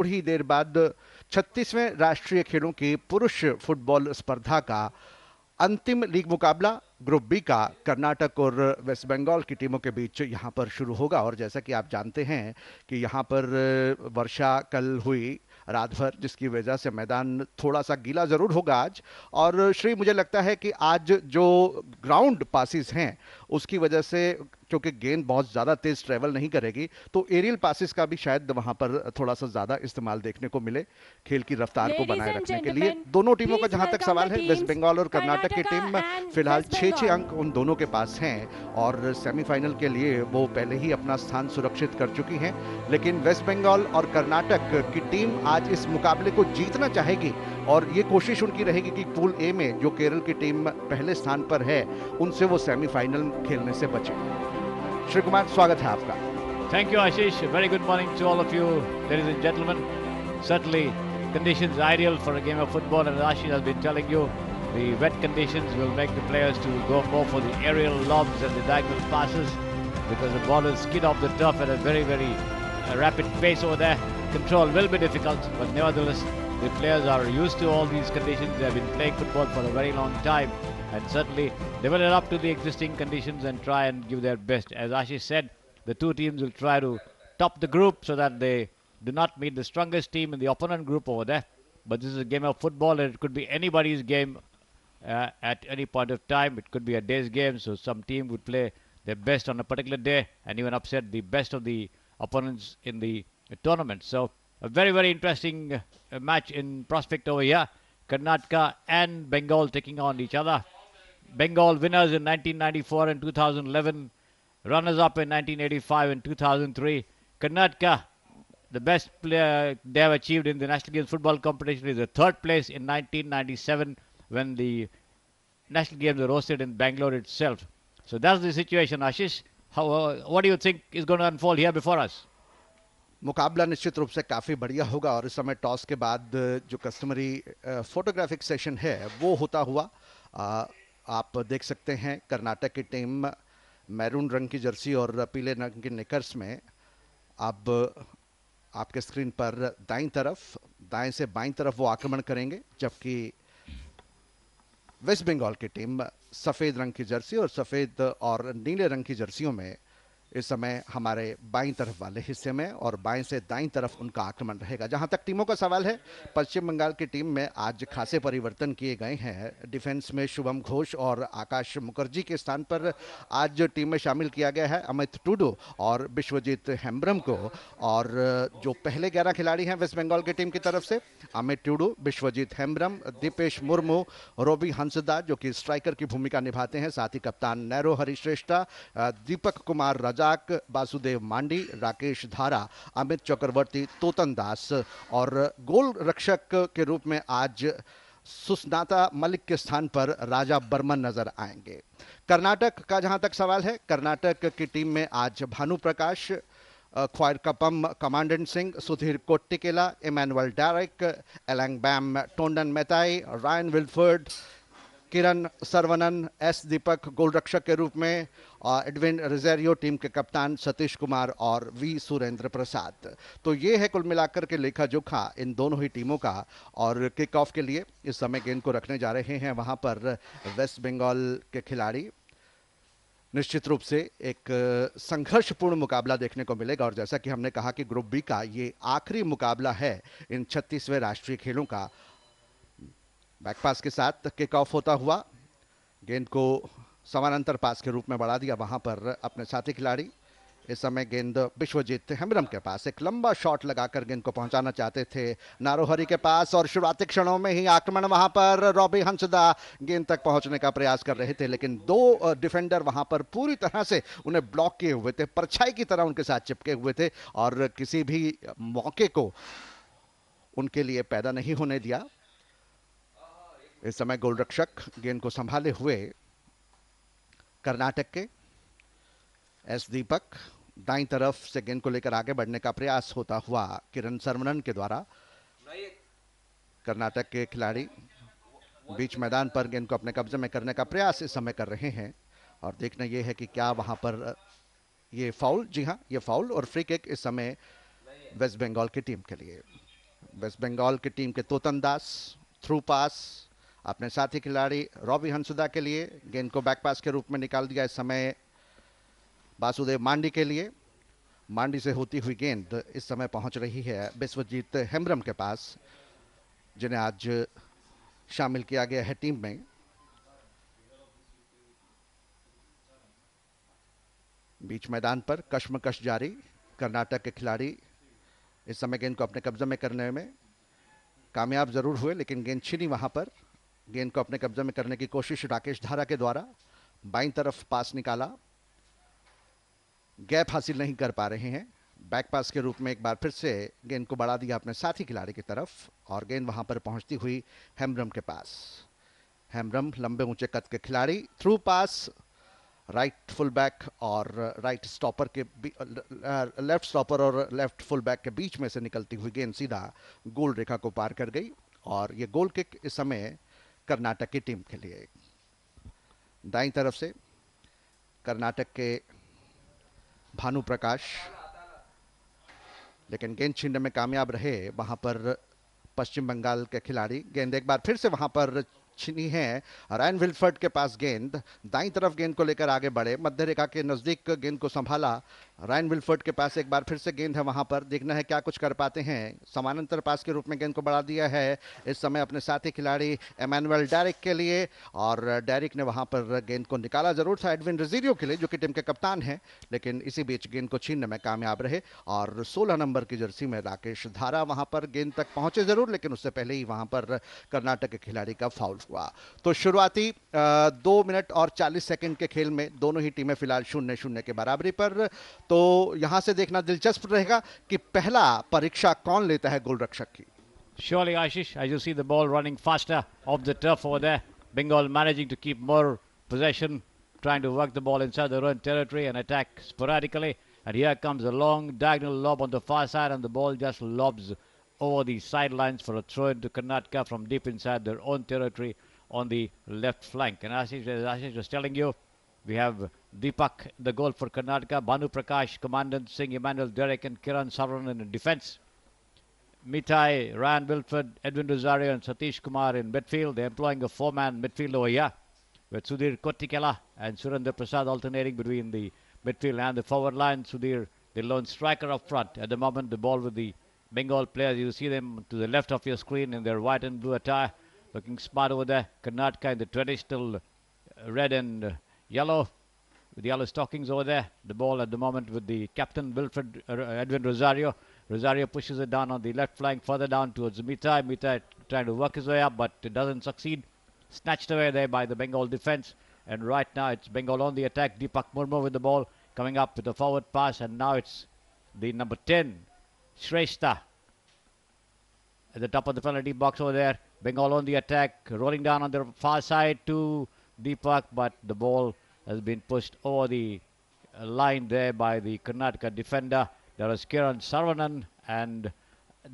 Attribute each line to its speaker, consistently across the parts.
Speaker 1: थोड़ी देर बाद 36वें राष्ट्रीय खेलों की पुरुष फुटबॉल स्पर्धा का अंतिम लीग मुकाबला ग्रुप बी का कर्नाटक और वेस्ट बंगाल की टीमों के बीच यहां पर शुरू होगा। और जैसा कि आप जानते हैं कि यहां पर वर्षा कल हुई रात भर, जिसकी वजह से मैदान थोड़ा सा गीला जरूर होगा आज। और श्री, मुझे लगता है कि आज जो ग्राउंड पासिस हैं उसकी वजह से, क्योंकि गेंद बहुत ज़्यादा तेज ट्रेवल नहीं करेगी, तो एरियल पासिस का भी शायद वहां पर थोड़ा सा ज़्यादा इस्तेमाल देखने को मिले खेल की रफ्तार को
Speaker 2: Ladies
Speaker 1: बनाए
Speaker 2: and
Speaker 1: रखने के लिए।
Speaker 2: gentlemen,
Speaker 1: दोनों टीमों का
Speaker 2: please
Speaker 1: जहां तक
Speaker 2: welcome the
Speaker 1: सवाल है, वेस्ट
Speaker 2: teams
Speaker 1: बंगाल और कर्नाटक की
Speaker 2: Karnataka
Speaker 1: टीम
Speaker 2: and
Speaker 1: फिलहाल
Speaker 2: West
Speaker 1: 6-6
Speaker 2: Bengal.
Speaker 1: अंक उन दोनों के पास हैं और सेमीफाइनल के लिए वो पहले ही अपना स्थान सुरक्षित कर चुकी हैं। लेकिन वेस्ट बंगाल और कर्नाटक की टीम आज इस मुकाबले को जीतना चाहेगी और ये कोशिश उनकी रहेगी कि पूल ए में जो केरल की टीम पहले स्थान पर है उनसे वो सेमीफाइनल खेलने से बचे। श्री कुमार, स्वागत है आपका।
Speaker 3: Thank you, Ashish. Very good morning to all of you, ladies and gentlemen. Certainly, conditions ideal for a game of football, and as Ashish has been telling you, the wet conditions will make the players to go more for the aerial lobs and the diagonal passes because the ball is skid off the turf at a very rapid pace over there. Control will be difficult, but nevertheless, the players are used to all these conditions. They have been playing football for a very long time, and certainly they will adapt to the existing conditions and try and give their best. As Ashish said, the two teams will try to top the group so that they do not meet the strongest team in the opponent group over there. But this is a game of football and it could be anybody's game at any point of time. It could be a day's game, so some team would play their best on a particular day and even upset the best of the opponents in the tournament. So a very interesting match in prospect over here. Karnataka and Bengal taking on each other. Bengal winners in 1994 and 2011, runners-up in 1985 and 2003. Karnataka, the best player they have achieved in the National Games football competition is the third place in 1997 when the National Games were hosted in Bangalore itself. So that's the situation, Ashish. What do you think is going to unfold here before us?
Speaker 1: मुकाबला निश्चित रूप से काफ़ी बढ़िया होगा और इस समय टॉस के बाद जो कस्टमरी फोटोग्राफिक सेशन है वो होता हुआ आप देख सकते हैं। कर्नाटक की टीम मैरून रंग की जर्सी और पीले रंग की निकर्स में अब आपके स्क्रीन पर दाएं से बाईं तरफ वो आक्रमण करेंगे, जबकि वेस्ट बंगाल की टीम सफ़ेद रंग की जर्सी और सफ़ेद और नीले रंग की जर्सियों में इस समय हमारे बाईं तरफ वाले हिस्से में और बाएं से दाईं तरफ उनका आक्रमण रहेगा। जहां तक टीमों का सवाल है, पश्चिम बंगाल की टीम में आज खासे परिवर्तन किए गए हैं। डिफेंस में शुभम घोष और आकाश मुखर्जी के स्थान पर आज टीम में शामिल किया गया है अमित टूडू और विश्वजीत हेम्ब्रम को। और जो पहले 11 खिलाड़ी हैं वेस्ट बंगाल की टीम की तरफ से, अमित टूडू, विश्वजीत हेम्ब्रम, दीपेश मुर्मू, रोबी हंसदा जो कि स्ट्राइकर की भूमिका निभाते हैं, साथ ही कप्तान नैरो हरिश्रेष्ठा, दीपक कुमार रजाक, वासुदेव मांडी, राकेश धारा, अमित चक्रवर्ती, तोतन दास और गोल रक्षक के रूप में आज सुस्नाता मलिक के स्थान पर राजा बर्मन नजर आएंगे। कर्नाटक का जहां तक सवाल है, कर्नाटक की टीम में आज भानु प्रकाश, ख्वायर कपम कमांडेंट सिंह, सुधीर कोट्टिकेला, इमैनुअल डायरेक, Elangbam Tondon Meitei, Ryan Wilfred, Kiran Saravanan, S Deepak गोलरक्षक के रूप में, एडविन रिजेरियो टीम के कप्तान, सतीश कुमार और वी सुरेंद्र प्रसाद। तो ये है कुल मिलाकर के लेखा जोखा इन दोनों ही टीमों का। और किक ऑफ के लिए इस समय गेंद को रखने जा रहे हैं वहां पर वेस्ट बंगाल के खिलाड़ी। निश्चित रूप से एक संघर्षपूर्ण मुकाबला देखने को मिलेगा और जैसा कि हमने कहा कि ग्रुप बी का ये आखिरी मुकाबला है इन 36वें राष्ट्रीय खेलों का। बैकपास के साथ किक ऑफ होता हुआ गेंद को समानांतर पास के रूप में बढ़ा दिया वहां पर अपने साथी खिलाड़ी। इस समय गेंद विश्वजीत हेम्ब्रम के पास, एक लंबा शॉट लगाकर गेंद को पहुंचाना चाहते थे नारोहरी के पास और शुरुआती क्षणों में ही आक्रमण वहां पर रॉबी हंसदा गेंद तक पहुंचने का प्रयास कर रहे थे, लेकिन दो डिफेंडर वहां पर पूरी तरह से उन्हें ब्लॉक किए हुए थे, परछाई की तरह उनके साथ चिपके हुए थे और किसी भी मौके को उनके लिए पैदा नहीं होने दिया। इस समय गोलरक्षक गेंद को संभाले हुए कर्नाटक के एस दीपक, दाईं तरफ से गेंद को लेकर आगे बढ़ने का प्रयास होता हुआ किरण सरवनन के द्वारा। कर्नाटक के खिलाड़ी बीच मैदान पर गेंद को अपने कब्जे में करने का प्रयास इस समय कर रहे हैं और देखना यह है कि क्या वहां पर ये फाउल, जी हां ये फाउल और फ्री किक इस समय वेस्ट बंगाल की टीम के लिए। वेस्ट बंगाल की टीम के तोतन दास थ्रू पास अपने साथी खिलाड़ी रॉबी हंसुदा के लिए, गेंद को बैक पास के रूप में निकाल दिया इस समय वासुदेव मांडी के लिए। मांडी से होती हुई गेंद इस समय पहुंच रही है विश्वजीत हेम्ब्रम के पास, जिन्हें आज शामिल किया गया है टीम में। बीच मैदान पर कश्मकश जारी, कर्नाटक के खिलाड़ी इस समय गेंद को अपने कब्जे में करने में कामयाब जरूर हुए, लेकिन गेंद छिनी वहां पर। गेंद को अपने कब्जे में करने की कोशिश राकेश धारा के द्वारा, बाईं तरफ पास निकाला, गैप हासिल नहीं कर पा रहे हैं। बैक पास के रूप में एक बार फिर से गेंद को बढ़ा दिया अपने साथी खिलाड़ी की तरफ और गेंद वहां पर पहुंचती हुई हेम्ब्रम के पास। हेम्ब्रम लंबे ऊंचे कद के खिलाड़ी, through pass right full back और राइट स्टॉपर के लेफ्ट स्टॉपर और लेफ्ट फुल बैक के बीच में से निकलती हुई गेंद सीधा गोल रेखा को पार कर गई और ये गोल किक इस समय कर्नाटक की टीम के लिए। दाईं तरफ से कर्नाटक के भानु प्रकाश, लेकिन गेंद छीनने में कामयाब रहे वहां पर पश्चिम बंगाल के खिलाड़ी। गेंद एक बार फिर से वहां पर छीनी है, रायन विल्फर्ड के पास गेंद, दाईं तरफ गेंद को लेकर आगे बढ़े, मध्य रेखा के नजदीक गेंद को संभाला। रायन विल्फर्ड के पास एक बार फिर से गेंद है वहां पर, देखना है क्या कुछ कर पाते हैं। समानांतर पास के रूप में गेंद को बढ़ा दिया है इस समय अपने साथी खिलाड़ी एमैनुअल डेरिक के लिए और डेरिक ने वहां पर गेंद को निकाला जरूर था एडविन रोजेरियो के लिए, जो कि टीम के कप्तान हैं, लेकिन इसी बीच गेंद को छीनने में कामयाब रहे और 16 नंबर की जर्सी में राकेश धारा वहां पर गेंद तक पहुंचे जरूर, लेकिन उससे पहले ही वहां पर कर्नाटक के खिलाड़ी का फाउल हुआ। तो शुरुआती 2 मिनट और 40 सेकंड के खेल में दोनों ही टीमें फिलहाल 0-0 के बराबरी पर। तो यहां से देखना दिलचस्प रहेगा कि पहला परीक्षा कौन लेता है गोलरक्षक की।
Speaker 3: Surely, Ashish, as you see the ball running faster off the turf over there, Bengal managing to keep more possession, trying to work the ball inside their own territory and attack sporadically. And here comes a long diagonal lob on the far side, and the ball just lobs over the sidelines for a throw into Karnataka from deep inside their own territory on the left flank. And as Ashish was telling you, we have Deepak, the goal for Karnataka, Banu Prakash, Commandant Singh, Emmanuel Derek and Kiran Saravan in defence. Mitai, Ryan Wilford, Edwin Rosario and Satish Kumar in midfield. They're employing a 4-man midfield over here with Sudhir Kottikala and Surendra Prasad alternating between the midfield and the forward line. Sudhir, the lone striker up front. At the moment, the ball with the Bengal players. You see them to the left of your screen in their white and blue attire, looking smart over there. Karnataka in the traditional red and yellow, with yellow stockings over there. The ball at the moment with the captain Wilfred Edwin Rosario. Rosario pushes it down on the left flank, further down towards Mitai. Mitai trying to work his way up, but it doesn't succeed. Snatched away there by the Bengal defense. And right now it's Bengal on the attack. Deepak Murmu with the ball, coming up with the forward pass. And now it's the number 10, Shrestha, at the top of the penalty box over there. Bengal on the attack, rolling down on the far side to Deepak, but the ball has been pushed over the line there by the Karnataka defender. There is Kiran Saravanan, and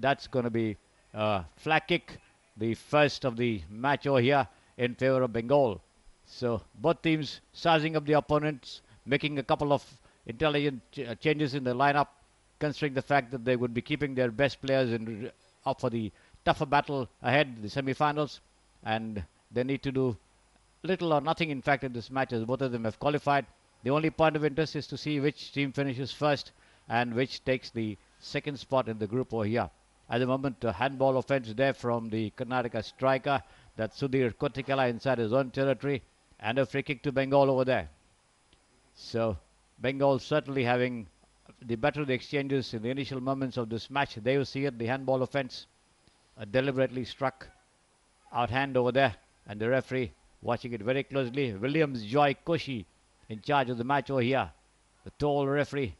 Speaker 3: that's going to be a flag kick, the first of the match over here in favor of Bengal. So both teams sizing up the opponents, making a couple of intelligent changes in the lineup, considering the fact that they would be keeping their best players up for the tougher battle ahead, the semi-finals, and they need to do little or nothing, in fact, in this match, as both of them have qualified. The only point of interest is to see which team finishes first and which takes the second spot in the group over here. At the moment, a handball offense there from the Karnataka striker, that's Sudhir Kottikala inside his own territory, and a free kick to Bengal over there. So Bengal certainly having the better of the exchanges in the initial moments of this match. There you see it, the handball offense deliberately struck out hand over there, and the referee watching it very closely. Williams Joy Koshi in charge of the match over here, the tall referee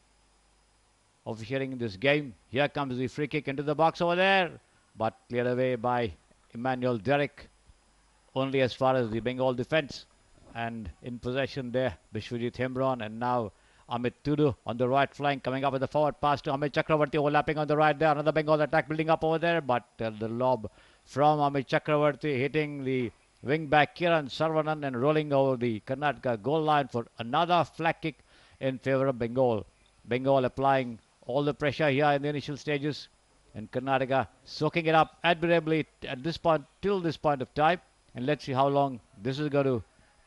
Speaker 3: officiating in this game. Here comes the free kick into the box over there, but cleared away by Emmanuel Derek, only as far as the Bengal defense. And in possession there, Vishwajit Hemron, and now Amit Tudu on the right flank, coming up with the forward pass to Amit Chakravarti, overlapping on the right there. Another Bengal attack building up over there, but the lob from Amit Chakravarti hitting the wing back Kiran Saravanan and rolling over the Karnataka goal line for another flag kick in favor of Bengal. Bengal applying all the pressure here in the initial stages, And Karnataka soaking it up admirably at this point, till this point of time. And let's see how long this is going to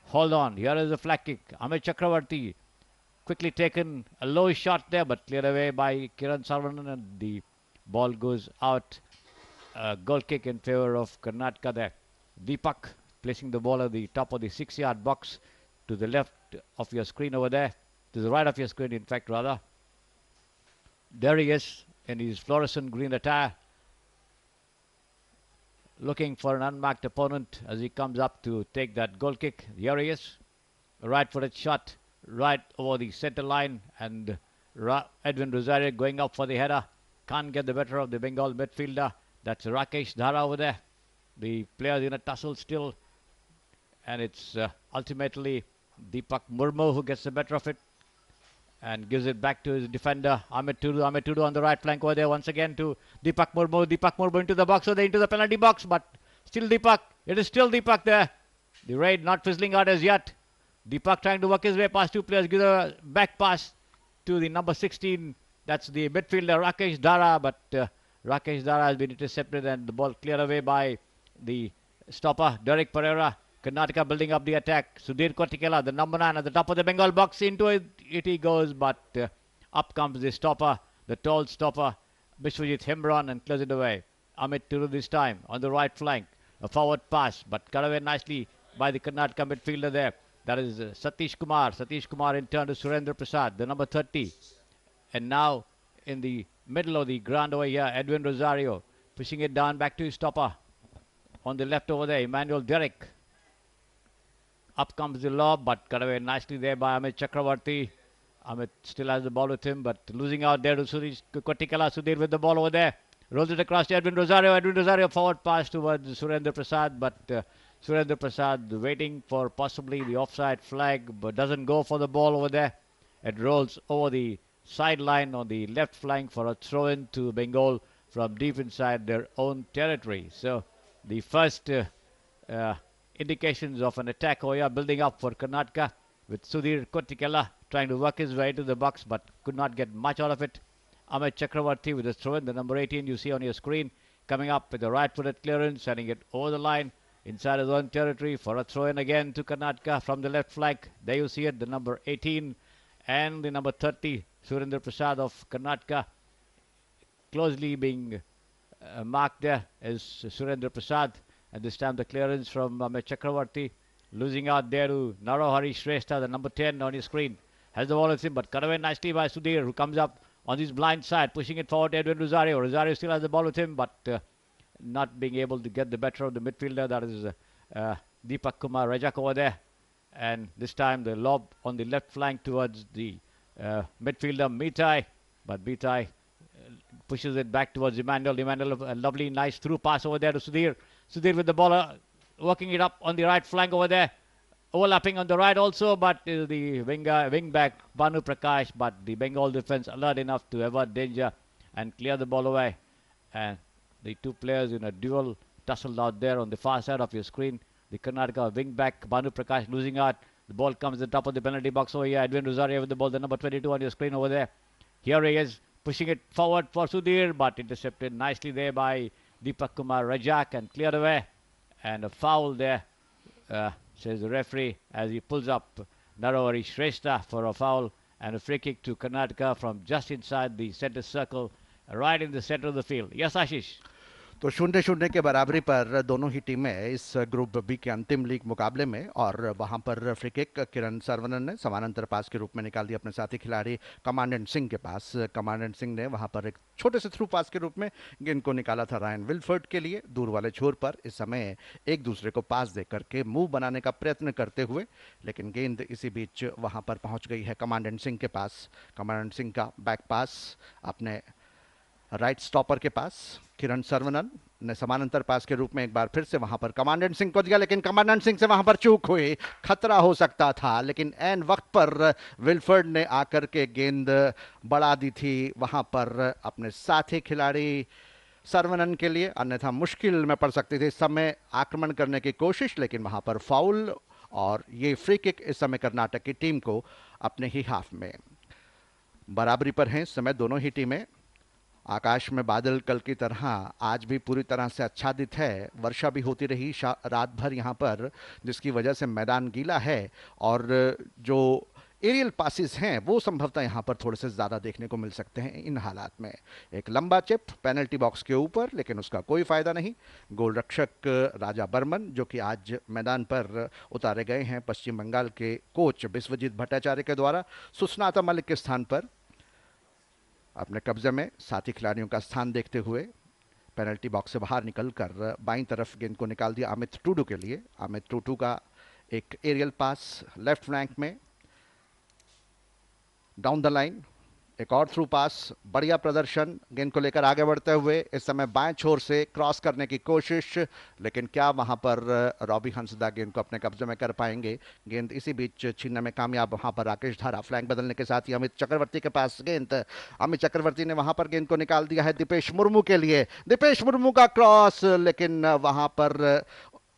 Speaker 3: hold on. Here is a flag kick. Amit Chakravarti quickly taken a low shot there, but cleared away by Kiran Saravanan, and the ball goes out. Goal kick in favor of Karnataka there. Deepak placing the ball at the top of the 6-yard box, to the left of your screen over there, to the right of your screen, in fact, rather. There he is in his fluorescent green attire, looking for an unmarked opponent as he comes up to take that goal kick. Here he is, a right-footed shot right over the center line, and Edwin Rosario going up for the header. Can't get the better of the Bengal midfielder. That's Rakesh Dhara over there. The players in a tussle still, and it's ultimately Deepak Murmu who gets the better of it and gives it back to his defender Amit Tudu. Amit Tudu on the right flank over there once again to Deepak Murmu. Deepak Murmu into the box, or into the penalty box, but still Deepak. It is still Deepak there. The raid not fizzling out as yet. Deepak trying to work his way past two players, give a back pass to the number 16. That's the midfielder Rakesh Dhara, but Rakesh Dhara has been intercepted and the ball cleared away by the stopper Derek Pereira. Karnataka building up the attack. Sudhir Kotikela, the number 9 at the top of the Bengal box. Into it he goes, but up comes the stopper, the tall stopper Bishwajit Himran, and clears it away. Amit Turu this time on the right flank. A forward pass, but cut away nicely by the Karnataka midfielder there. That is Satish Kumar. Satish Kumar in turn to Surendra Prasad, the number 30. And now in the middle of the ground over here, Edwin Rosario pushing it down back to his stopper. On the left over there, Emmanuel Derek. Up comes the lob, but cut away nicely there by Amit Chakravarti. Amit still has the ball with him, but losing out there to Sudhir Kotikala. Sudhir with the ball over there. Rolls it across to Edwin Rosario. Edwin Rosario forward pass towards Surendra Prasad, but Surendra Prasad waiting for possibly the offside flag, but doesn't go for the ball over there. It rolls over the sideline on the left flank for a throw-in to Bengal from deep inside their own territory. So the first indications of an attack over here building up for Karnataka, with Sudhir Kotikela trying to work his way to the box but could not get much out of it. Amit Chakravarti with a throw-in, the number 18 you see on your screen, coming up with a right-footed clearance, sending it over the line inside his own territory for a throw-in again to Karnataka from the left flank. There you see it, the number 18 and the number 30, Surendra Prasad of Karnataka, closely being marked there is Surendra Prasad. And this time the clearance from Amit Chakravarti, losing out there to Narohari Shrestha, the number 10 on your screen. Has the ball with him, but cut away nicely by Sudhir, who comes up on his blind side, pushing it forward to Edwin Rosario. Rosario still has the ball with him, but not being able to get the better of the midfielder. That is Deepak Kumar Rajak over there. And this time the lob on the left flank towards the midfielder Mitai, but Mitai pushes it back towards Emmanuel. Emmanuel, a lovely, nice through pass over there to Sudhir. Sudhir with the ball, working it up on the right flank over there. Overlapping on the right also, but the wing back Banu Prakash, but the Bengal defense alert enough to avert danger and clear the ball away. And the two players in a duel tussled out there on the far side of your screen. The Karnataka wing back Banu Prakash losing out. The ball comes to the top of the penalty box over here. Edwin Rosario with the ball, the number 22 on your screen over there. Here he is, pushing it forward for Sudhir, but intercepted nicely there by Deepak Kumar Rajak and cleared away. And a foul there, says the referee, as he pulls up Narohari Shrestha for a foul, and a free kick to Karnataka from just inside the center circle, right in the center of the field. Yes, Ashish.
Speaker 1: तो 0-0 के बराबरी पर दोनों ही टीमें इस group B के अंतिम league मुकाबले में, और वहां पर फ्री किक किरण सरवनन ने समानांतर पास के रूप में निकाल दिया अपने साथी खिलाड़ी कमांडेंट सिंह के पास. कमांडेंट सिंह ने वहां पर एक छोटे से थ्रू पास के रूप में गेंद को निकाला था रायन विल्फर्ड के लिए दूर वाले छोर पर. इस समय एक दूसरे को पास दे करके मूव बनाने का प्रयत्न करते हुए, लेकिन गेंद इसी बीच वहां पर पहुंच गई है कमांडेंट सिंह के पास. कमांडेंट सिंह का बैक पास अपने राइट स्टॉपर के पास. किरण सरवनन ने समानांतर पास के रूप में एक बार फिर से वहां पर कमांडेंट सिंह को दिया, लेकिन कमांडेंट सिंह से वहां पर चूक हुई. खतरा हो सकता था, लेकिन एन वक्त पर विल्फर्ड ने आकर के गेंद बढ़ा दी थी वहां पर अपने साथी खिलाड़ी सरवनन के लिए, अन्यथा मुश्किल में पड़ सकती थी इस समय आक्रमण करने की कोशिश. लेकिन वहां पर फाउल और ये फ्री किक इस समय कर्नाटक की टीम को अपने ही हाफ में. बराबरी पर हैं इस समय दोनों ही टीमें, आकाश में बादल कल की तरह आज भी पूरी तरह से आच्छादित है। वर्षा भी होती रही रात भर यहाँ पर, जिसकी वजह से मैदान गीला है और जो एरियल पासिस हैं वो संभवतः यहाँ पर थोड़े से ज़्यादा देखने को मिल सकते हैं इन हालात में। एक लंबा चिप पेनल्टी बॉक्स के ऊपर, लेकिन उसका कोई फ़ायदा नहीं। गोल रक्षक राजा बर्मन, जो कि आज मैदान पर उतारे गए हैं पश्चिम बंगाल के कोच विश्वजीत भट्टाचार्य के द्वारा, सुस्नाता मलिक के स्थान पर अपने कब्जे में साथी खिलाड़ियों का स्थान देखते हुए पेनल्टी बॉक्स से बाहर निकलकर बाईं तरफ गेंद को निकाल दिया अमित टूडू के लिए। अमित टूडू का एक एरियल पास लेफ्ट फ्लैंक में डाउन द लाइन, एक और थ्रू पास, बढ़िया प्रदर्शन। गेंद को लेकर आगे बढ़ते हुए इस समय बाएं छोर से क्रॉस करने की कोशिश, लेकिन क्या वहां पर रॉबी हंसदा गेंद को अपने कब्जे में कर पाएंगे? गेंद इसी बीच छीनने में कामयाब वहां पर राकेश धारा। फ्लैंक बदलने के साथ ही अमित चक्रवर्ती के पास गेंद, अमित चक्रवर्ती ने वहां पर गेंद को निकाल दिया है दीपेश मुर्मू के लिए। दीपेश मुर्मू का क्रॉस, लेकिन वहां पर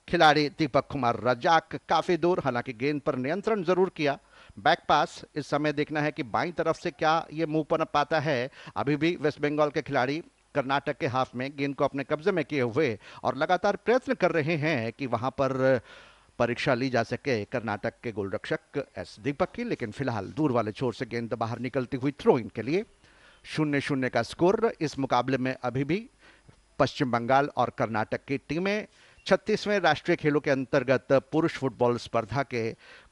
Speaker 1: खिलाड़ी दीपक कुमार रजाक काफी दूर, हालांकि गेंद पर नियंत्रण जरूर किया। बैक पास इस समय देखना है कि बाईं तरफ से क्या ये मूव पर पाता है। अभी भी वेस्ट बंगाल के खिलाड़ी कर्नाटक के हाफ में गेंद को अपने कब्जे में किए हुए और लगातार प्रयत्न कर रहे हैं कि वहां पर परीक्षा ली जा सके कर्नाटक के गोलरक्षक एस दीपक की, लेकिन फिलहाल दूर वाले छोर से गेंद बाहर निकलती हुई थ्रो इन के लिए। 0-0 का स्कोर इस मुकाबले में अभी भी पश्चिम बंगाल और कर्नाटक की टीमें 36वें राष्ट्रीय खेलों के अंतर्गत पुरुष फुटबॉल स्पर्धा के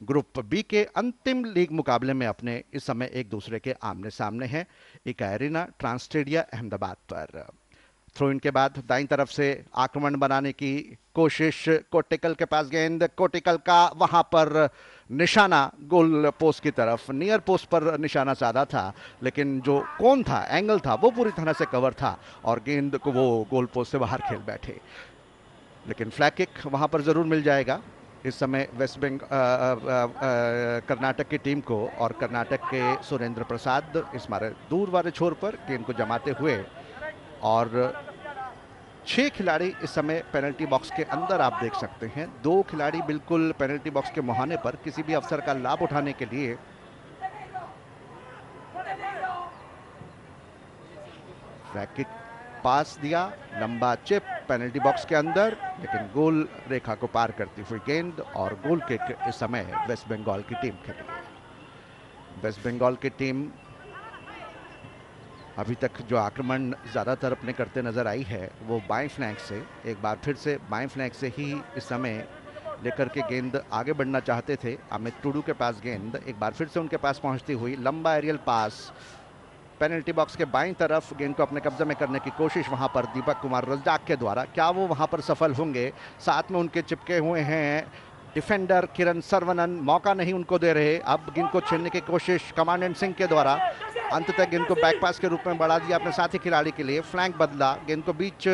Speaker 1: ग्रुप बी के अंतिम लीग मुकाबले में अपने इस समय एक दूसरे के आमने सामने हैं इका एरिना ट्रांस स्टेडिया अहमदाबाद पर। थ्रो इन के बाद दाईं तरफ से आक्रमण बनाने की कोशिश, कोटिकल के पास गेंद, कोटिकल का वहां पर निशाना गोल पोस्ट की तरफ, नियर पोस्ट पर निशाना साधा था, लेकिन जो कोन था, एंगल था, वो पूरी तरह से कवर था और गेंद को वो गोल पोस्ट से बाहर खेल बैठे। लेकिन फ्लैग किक वहां पर जरूर मिल जाएगा इस समय वेस्ट कर्नाटक की टीम को, और कर्नाटक के सुरेंद्र प्रसाद इस मारे दूर वाले छोर पर गेंद को जमाते हुए, और 6 खिलाड़ी इस समय पेनल्टी बॉक्स के अंदर आप देख सकते हैं। 2 खिलाड़ी बिल्कुल पेनल्टी बॉक्स के मुहाने पर किसी भी अवसर का लाभ उठाने के लिए फ्लैग किक पास दिया, लंबा चिप पेनल्टी बॉक्स के अंदर, लेकिन गोल रेखा को पार करती हुई गेंद और गोल किक इस समय वेस्ट बंगाल की टीम के लिए। वेस्ट बंगाल की टीम अभी तक जो आक्रमण ज़्यादातर अपने करते नजर आई है वो बाएं फ्लैंक से, एक बार फिर से बाएं फ्लैंक से ही इस समय लेकर के गेंद आगे बढ़ना चाहते थे। अमित टूडू के पास गेंद एक बार फिर से उनके पास पहुंचती हुई, लंबा एरियल पास पेनल्टी बॉक्स के बाईं तरफ, गेंद को अपने कब्जे में करने की कोशिश वहां पर दीपक कुमार रजाक के द्वारा। क्या वो वहां पर सफल होंगे? साथ में उनके चिपके हुए हैं डिफेंडर किरण सरवनन, मौका नहीं उनको दे रहे। अब गेंद को छीनने की कोशिश कमांडेंट सिंह के द्वारा, अंततः गेंद को बैक पास के रूप में बढ़ा दिया अपने साथी खिलाड़ी के लिए। फ्लैंक बदला, गेंद को बीच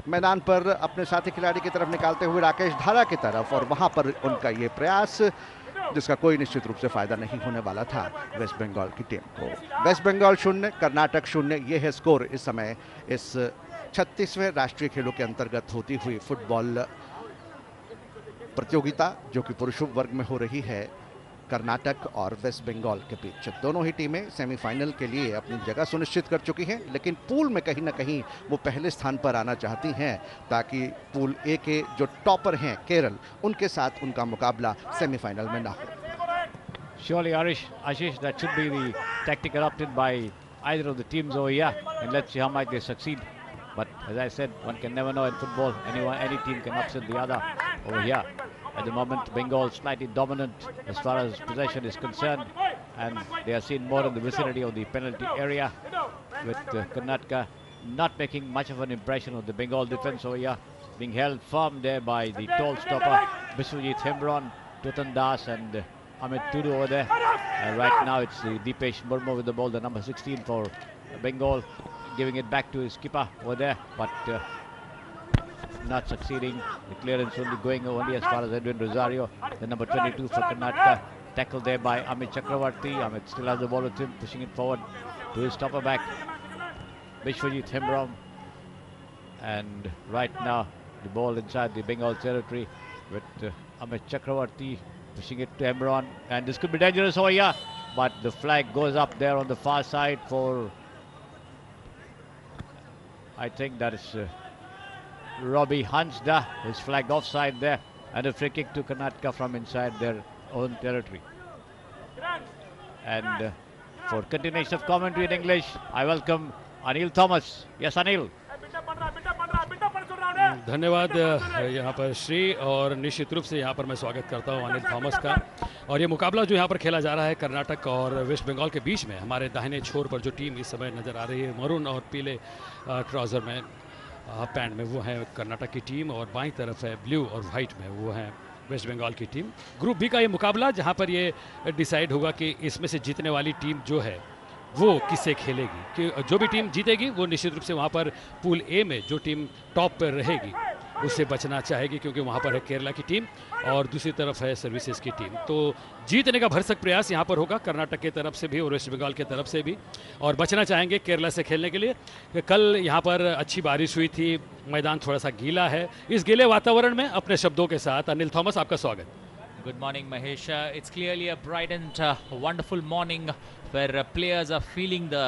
Speaker 1: मैदान पर अपने साथी खिलाड़ी की तरफ निकालते हुए राकेश धारा की तरफ, और वहां पर उनका ये प्रयास जिसका कोई निश्चित रूप से फायदा नहीं होने वाला था वेस्ट बंगाल की टीम को। वेस्ट बंगाल 0 कर्नाटक 0, ये है स्कोर इस समय इस 36वें राष्ट्रीय खेलों के अंतर्गत होती हुई फुटबॉल प्रतियोगिता जो कि पुरुष वर्ग में हो रही है कर्नाटक और वेस्ट बंगाल के बीच। दोनों ही टीमें सेमीफाइनल के लिए अपनी जगह सुनिश्चित कर चुकी हैं, लेकिन पूल में कहीं ना कहीं वो पहले स्थान पर आना चाहती हैं ताकि पूल ए के जो टॉपर हैं केरल, उनके साथ उनका मुकाबला सेमीफाइनल में ना हो।
Speaker 3: Surely, Ashish, that should be the tactic adopted by either of the teams over here, and let's see how might they succeed. But as I said, one can never know in football. Any team can upset the other over here. At the moment, Bengal slightly dominant as far as possession is concerned, and they are seen more in the vicinity of the penalty area, with Karnataka not making much of an impression of the Bengal defence over here, being held firm there by the tall stopper Biswajit Hembron, Tutan Das and Amit Tudu over there. Right now it's the Deepesh Murmu with the ball, the number 16 for Bengal, giving it back to his skipper over there, but not succeeding. The clearance only going only as far as Edwin Rosario, the number 22 for Karnataka. Tackled there by Amit Chakravarti. Amit still has the ball with him, pushing it forward to his stopper back, Vishwajit Hembrom. And right now the ball inside the Bengal territory with Amit Chakravarti pushing it to Hembron, and this could be dangerous over here, but the flag goes up there on the far side for I think that is Robbie Hansda, who's flagged offside there, and a free kick to Karnataka from inside their own territory. And for continuation of commentary in English, I welcome Anil Thomas. Yes, Anil.
Speaker 2: धन्यवाद यहाँ पर श्री, और निश्चित रूप से यहाँ पर मैं स्वागत करता हूँ अनिल थॉमस का। और ये मुकाबला जो यहाँ पर खेला जा रहा है कर्नाटक और वेस्ट बंगाल के बीच में, हमारे दाहिने छोर पर जो टीम इस समय नज़र आ रही है मरून और पीले ट्राउज़र में, हाफ पैंट में, वो है कर्नाटक की टीम, और बाईं तरफ है ब्लू और वाइट में, वो है वेस्ट बंगाल की टीम। ग्रुप बी का ये मुकाबला जहाँ पर ये डिसाइड होगा कि इसमें से जीतने वाली टीम जो है वो किससे खेलेगी, कि जो भी टीम जीतेगी वो निश्चित रूप से वहाँ पर पूल ए में जो टीम टॉप पर रहेगी उससे बचना चाहेगी, क्योंकि वहाँ पर है केरला की टीम और दूसरी तरफ है सर्विसेज की टीम। तो जीतने का भरसक प्रयास यहाँ पर होगा कर्नाटक की तरफ से भी और वेस्ट बंगाल की तरफ से भी, और बचना चाहेंगे केरला से खेलने के लिए। कल यहाँ पर अच्छी बारिश हुई थी, मैदान थोड़ा सा गीला है। इस गीले वातावरण में अपने शब्दों के साथ अनिल थॉमस, आपका स्वागत।
Speaker 4: Good morning, Mahesh. It's clearly a bright and wonderful morning where players are feeling the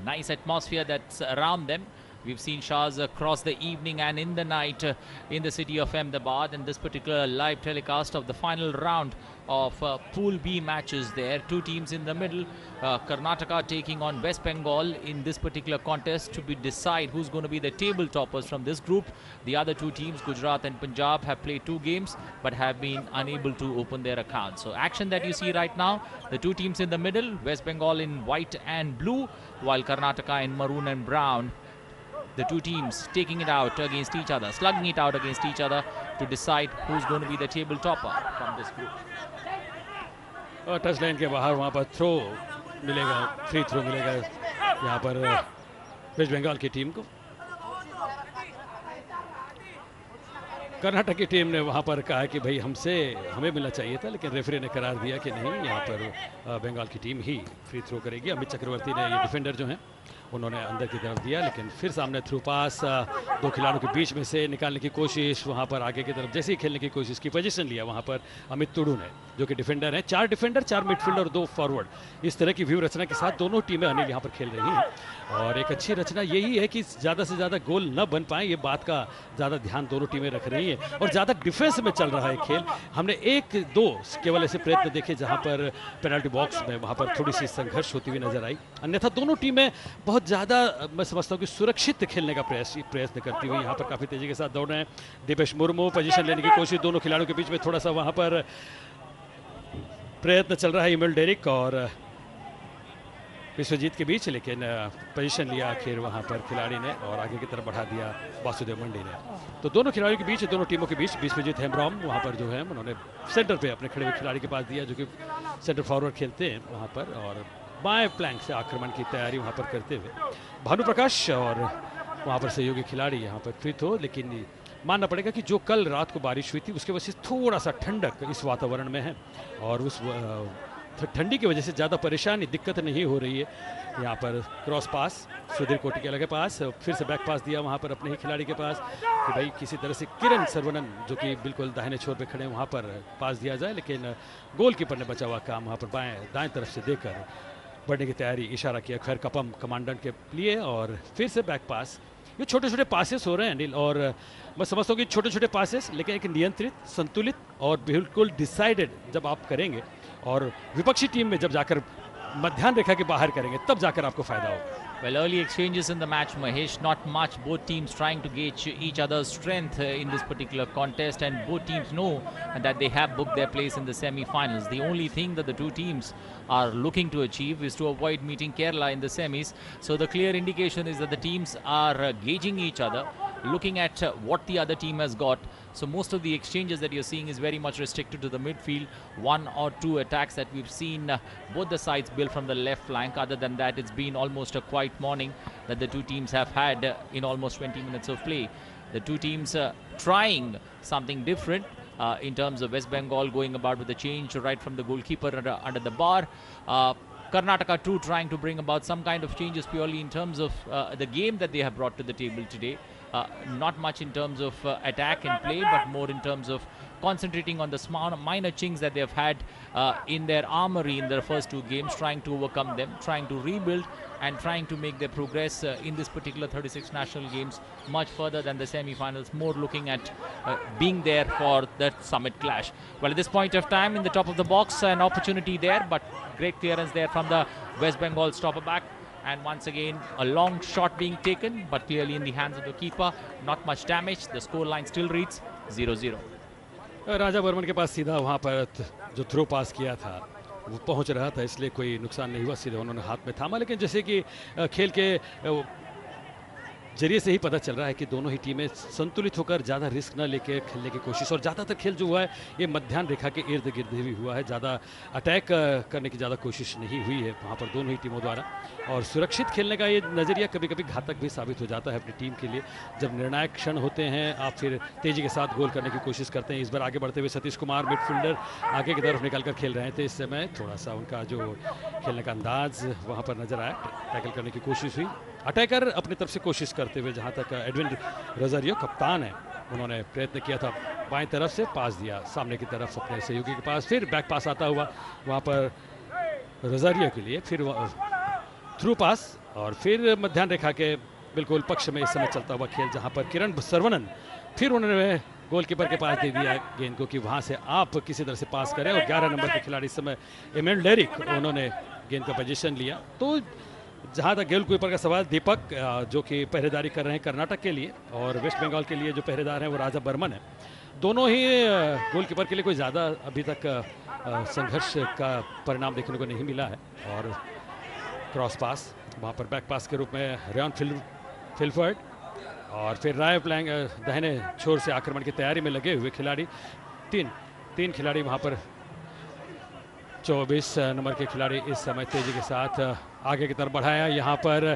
Speaker 4: nice atmosphere that's around them. We've seen showers across the evening and in the night in the city of Ahmedabad, and this particular live telecast of the final round of Pool B matches there. Two teams in the middle, Karnataka taking on West Bengal in this particular contest to decide who's going to be the table toppers from this group. The other two teams, Gujarat and Punjab, have played 2 games but have been unable to open their accounts. So action that you see right now, the two teams in the middle, West Bengal in white and blue, while Karnataka in maroon and brown. The two teams taking it out against each other, slugging it out against each other to decide who's going to be the table topper from this group.
Speaker 2: और touch line के बाहर वहाँ पर throw मिलेगा, free throw मिलेगा यहाँ पर waste Bengal की टीम को। कर्नाटक की टीम ने वहाँ पर कहा कि भाई हमें मिलना चाहिए था, लेकिन रेफरी ने करार दिया कि नहीं, यहाँ पर बंगाल की टीम ही फ्री थ्रो करेगी। अमित चक्रवर्ती ने, ये डिफेंडर जो हैं, उन्होंने अंदर की तरफ दिया, लेकिन फिर सामने थ्रू पास 2 खिलाड़ियों के बीच में से निकालने की कोशिश, वहाँ पर आगे की तरफ जैसे ही खेलने की कोशिश की, पोजीशन लिया वहाँ पर अमित तुडू ने, जो कि डिफेंडर हैं। 4 डिफेंडर, 4 मिडफील्डर और 2 फॉरवर्ड, इस तरह की व्यू रचना के साथ दोनों टीमें अनिल यहाँ पर खेल रही हैं। और एक अच्छी रचना यही है कि ज़्यादा से ज़्यादा गोल न बन पाए, ये बात का ज़्यादा ध्यान दोनों टीमें रख रही हैं, और ज़्यादा डिफेंस में चल रहा है खेल। हमने 1-2 केवल ऐसे प्रयत्न देखे जहाँ पर पेनल्टी बॉक्स में वहाँ पर थोड़ी सी संघर्ष होती हुई नजर आई, अन्यथा दोनों टीमें बहुत ज़्यादा, मैं समझता हूँ कि सुरक्षित खेलने का प्रयत्न करती हुई यहाँ पर काफ़ी तेज़ी के साथ दौड़ रहे हैं। दिपेश मुर्मू पोजीशन लेने की कोशिश, दोनों खिलाड़ियों के बीच में थोड़ा सा वहाँ पर प्रयत्न चल रहा है इमल डेरिक और विश्वजीत के बीच, लेकिन पोजीशन लिया आखिर वहाँ पर खिलाड़ी ने और आगे की तरफ बढ़ा दिया वासुदेव मंडी ने। तो दोनों खिलाड़ियों के बीच, दोनों टीमों के बीच विश्वजीत हेम्ब्रॉम वहाँ पर जो है उन्होंने सेंटर पे अपने खड़े हुए खिलाड़ी के पास दिया, जो कि सेंटर फॉरवर्ड खेलते हैं वहाँ पर, और बाएं फ्लैंक से आक्रमण की तैयारी वहाँ पर करते हुए भानु प्रकाश और वहाँ पर सहयोगी खिलाड़ी यहाँ पर फिट हो। लेकिन मानना पड़ेगा कि जो कल रात को बारिश हुई थी उसके वजह से थोड़ा सा ठंडक इस वातावरण में है, और उस ठंडी की वजह से ज़्यादा परेशानी, दिक्कत नहीं हो रही है। यहाँ पर क्रॉस पास सुधीर कोटिकेला के पास, फिर से बैक पास दिया वहाँ पर अपने ही खिलाड़ी के पास कि भाई किसी तरह से किरण सर्वनन, जो कि बिल्कुल दाहिने छोर पे खड़े हैं, वहाँ पर पास दिया जाए, लेकिन गोलकीपर ने बचा हुआ काम वहाँ पर दाएं तरफ से देकर बढ़ने की तैयारी, इशारा किया खैर कपम कमांडेंट के लिए, और फिर से बैक पास। ये छोटे छोटे पासेस हो रहे हैं अनिल, और मैं समझता हूँ कि छोटे छोटे पासेस, लेकिन एक नियंत्रित, संतुलित और बिल्कुल डिसाइडेड जब आप करेंगे और विपक्षी टीम में जब जाकर मध्याह्न रेखा के बाहर करेंगे, तब जाकर आपको फायदा होगा।
Speaker 4: Well, early exchanges in the match, Mahesh, not much. Both teams trying to gauge each other's strength in this particular contest, and both teams know that they have booked their place in the semi-finals. The only thing that the two teams are looking to achieve is to avoid meeting Kerala in the semis. So the clear indication is that the teams are gauging each other, looking at what the other team has got. So most of the exchanges that you're seeing is very much restricted to the midfield. 1 or 2 attacks that we've seen both the sides build from the left flank. Other than that, it's been almost a quiet morning that the two teams have had in almost 20 minutes of play. The two teams trying something different in terms of West Bengal going about with the change right from the goalkeeper under the bar. Karnataka too trying to bring about some kind of changes purely in terms of the game that they have brought to the table today. not much in terms of attack and play, but more in terms of concentrating on the small minor chinks that they've had in their armory in their first 2 games, trying to overcome them, trying to rebuild and trying to make their progress in this particular 36 national games much further than the semi-finals, more looking at being there for that summit clash. Well, at this point of time, in the top of the box, an opportunity there, but great clearance there from the West Bengal stopper back. And once again, a long shot being taken, but clearly in the hands of the keeper. Not much damage. The scoreline still reads 0-0.
Speaker 2: राजा बर्मन के पास सीधा वहाँ पर जो throw पास किया था वो पहुँच रहा था, इसलिए कोई नुकसान नहीं हुआ, सीधे उन्होंने हाथ में थामा। लेकिन जैसे कि खेल के जरिए से ही पता चल रहा है कि दोनों ही टीमें संतुलित होकर ज़्यादा रिस्क न लेके खेलने की कोशिश, और ज़्यादातर खेल जो हुआ है ये मध्यान्ह रेखा के इर्द गिर्द भी हुआ है, ज़्यादा अटैक करने की ज़्यादा कोशिश नहीं हुई है वहाँ पर दोनों ही टीमों द्वारा। और सुरक्षित खेलने का ये नज़रिया कभी कभी घातक भी साबित हो जाता है अपनी टीम के लिए। जब निर्णायक क्षण होते हैं आप फिर तेज़ी के साथ गोल करने की कोशिश करते हैं। इस बार आगे बढ़ते हुए सतीश कुमार मिडफील्डर आगे की तरफ निकल कर खेल रहे थे, इस समय थोड़ा सा उनका जो खेलने का अंदाज वहाँ पर नजर आया, टैकल करने की कोशिश हुई। अटैकर अपनी तरफ से कोशिश करते हुए, जहाँ तक एडविन रोजारियो कप्तान है, उन्होंने प्रयत्न किया था, बाएं तरफ से पास दिया सामने की तरफ अपने सहयोगी के पास, फिर बैक पास आता हुआ वहाँ पर रोजारियो के लिए, फिर थ्रू पास, और फिर मध्यान्ह रेखा के बिल्कुल पक्ष में इस समय चलता हुआ खेल, जहाँ पर किरण सर्वनन फिर उन्होंने गोलकीपर के पास दे दिया गेंद को कि वहाँ से आप किसी तरह से पास करें, और 11 नंबर के खिलाड़ी इस समय एमएल डेरिक उन्होंने गेंद का पोजीशन लिया। तो जहाँ तक गोलकीपर का सवाल, दीपक जो कि पहरेदारी कर रहे हैं कर्नाटक के लिए, और वेस्ट बंगाल के लिए जो पहरेदार हैं वो राजा बर्मन है। दोनों ही गोलकीपर के लिए कोई ज़्यादा अभी तक संघर्ष का परिणाम देखने को नहीं मिला है। और क्रॉस पास वहाँ पर बैक पास के रूप में रेन फिलफर्ड, और फिर राय प्लैंग दाहिने छोर से आक्रमण की तैयारी में लगे हुए खिलाड़ी, तीन खिलाड़ी वहाँ पर 24 नंबर के खिलाड़ी इस समय तेजी के साथ आगे की तरफ बढ़ाया। यहाँ पर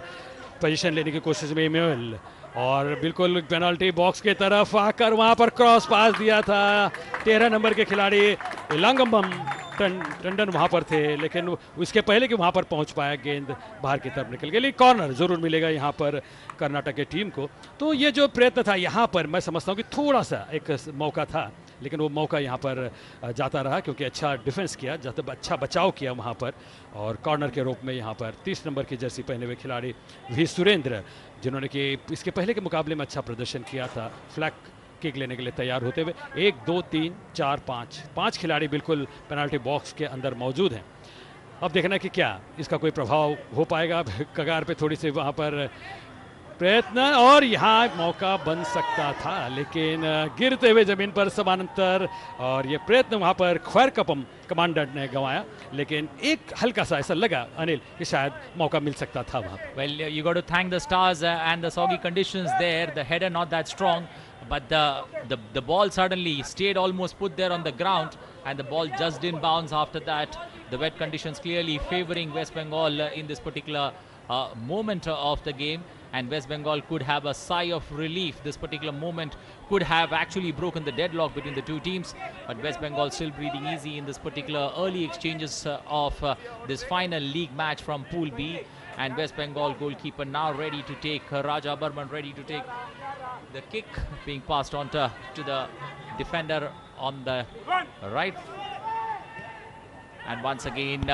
Speaker 2: पोजीशन लेने की कोशिश में इमेल, और बिल्कुल पेनल्टी बॉक्स के तरफ आकर वहाँ पर क्रॉस पास दिया था। 13 नंबर के खिलाड़ी इलांगम्बम टंडन वहाँ पर थे, लेकिन उसके पहले कि वहाँ पर पहुँच पाया, गेंद बाहर की तरफ निकल गई। कॉर्नर जरूर मिलेगा यहाँ पर कर्नाटक के टीम को। तो ये जो प्रयत्न था यहाँ पर, मैं समझता हूँ कि थोड़ा सा एक मौका था, लेकिन वो मौका यहाँ पर जाता रहा, क्योंकि अच्छा डिफेंस किया, अच्छा बचाव किया वहाँ पर। और कॉर्नर के रूप में यहाँ पर 30 नंबर की जर्सी पहने हुए खिलाड़ी वी सुरेंद्र, जिन्होंने कि इसके पहले के मुकाबले में अच्छा प्रदर्शन किया था, फ्लैग किक लेने के लिए तैयार होते हुए। 1 2 3 4 5 खिलाड़ी बिल्कुल पेनल्टी बॉक्स के अंदर मौजूद हैं। अब देखना कि क्या इसका कोई प्रभाव हो पाएगा। कगार पे थोड़ी सी वहाँ पर प्रयत्न, और यहाँ मौका बन सकता था, लेकिन गिरते हुए जमीन पर समानांतर, और ये प्रयत्न वहाँ पर खैर कपम कमांडेंट ने गंवाया। लेकिन एक हल्का सा ऐसा लगा अनिल कि शायद मौका मिल सकता था वहाँ।
Speaker 4: Well, you got to thank the stars and the soggy conditions there. The header not that strong, but the ball suddenly stayed almost put there on the ground, and the ball just didn't bounce after that. The wet conditions clearly favoring West Bengal in this particular moment of the game, and West Bengal could have a sigh of relief. This particular moment could have actually broken the deadlock between the two teams, but West Bengal still breathing easy in this particular early exchanges of this final league match from Pool B. And West Bengal goalkeeper now ready to take, Raja Burman ready to take the kick, being passed on to the defender on the right. And once again,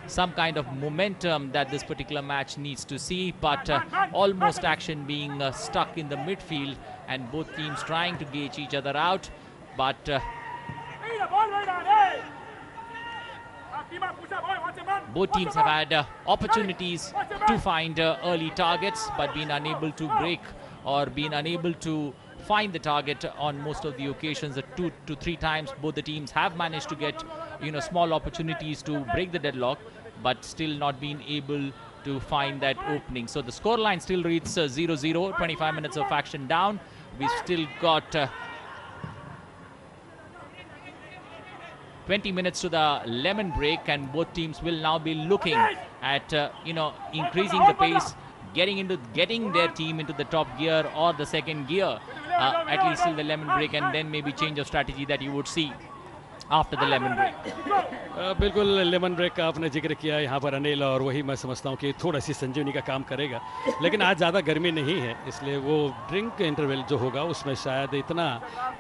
Speaker 4: some kind of momentum that this particular match needs to see, but almost action being stuck in the midfield, and both teams trying to gauge each other out, but both teams have had opportunities to find early targets, but been unable to break or been unable to find the target on most of the occasions. 2 to 3 times both the teams have managed to get small opportunities to break the deadlock, but still not been able to find that opening. So the scoreline still reads 0-0, 25 minutes of action down. We've still got 20 minutes to the lemon break, and both teams will now be looking at increasing the pace, getting their team into the top gear or the second gear, at least till the lemon break, and then maybe change of strategy that you would see. after the lemon break.
Speaker 2: बिल्कुल lemon break का आपने जिक्र किया यहाँ पर अनिल, और वही मैं समझता हूँ कि थोड़ा सी संजीवनी का काम करेगा, लेकिन आज ज़्यादा गर्मी नहीं है, इसलिए वो ड्रिंक इंटरवल जो होगा उसमें शायद इतना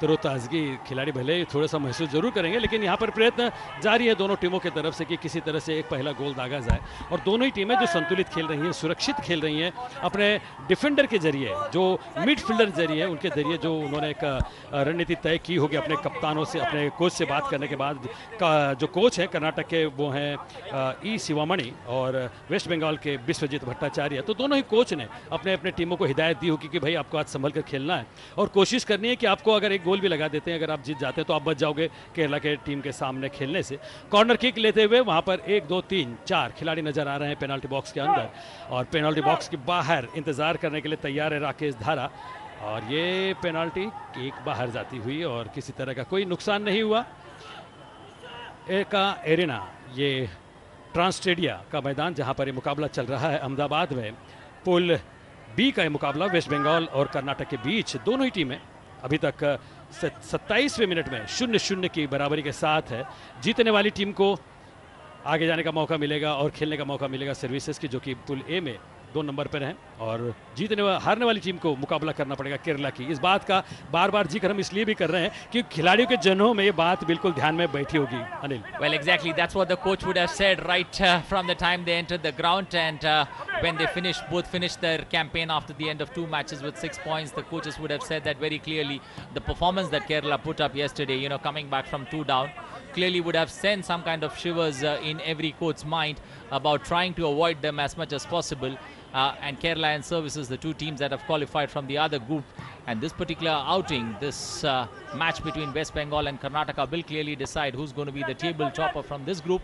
Speaker 2: तरोताज़गी खिलाड़ी भले ही थोड़ा सा महसूस जरूर करेंगे, लेकिन यहाँ पर प्रयत्न जारी है दोनों टीमों की तरफ से कि किसी तरह से एक पहला गोल दागा जाए। और दोनों ही टीमें जो संतुलित खेल रही हैं, सुरक्षित खेल रही हैं, अपने डिफेंडर के जरिए, जो मिडफील्डर जरिए, उनके जरिए जो उन्होंने एक रणनीति तय की होगी अपने कप्तानों से, अपने कोच से बात करने के बाद। जो कोच हैं कर्नाटक के वो हैं ई शिवामणि, और वेस्ट बंगाल के विश्वजीत भट्टाचार्य। तो दोनों ही कोच ने अपने अपने टीमों को हिदायत दी होगी कि भाई आपको आज संभल कर खेलना है, और कोशिश करनी है कि आपको अगर एक गोल भी लगा देते हैं, अगर आप जीत जाते हैं तो आप बच जाओगे केरला के टीम के सामने खेलने से। कॉर्नर किक लेते हुए वहाँ पर 1 2 3 4 खिलाड़ी नजर आ रहे हैं पेनल्टी बॉक्स के अंदर, और पेनल्टी बॉक्स के बाहर इंतजार करने के लिए तैयार है राकेश धारा, और ये पेनल्टी किक बाहर जाती हुई और किसी तरह का कोई नुकसान नहीं हुआ। एका एरिना, ये ट्रांसटेडिया का मैदान जहां पर ये मुकाबला चल रहा है अहमदाबाद में, पुल बी का ये मुकाबला वेस्ट बंगाल और कर्नाटक के बीच। दोनों ही टीमें अभी तक 27वें मिनट में 0-0 की बराबरी के साथ है। जीतने वाली टीम को आगे जाने का मौका मिलेगा और खेलने का मौका मिलेगा सर्विसेज की, जो कि पुल ए में 2 नंबर पर हैं, और हारने वाली टीम को मुकाबला करना पड़ेगा केरला की। इस बात का बार बार जिक्र हम इसलिए भी कर रहे हैं कि खिलाड़ियों के जनों में ये बात बिल्कुल ध्यान में बैठी होगी। Anil,
Speaker 4: Well, exactly. That's what the coach would have said right from the time they entered the ground, and when they both finished their campaign after the end of 2 matches with 6 points. The coaches would have said that very clearly. The performance that Kerala put up yesterday, coming back from 2 down, clearly would have sent some kind of shivers in every coach's mind about trying to avoid them as much as possible. And Kerala and Services, the 2 teams that have qualified from the other group. And this particular outing, this match between West Bengal and Karnataka will clearly decide who's going to be the table topper from this group.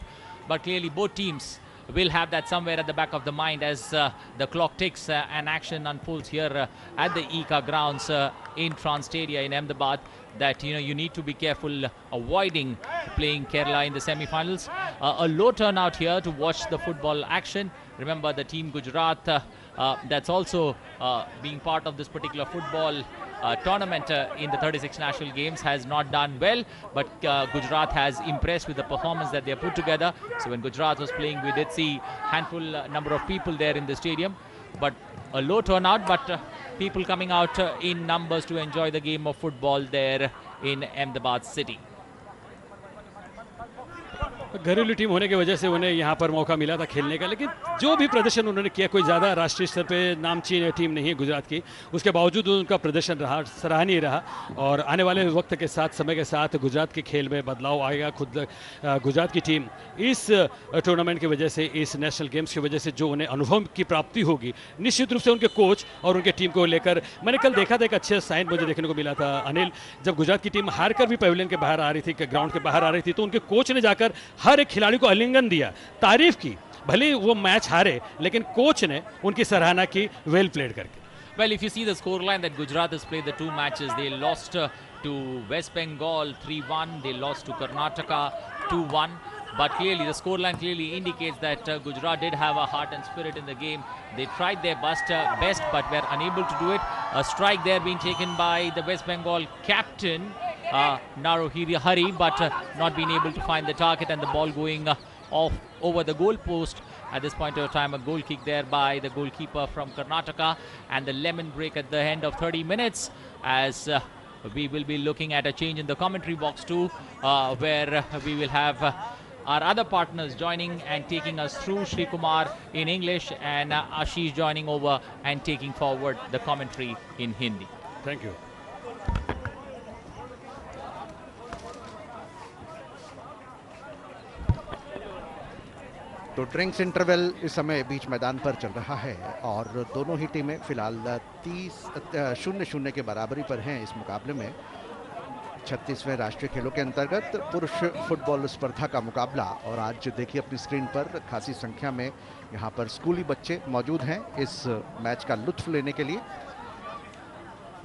Speaker 4: But clearly both teams will have that somewhere at the back of the mind as the clock ticks and action unfolds here at the ECA grounds in Transtadia in Ahmedabad, that you need to be careful avoiding playing Kerala in the semi-finals. A low turnout here to watch the football action. Remember, the team Gujarat that's also being part of this particular football tournament in the 36 national games has not done well, but Gujarat has impressed with the performance that they have put together. So when Gujarat was playing, we did see handful number of people there in the stadium, but a low turnout, but people coming out in numbers to enjoy the game of football there in Ahmedabad city.
Speaker 2: घरेलू team होने की वजह से उन्हें यहाँ पर मौका मिला था खेलने का, लेकिन जो भी प्रदर्शन उन्होंने किया, कोई ज़्यादा राष्ट्रीय स्तर पे नामचीन टीम नहीं है गुजरात की, उसके बावजूद उनका प्रदर्शन रहा सराहनीय रहा। और आने वाले वक्त के साथ, समय के साथ गुजरात के खेल में बदलाव आएगा। खुद गुजरात की टीम इस टूर्नामेंट की वजह से, इस नेशनल गेम्स की वजह से जो उन्हें अनुभव की प्राप्ति होगी, निश्चित रूप से उनके कोच और उनके टीम को लेकर, मैंने कल देखा था एक अच्छे साइन मुझे देखने को मिला था अनिल, जब गुजरात की टीम हार कर भी पवेलियन के बाहर आ रही थी, ग्राउंड के बाहर आ रही थी, तो उनके कोच ने जाकर हर एक खिलाड़ी को आलिंगन दिया, तारीफ की। भले वो मैच हारे, लेकिन कोच ने उनकी सराहना की, वेल प्लेड करके।
Speaker 4: Well, if you see the scoreline that Gujarat has played the 2 matches, they lost to West Bengal 3-1, they lost to Karnataka 2-1. But clearly, the scoreline clearly indicates that Gujarat did have a heart and spirit in the game. They tried their best, but were unable to do it. A strike there being taken by the West Bengal captain, Narohiri Hari, but not being able to find the target, and the ball going off over the goal post. At this point of time, a goal kick there by the goalkeeper from Karnataka, and the lemon break at the end of 30 minutes as we will be looking at a change in the commentary box too, where we will have our other partners joining and taking us through, Shri Kumar in English and Ashish joining over and taking forward the commentary in Hindi.
Speaker 2: Thank you.
Speaker 1: तो drinks interval इस समय बीच मैदान पर चल रहा है और दोनों ही टीमें फिलहाल 0-0 के बराबरी पर हैं इस मुकाबले में। 36वें राष्ट्रीय खेलों के अंतर्गत पुरुष फुटबॉल स्पर्धा का मुकाबला, और आज देखिए अपनी स्क्रीन पर खासी संख्या में यहाँ पर स्कूली बच्चे मौजूद हैं इस मैच का लुत्फ लेने के लिए।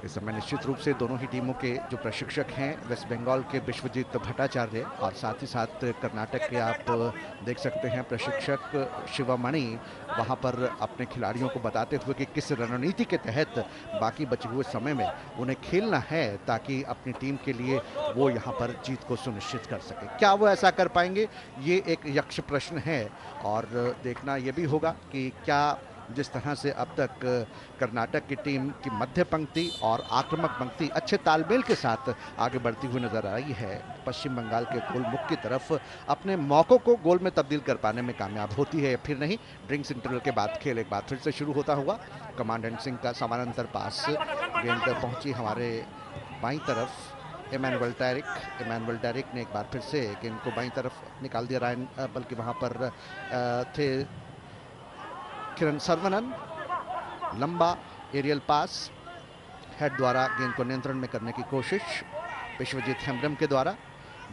Speaker 1: इस समय निश्चित रूप से दोनों ही टीमों के जो प्रशिक्षक हैं, वेस्ट बंगाल के विश्वजीत भट्टाचार्य और साथ ही साथ कर्नाटक के आप देख सकते हैं प्रशिक्षक शिवमणि, वहां पर अपने खिलाड़ियों को बताते हुए कि किस रणनीति के तहत बाकी बचे हुए समय में उन्हें खेलना है ताकि अपनी टीम के लिए वो यहाँ पर जीत को सुनिश्चित कर सके। क्या वो ऐसा कर पाएंगे, ये एक यक्ष प्रश्न है और देखना ये भी होगा कि क्या जिस तरह से अब तक कर्नाटक की टीम की मध्य पंक्ति और आक्रामक पंक्ति अच्छे तालमेल के साथ आगे बढ़ती हुई नजर आई है, पश्चिम बंगाल के गोल मुख की तरफ अपने मौकों को गोल में तब्दील कर पाने में कामयाब होती है या फिर नहीं। ड्रिंक्स इंटरवल के बाद खेल एक बार फिर से शुरू होता हुआ, कमांडेंट सिंह का समानांतर पास, गेंद पहुंची हमारे बाईं तरफ इमानुएल टैरिक ने एक बार फिर से गेंद को बाईं तरफ निकाल दिया, रायन बल्कि वहां पर थे किरण सर्वनन, लंबा एरियल पास, हेड द्वारा गेंद को नियंत्रण में करने की कोशिश विश्वजीत हेम्ब्रम के द्वारा।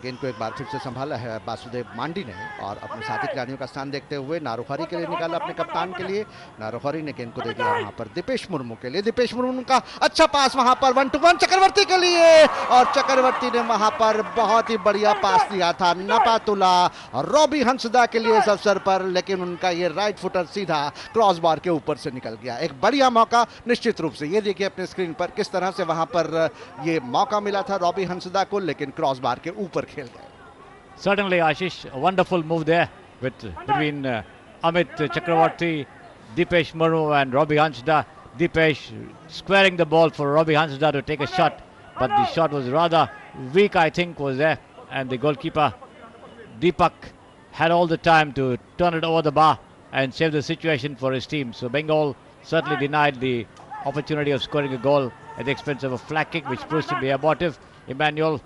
Speaker 1: गेंद को एक बार फिर से संभाला है वासुदेव मांडी ने और अपने साथी खिलाड़ियों का स्थान देखते हुए नारोहरी के लिए निकाला अपने कप्तान के लिए। नारोहरी ने गेंद को दे दिया वहां पर दीपेश मुर्मू के लिए। दीपेश मुर्मू का अच्छा पास वहां पर 1-2-1 चक्रवर्ती के लिए और चक्रवर्ती ने वहां पर बहुत ही बढ़िया पास दिया था नपातुला रॉबी हंसदा के लिए इस अवसर पर, लेकिन उनका ये राइट फुटर सीधा क्रॉस बार के ऊपर से निकल गया। एक बढ़िया मौका निश्चित रूप से, ये देखिए अपने स्क्रीन पर किस तरह से वहां पर ये मौका मिला था रॉबी हंसदा को, लेकिन क्रॉस बार के ऊपर खेल गए।
Speaker 3: Certainly, Ashish, a wonderful move there between Amit Chakravarti, Dipesh Murmu and Robbie Hansda. Dipesh squaring the ball for Robbie Hansda to take a shot, but the shot was rather weak, I think, was there, and the goalkeeper Deepak had all the time to turn it over the bar and save the situation for his team. So Bengal certainly denied the opportunity of scoring a goal at the expense of a flag kick, which proves to be abortive. Emmanuel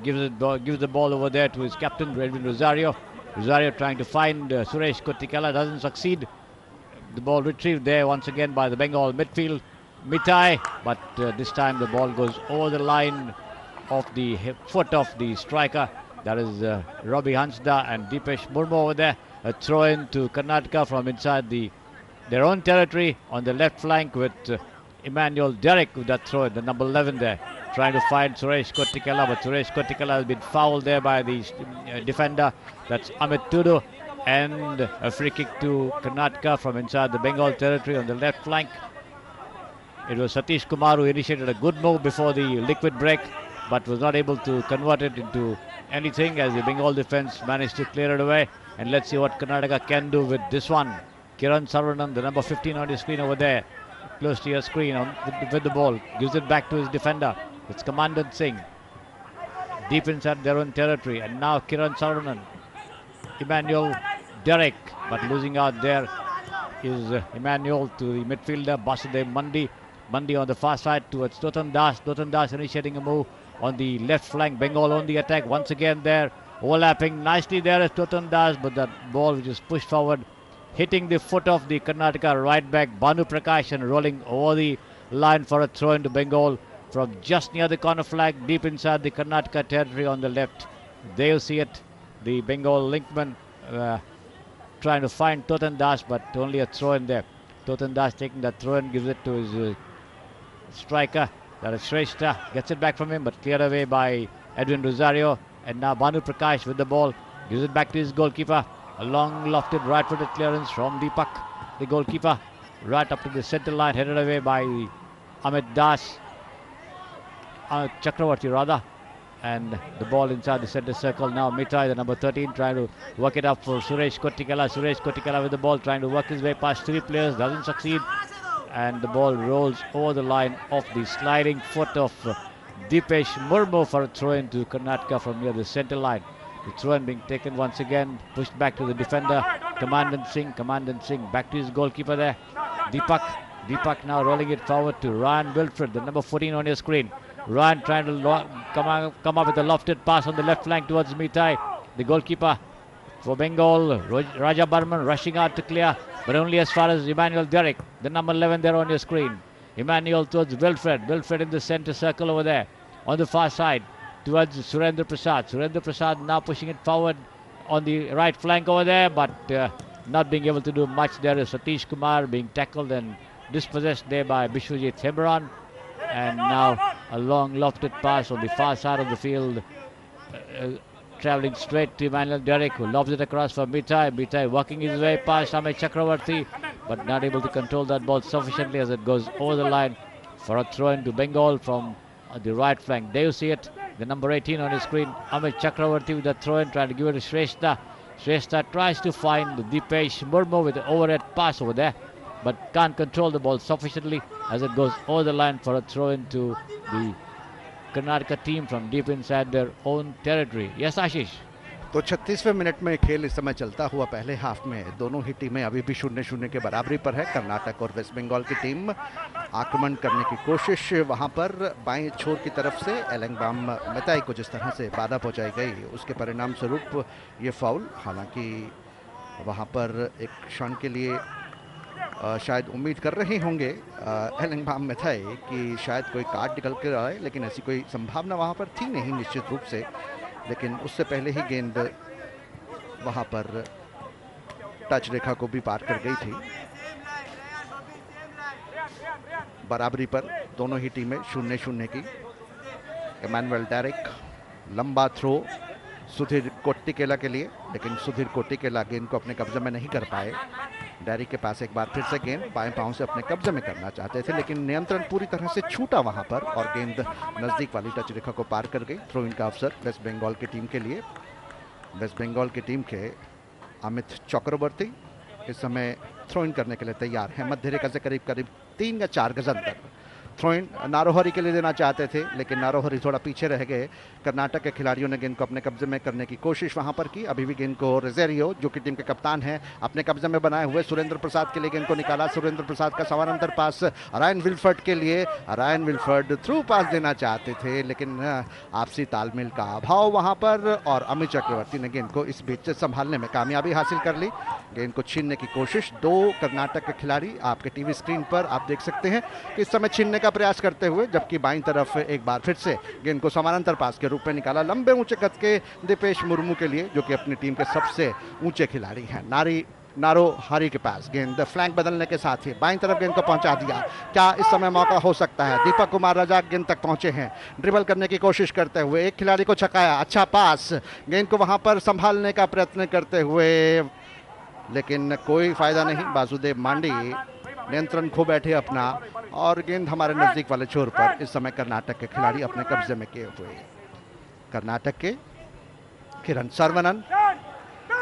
Speaker 3: gives the ball over there to his captain, Edwin Rosario. Rosario trying to find Suresh Kottikala, doesn't succeed. The ball retrieved there once again by the Bengal midfield, Mitai, but this time the ball goes over the line of the foot of the striker. That is Robbie Hansda and Dipesh Murmu over there. A throw in to Karnataka from inside their own territory on the left flank with Emmanuel Derek with that throw in, the number 11 there, trying to find Suresh Kottikala, but Suresh Kottikala has been fouled there by the defender. That's Amit Tudu, and a free kick to Karnataka from inside the Bengal territory on the left flank. It was Satish Kumar who initiated a good move before the liquid break, but was not able to convert it into anything as the Bengal defense managed to clear it away. And let's see what Karnataka can do with this one. Kiran Sarvanan, the number 15 on your screen over there, close to your screen with the ball, gives it back to his defender. It's Commandant Singh, deep inside their own territory, and now Kiran Sarvanan, Emmanuel Derek, but losing out there is Emmanuel to the midfielder Basudev Mandi. Mandi on the far side towards Totan Das. Totan Das initiating a move on the left flank. Bengal on the attack once again there, overlapping nicely there is Totan Das, but that ball which is pushed forward, hitting the foot of the Karnataka right back Banu Prakash and rolling over the line for a throw into Bengal from just near the corner flag, deep inside the Karnataka territory on the left. There you see it, the Bengal linkman trying to find Totan Das, but only a throw in there. Totan Das taking that throw and gives it to his striker, that is Shrestha, gets it back from him, but cleared away by Edwin Rosario. And now Banu Prakash with the ball, gives it back to his goalkeeper. A long lofted right-footed clearance from Deepak, the goalkeeper, right up to the centre line, headed away by Amit Das, Chakravarti rather, and the ball inside the centre circle. Now Mitai, the number 13, trying to work it up for Suresh Kottikala. Suresh Kottikala with the ball, trying to work his way past three players, doesn't succeed, and the ball rolls over the line of the sliding foot of Dipesh Murmu for a throw-in to Karnataka from near the centre line. The throw-in being taken once again, pushed back to the defender, Commandant Singh back to his goalkeeper there, Deepak now rolling it forward to Ryan Wilfred, the number 14 on your screen. Ryan trying to come up with a lofted pass on the left flank towards Mitai, the goalkeeper for Bengal, Raja Barman rushing out to clear, but only as far as Emmanuel Derek, the number 11 there on your screen. Emmanuel towards Wilfred in the centre circle over there, on the far side, towards Surendra Prasad now pushing it forward on the right flank over there, but not being able to do much. There is Satish Kumar being tackled and dispossessed there by Bishwajit Hebron. and now a long lofted pass on the far side of the field, travelling straight to Emmanuel Derrick, who lobs it across for Mitai. Mitai working his way past Amit Chakravarti, but not able to control that ball sufficiently as it goes over the line for a throw into Bengal from the right flank. There you see it, the number 18 on the screen, Amit Chakravarti with the throw in, trying to give it to Shrestha. Shrestha tries to find Dipesh Murmu with the overhead pass over there, but can't control the ball sufficiently as it goes over the line for a throw into the Karnataka team from deep inside their own territory. Yes, Ashish.
Speaker 1: तो 36वें minute में खेल इस समय चलता हुआ पहले half में दोनों ही टीमें अभी भी 0-0 के बराबरी पर है। कर्नाटक और वेस्ट बंगाल की टीम आक्रमण करने की कोशिश, वहां पर बाएं छोर की तरफ से एलेंगबाम मेताई को जिस तरह से बाधा पहुंचाई गई, उसके परिणाम स्वरूप ये फाउल। हालांकि वहां पर एक क्षण के लिए शायद उम्मीद कर रहे होंगे एलेंगबाम मेताई कि शायद कोई कार्ड निकल कर आए, लेकिन ऐसी कोई संभावना वहां पर थी नहीं निश्चित रूप से। लेकिन उससे पहले ही गेंद वहां पर टच रेखा को भी पार कर गई थी। बराबरी पर दोनों ही टीमें 0-0 की। इमैनुअल डेरिक लंबा थ्रो सुधीर कोट्टिकेला के लिए, लेकिन सुधीर कोट्टिकेला गेंद को अपने कब्जे में नहीं कर पाए। डेरिक के पास एक बार फिर से गेंद बाएं पांव से अपने कब्जे में करना चाहते थे, लेकिन नियंत्रण पूरी तरह से छूटा वहां पर और गेंद नजदीक वाली टच रेखा को पार कर गई। थ्रो इन का अवसर वेस्ट बंगाल की टीम के लिए। वेस्ट बंगाल की टीम के अमित चक्रवर्ती इस समय थ्रो इन करने के लिए तैयार है। मध्य रेखा से करीब करीब 3 या 4 गज अंदर थ्रो इन नारोहरी के लिए देना चाहते थे, लेकिन नारोहरी थोड़ा पीछे रह गए। कर्नाटक के खिलाड़ियों ने गेंद को अपने कब्जे में करने की कोशिश वहां पर की। अभी भी गेंद को रोजेरियो, जो कि टीम के कप्तान हैं, अपने कब्जे में बनाए हुए सुरेंद्र प्रसाद के लिए गेंद को निकाला। सुरेंद्र प्रसाद का समानांतर पास रायन विल्फर्ड के लिए। रायन विल्फर्ड थ्रू पास देना चाहते थे, लेकिन आपसी तालमेल का अभाव वहां पर, और अमित चक्रवर्ती ने गेंद को इस बीच संभालने में कामयाबी हासिल कर ली। गेंद को छीनने की कोशिश 2 कर्नाटक के खिलाड़ी आपके टीवी स्क्रीन पर आप देख सकते हैं कि इस समय छीनने का प्रयास करते हुए, जबकि बाईं तरफ एक बार फिर से गेंद को समानांतर पास के रूप में निकाला लंबे ऊंचे कद के दीपेश मुर्मू के लिए, जो कि अपनी टीम के सबसे ऊंचे खिलाड़ी हैं। नारोहरी के पास गेंद फ्लैंक बदलने के साथ ही बाईं तरफ गेंद को पहुंचा दिया। क्या इस समय मौका हो सकता है? दीपक कुमार रजाक गेंद तक पहुंचे हैं, ड्रिबल करने की कोशिश करते हुए एक खिलाड़ी को छकाया। अच्छा पास, गेंद को वहां पर संभालने का प्रयत्न करते हुए, लेकिन कोई फायदा नहीं। वासुदेव मांडी नियंत्रण खो बैठे अपना, और गेंद हमारे नजदीक वाले छोर पर इस समय कर्नाटक के खिलाड़ी अपने कब्जे में किए हुए। कर्नाटक के Kiran Saravanan,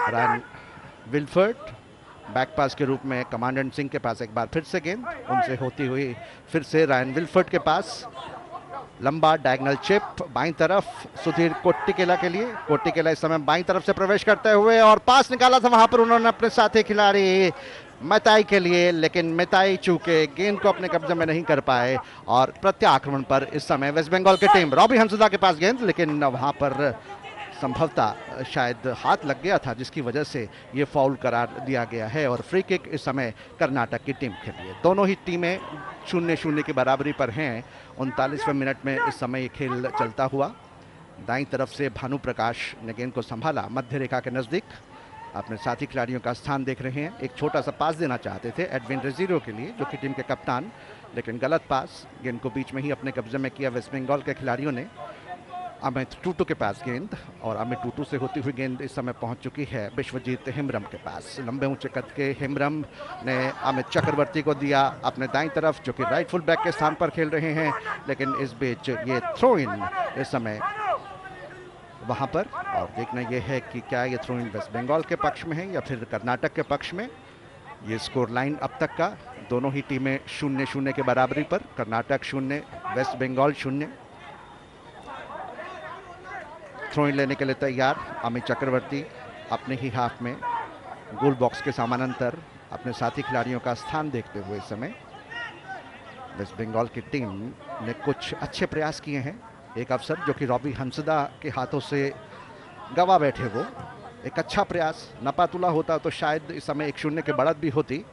Speaker 1: Ryan Wilfred, back pass के रूप में कमांडेंट सिंह के पास एक बार फिर से गेंद, उनसे होती हुई फिर से रायन विल्फर्ड के पास लंबा डायगोनल चिप बाईं तरफ सुधीर कोट्टिकेला के लिए। कोट्टिकेला इस समय बाईं तरफ से प्रवेश करते हुए और पास निकाला था वहां पर उन्होंने अपने साथी खिलाड़ी मेताई के लिए, लेकिन मेताई चूके गेंद को अपने कब्जे में नहीं कर पाए और प्रत्याक्रमण पर इस समय वेस्ट बंगाल की टीम। रॉबी हंसदा के पास गेंद, लेकिन वहां पर संभवतः शायद हाथ लग गया था, जिसकी वजह से ये फाउल करार दिया गया है और फ्री किक इस समय कर्नाटक की टीम के लिए। दोनों ही टीमें 0-0 की बराबरी पर हैं। 39वें मिनट में इस समय ये खेल चलता हुआ। दाईं तरफ से भानु प्रकाश ने गेंद को संभाला मध्य रेखा के नज़दीक, अपने साथी खिलाड़ियों का स्थान देख रहे हैं। एक छोटा सा पास देना चाहते थे एडविन रेजीरो के लिए, जो कि टीम के कप्तान, लेकिन गलत पास। गेंद को बीच में ही अपने कब्जे में किया वेस्ट बंगाल के खिलाड़ियों ने। अमित टूटू के पास गेंद, और अमित टूटू से होती हुई गेंद इस समय पहुंच चुकी है विश्वजीत हेम्ब्रम के पास। लंबे ऊंचे कद के हेम्ब्रम ने अमित चक्रवर्ती को दिया अपने दाईं तरफ, जो कि राइट फुल बैक के स्थान पर खेल रहे हैं, लेकिन इस बीच ये थ्रो इन इस समय वहां पर। और देखना यह है कि क्या ये थ्रो इन वेस्ट बंगाल के पक्ष में है या फिर कर्नाटक के पक्ष में। ये स्कोर लाइन अब तक का, दोनों ही टीमें 0-0 के बराबरी पर। Karnataka 0, West Bengal 0। Throw in लेने के लिए तैयार अमित चक्रवर्ती अपने ही हाफ में गोल बॉक्स के समानांतर अपने साथी खिलाड़ियों का स्थान देखते हुए इस समय वेस्ट बंगाल की टीम ने कुछ अच्छे प्रयास किए हैं। एक अवसर जो कि रॉबी हंसदा के हाथों से गवा बैठे, वो एक अच्छा प्रयास। नपातुला होता तो शायद इस समय 1-0 की बढ़त भी होती।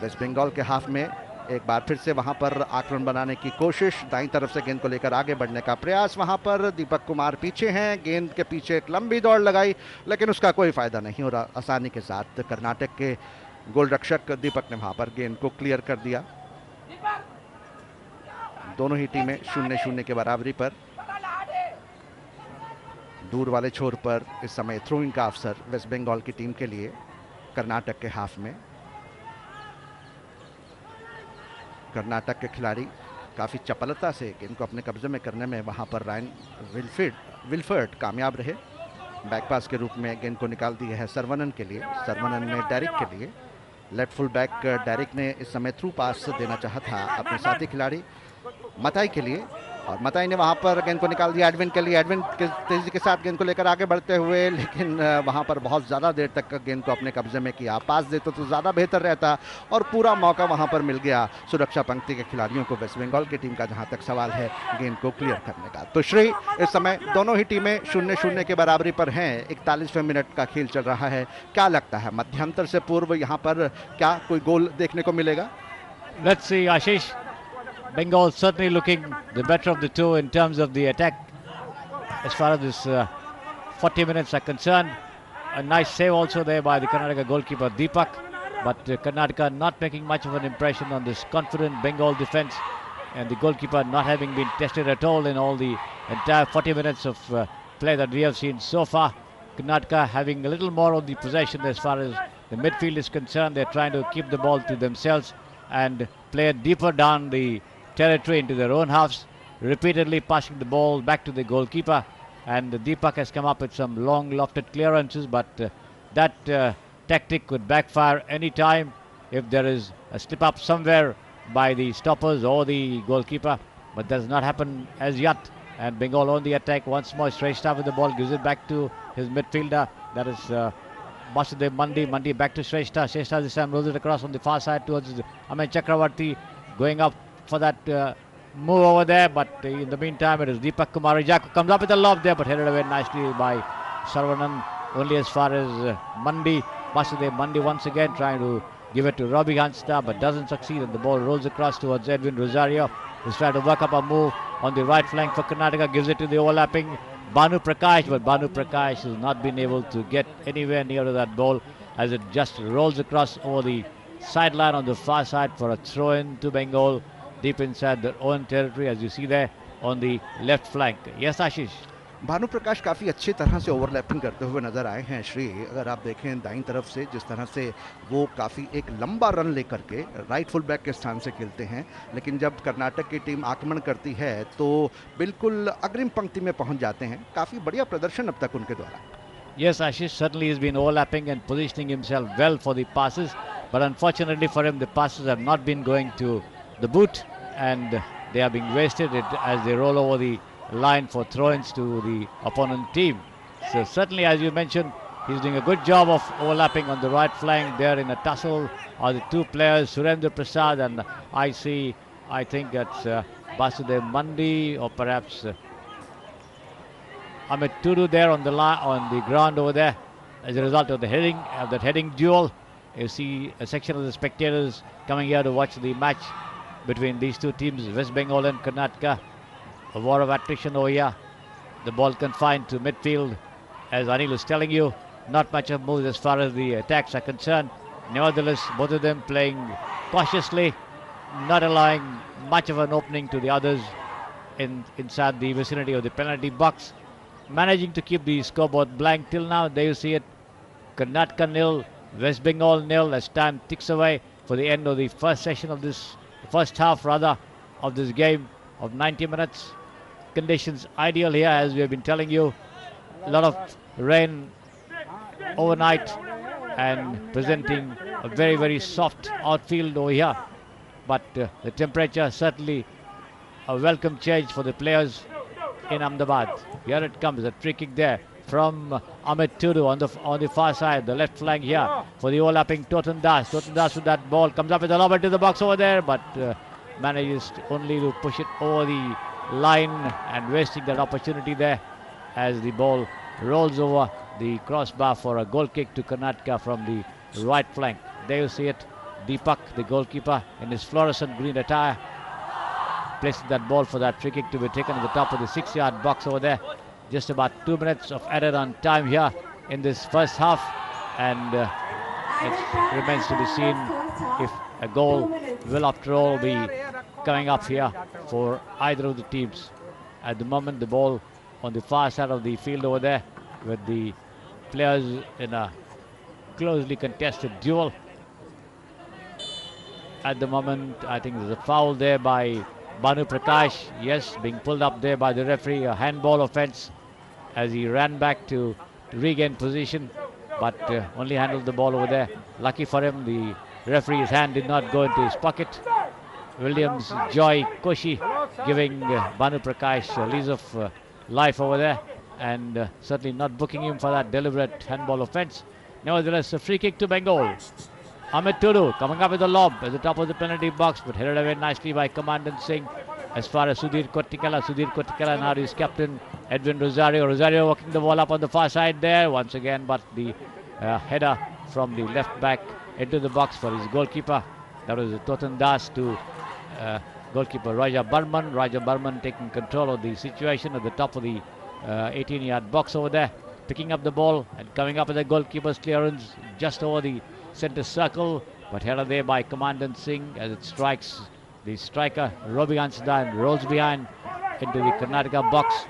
Speaker 1: वेस्ट बंगाल के हाफ में एक बार फिर से वहां पर आक्रमण बनाने की कोशिश, दाईं तरफ से गेंद को लेकर आगे बढ़ने का प्रयास। वहां पर दीपक कुमार पीछे हैं, गेंद के पीछे एक लंबी दौड़ लगाई, लेकिन उसका कोई फायदा नहीं हो रहा। आसानी के साथ कर्नाटक के गोल रक्षक दीपक ने वहां पर गेंद को क्लियर कर दिया। दोनों ही टीमें 0-0 के बराबरी पर। दूर वाले छोर पर इस समय थ्रोइंग का अवसर वेस्ट बंगाल की टीम के लिए कर्नाटक के हाफ में। कर्नाटक के खिलाड़ी काफ़ी चपलता से गेंद को अपने कब्जे में करने में वहां पर रायन विल्फर्ड कामयाब रहे। बैक पास के रूप में गेंद को निकाल दिया है सरवनन के लिए, सरवनन ने डेरिक के लिए। लेफ्ट फुल बैक डेरिक ने इस समय थ्रू पास देना चाहा था अपने साथी खिलाड़ी मताई के लिए, और मताई ने वहां पर गेंद को निकाल दिया एडविन के लिए। एडविन के तेजी के साथ गेंद को लेकर आगे बढ़ते हुए, लेकिन वहां पर बहुत ज़्यादा देर तक गेंद को अपने कब्जे में किया। पास देते तो ज़्यादा बेहतर रहता, और पूरा मौका वहां पर मिल गया सुरक्षा पंक्ति के खिलाड़ियों को वेस्ट बंगाल की टीम का, जहां तक सवाल है गेंद को क्लियर करने का। तो श्री, इस समय दोनों ही टीमें 0-0 के बराबरी पर हैं। 41वें मिनट का खेल चल रहा है। क्या लगता है मध्यांतर से पूर्व यहाँ पर क्या कोई गोल देखने को मिलेगा?
Speaker 3: Let's see, Ashish. Bengal certainly looking the better of the two in terms of the attack. As far as this 40 minutes are concerned, a nice save also there by the Karnataka goalkeeper Deepak. But Karnataka not making much of an impression on this confident Bengal defence, and the goalkeeper not having been tested at all in all the entire 40 minutes of play that we have seen so far. Karnataka having a little more of the possession as far as the midfield is concerned. They're trying to keep the ball to themselves and play deeper down the territory into their own halves, repeatedly passing the ball back to the goalkeeper. And Deepak has come up with some long lofted clearances, but that tactic could backfire any time if there is a slip up somewhere by the stoppers or the goalkeeper. But that has not happened as yet, and Bengal on the attack once more. Shrestha with the ball, gives it back to his midfielder, that is Basudev Mandi back to Shrestha. Shrestha this time rolls it across on the far side towards Amit Chakravarti, going up for that move over there, but in the meantime it is Deepak Kumar Jack comes up with a lob there, but headed away nicely by Saravanan, only as far as Mandi. Basudev Mandi once again trying to give it to Robbie Hansta, but doesn't succeed, and the ball rolls across towards Edwin Rosario, who's trying to work up a move on the right flank for Karnataka, gives it to the overlapping Banu Prakash, but Banu Prakash has not been able to get anywhere near to that ball, as it just rolls across over the sideline on the far side for a throw-in to Bengal, deep inside their own territory, as you see there on the left flank. Yes, Ashish.
Speaker 1: Bhanu प्रकाश काफ़ी अच्छी तरह से overlapping करते हुए नजर आए हैं श्री। अगर आप देखें दाईं तरफ से जिस तरह से वो काफ़ी एक लंबा रन लेकर के राइट फुल बैक के स्थान से खेलते हैं, लेकिन जब कर्नाटक की टीम आक्रमण करती है तो बिल्कुल अग्रिम पंक्ति में पहुंच जाते हैं। काफ़ी बढ़िया प्रदर्शन अब तक उनके द्वारा।
Speaker 3: Yes, Ashish, certainly he's been overlapping and positioning himself well for the passes, but unfortunately for him the passes have not been going to the boot, and they are being wasted as they roll over the line for throw-ins to the opponent team. So certainly, as you mentioned, he's doing a good job of overlapping on the right flank. There in a tussle are the two players, Surendra Prasad, and I think that's Basudev Mandi, or perhaps Amit Tudu there on the ground over there. As a result of that heading duel, you see a section of the spectators coming here to watch the match between these two teams, West Bengal and Karnataka. A war of attrition over here. The ball confined to midfield, as Anil is telling you. Not much of moves as far as the attacks are concerned. Nevertheless, both of them playing cautiously, not allowing much of an opening to the others inside the vicinity of the penalty box. Managing to keep the scoreboard blank till now. There you see it. Karnataka nil, West Bengal nil, as time ticks away for the end of the first half of this game of 90 minutes. Conditions ideal here, as we have been telling you. A lot of rain overnight and presenting a very, very soft outfield over here. But the temperature certainly a welcome change for the players in Ahmedabad. Here it comes, a free kick there from Amit Tudu on the far side, the left flank here for the overlapping Totan Das. Totan Das with that ball comes up with a lob into the box over there, but manages only to push it over the line and wasting that opportunity there as the ball rolls over the crossbar for a goal kick to Karnataka from the right flank. There you see it, Deepak, the goalkeeper, in his fluorescent green attire, placing that ball for that free kick to be taken at the top of the 6-yard box over there. Just about 2 minutes of added on time here in this first half, and it remains to be seen if a goal will after all be coming up here for either of the teams. At the moment, the ball on the far side of the field over there, with the players in a closely contested duel. At the moment, I think there's a foul there by Banu Prakash. Yes, being pulled up there by the referee, a handball offence as he ran back to regain position, but only handled the ball over there. Lucky for him, the referee's hand did not go into his pocket. Williams Joy Koshi giving Banu Prakash a lease of life over there, and certainly not booking him for that deliberate handball offence. Nevertheless, a free kick to Bengal. Amit Tudu coming up with a lob at the top of the penalty box, but headed away nicely by Commandant Singh. As far as Sudhir Kottikala now is captain Edwin Rosario walking the ball up on the far side there once again, but the header from the left back into the box for his goalkeeper. That was Totan Das to goalkeeper Raja Barman taking control of the situation at the top of the 18-yard box over there, picking up the ball and coming up with the goalkeeper's clearance just over the centre circle, but headed there by Commandant Singh as it strikes the striker Robbie Ansda and rolls behind into the Karnataka box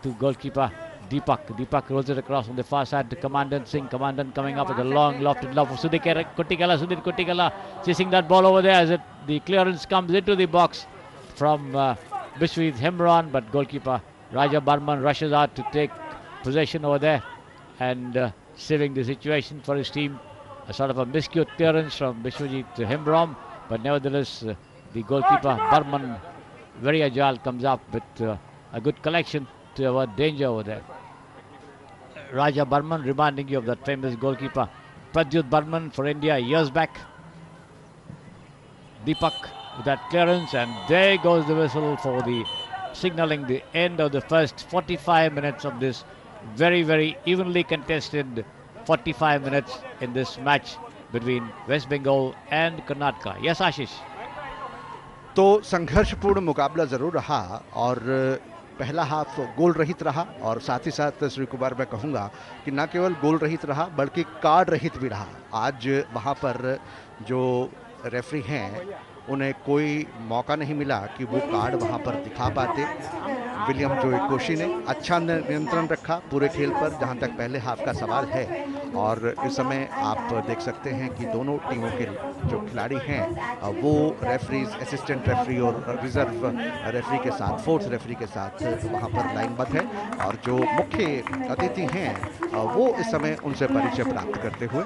Speaker 3: to goalkeeper Deepak rolls it across on the far side to Commandant Singh. Commandant coming up with a long lofted lob for Sudhir Kottikala chasing that ball over there as the clearance comes into the box from Bishwith Hemron, but goalkeeper Raja Barman rushes out to take possession over there and saving the situation for his team. A sort of a miscue clearance from Bishwajit Hemron, but nevertheless the goalkeeper Barman, very agile, comes up with a good collection to avoid danger over there. Raja Barman, reminding you of that famous goalkeeper Pradyut Barman for India years back. Deepak with that clearance, and there goes the whistle for the signalling the end of the first 45 minutes of this very evenly contested 45 minutes in this match between West Bengal and Karnataka. Yes, Ashish.
Speaker 1: तो संघर्षपूर्ण मुकाबला जरूर रहा और पहला half गोल रहित रहा, और साथ ही साथ श्री कुमार मैं कहूँगा कि न केवल गोल रहित रहा बल्कि कार्ड रहित भी रहा। आज वहाँ पर जो रेफरी हैं उन्हें कोई मौका नहीं मिला कि वो कार्ड वहाँ पर दिखा पाते। विलियम जोई कोशी ने अच्छा नियंत्रण रखा पूरे खेल पर जहाँ तक पहले हाफ का सवाल है, और इस समय आप देख सकते हैं कि दोनों टीमों के जो खिलाड़ी हैं वो रेफरीज, असिस्टेंट रेफरी और रिजर्व रेफरी के साथ, फोर्थ रेफरी के साथ वहाँ पर लाइनबद्ध है, और जो मुख्य अतिथि हैं वो इस समय उनसे परिचय प्राप्त करते हुए।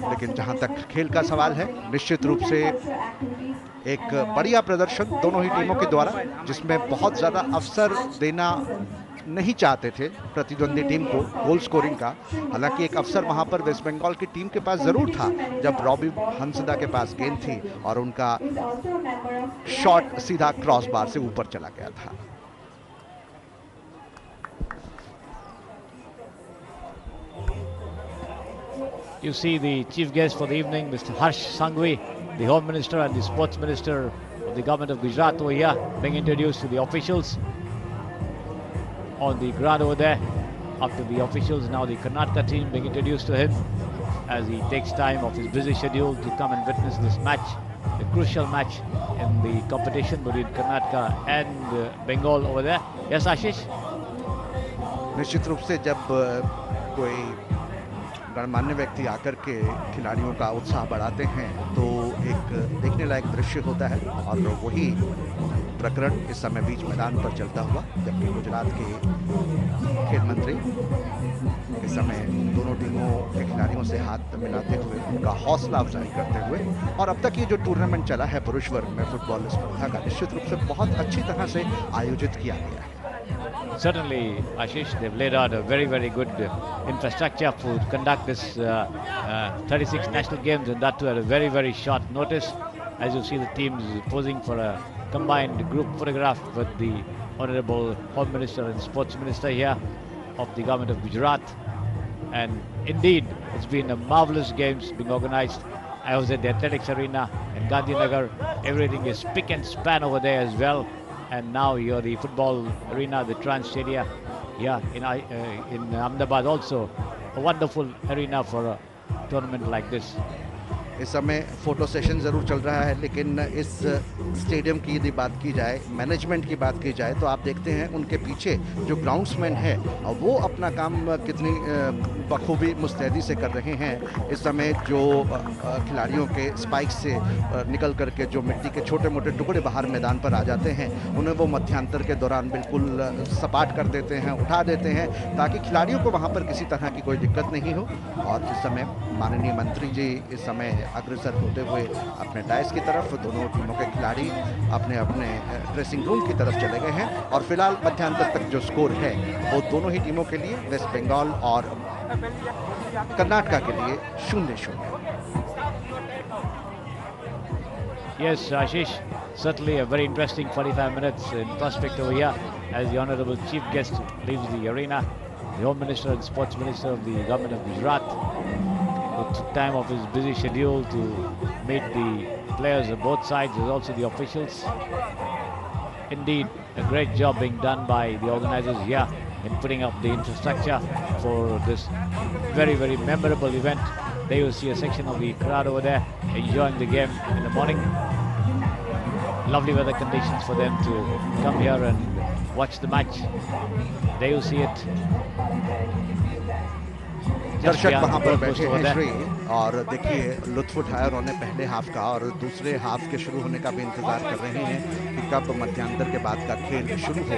Speaker 1: लेकिन जहाँ तक खेल का सवाल है, निश्चित रूप से एक बढ़िया प्रदर्शन दोनों ही टीमों के द्वारा, जिसमें बहुत ज़्यादा अवसर देना नहीं चाहते थे प्रतिद्वंदी टीम को गोल स्कोरिंग का। हालांकि एक अवसर वहां पर वेस्ट बंगाल की टीम के पास जरूर था जब रॉबी हंसदा के पास गेंद थी और उनका शॉट सीधा क्रॉस बार से ऊपर चला गया था।
Speaker 3: You see the chief guest for the evening, Mr. Harsh Sanghvi, the Home Minister and the Sports Minister of the government of Gujarat over here, being introduced to the officials on the ground over there. After the officials, now the Karnataka team being introduced to him as he takes time off his busy schedule to come and witness this match, the crucial match in the competition between Karnataka and Bengal over there. Yes, Ashish?
Speaker 1: निश्चित रूप से जब कोई गणमान्य व्यक्ति आकर के खिलाड़ियों का उत्साह बढ़ाते हैं तो एक देखने लायक दृश्य होता है, और वही प्रकरण इस समय बीच मैदान पर चलता हुआ, जबकि गुजरात के खेल मंत्री इस समय दोनों टीमों के खिलाड़ियों से हाथ मिलाते हुए उनका हौसला अफजाई करते हुए, और अब तक ये जो टूर्नामेंट चला है पुरुष वर्ग में फुटबॉल स्पर्धा का, निश्चित रूप से बहुत अच्छी तरह से आयोजित किया गया है।
Speaker 3: Certainly, Ashish, they've laid out a very good infrastructure to conduct this 36 national games, and that too at a very short notice. As you see the teams posing for a combined group photograph with the Honorable Home Minister and Sports Minister here of the government of Gujarat. And indeed, it's been a marvelous games being organized. I was at the athletics arena in Gandhinagar. Everything is spick and span over there as well. And now you're the football arena, the Trans Stadia here in Ahmedabad, also a wonderful arena for a tournament like this.
Speaker 1: इस समय photo session ज़रूर चल रहा है, लेकिन इस stadium की यदि बात की जाए, मैनेजमेंट की बात की जाए, तो आप देखते हैं उनके पीछे जो ग्राउंड्समैन है वो अपना काम कितनी बखूबी मुस्तैदी से कर रहे हैं। इस समय जो खिलाड़ियों के स्पाइक से निकल करके जो मिट्टी के छोटे मोटे टुकड़े बाहर मैदान पर आ जाते हैं, उन्हें वो मध्यांतर के दौरान बिल्कुल सपाट कर देते हैं, उठा देते हैं, ताकि खिलाड़ियों को वहाँ पर किसी तरह की कोई दिक्कत नहीं हो। और इस समय माननीय मंत्री जी इस समय अग्रसर होते हुए अपने डायस की तरफ, दोनों टीमों के खिलाड़ी अपने अपने ड्रेसिंग रूम की तरफ चले गए हैं। और फिलहाल मध्यांतर तक जो स्कोर है वो दोनों ही टीमों के लिए, वेस्ट बंगाल और कर्नाटका के लिए 0-0।
Speaker 3: Yes, Ashish, certainly a very interesting 45 minutes in prospect over here as the Honorable Chief Guest leaves the arena. The Home Minister and Sports Minister of the Government of Gujarat, who took time off his busy schedule to meet the players of both sides, as also the officials. Indeed, a great job being done by the organizers here in putting up the infrastructure for this very, very memorable event. There you see a section of the crowd over there enjoying the game in the morning. Lovely weather conditions for them to come here and watch the match. There you see it.
Speaker 1: दर्शक वहां पर बैठे हैं श्री, और देखिए लुत्फ उठाया उन्होंने पहले हाफ का, और दूसरे हाफ के शुरू होने का भी इंतजार कर रहे हैं कि कब मध्यांतर के बाद का खेल शुरू हो।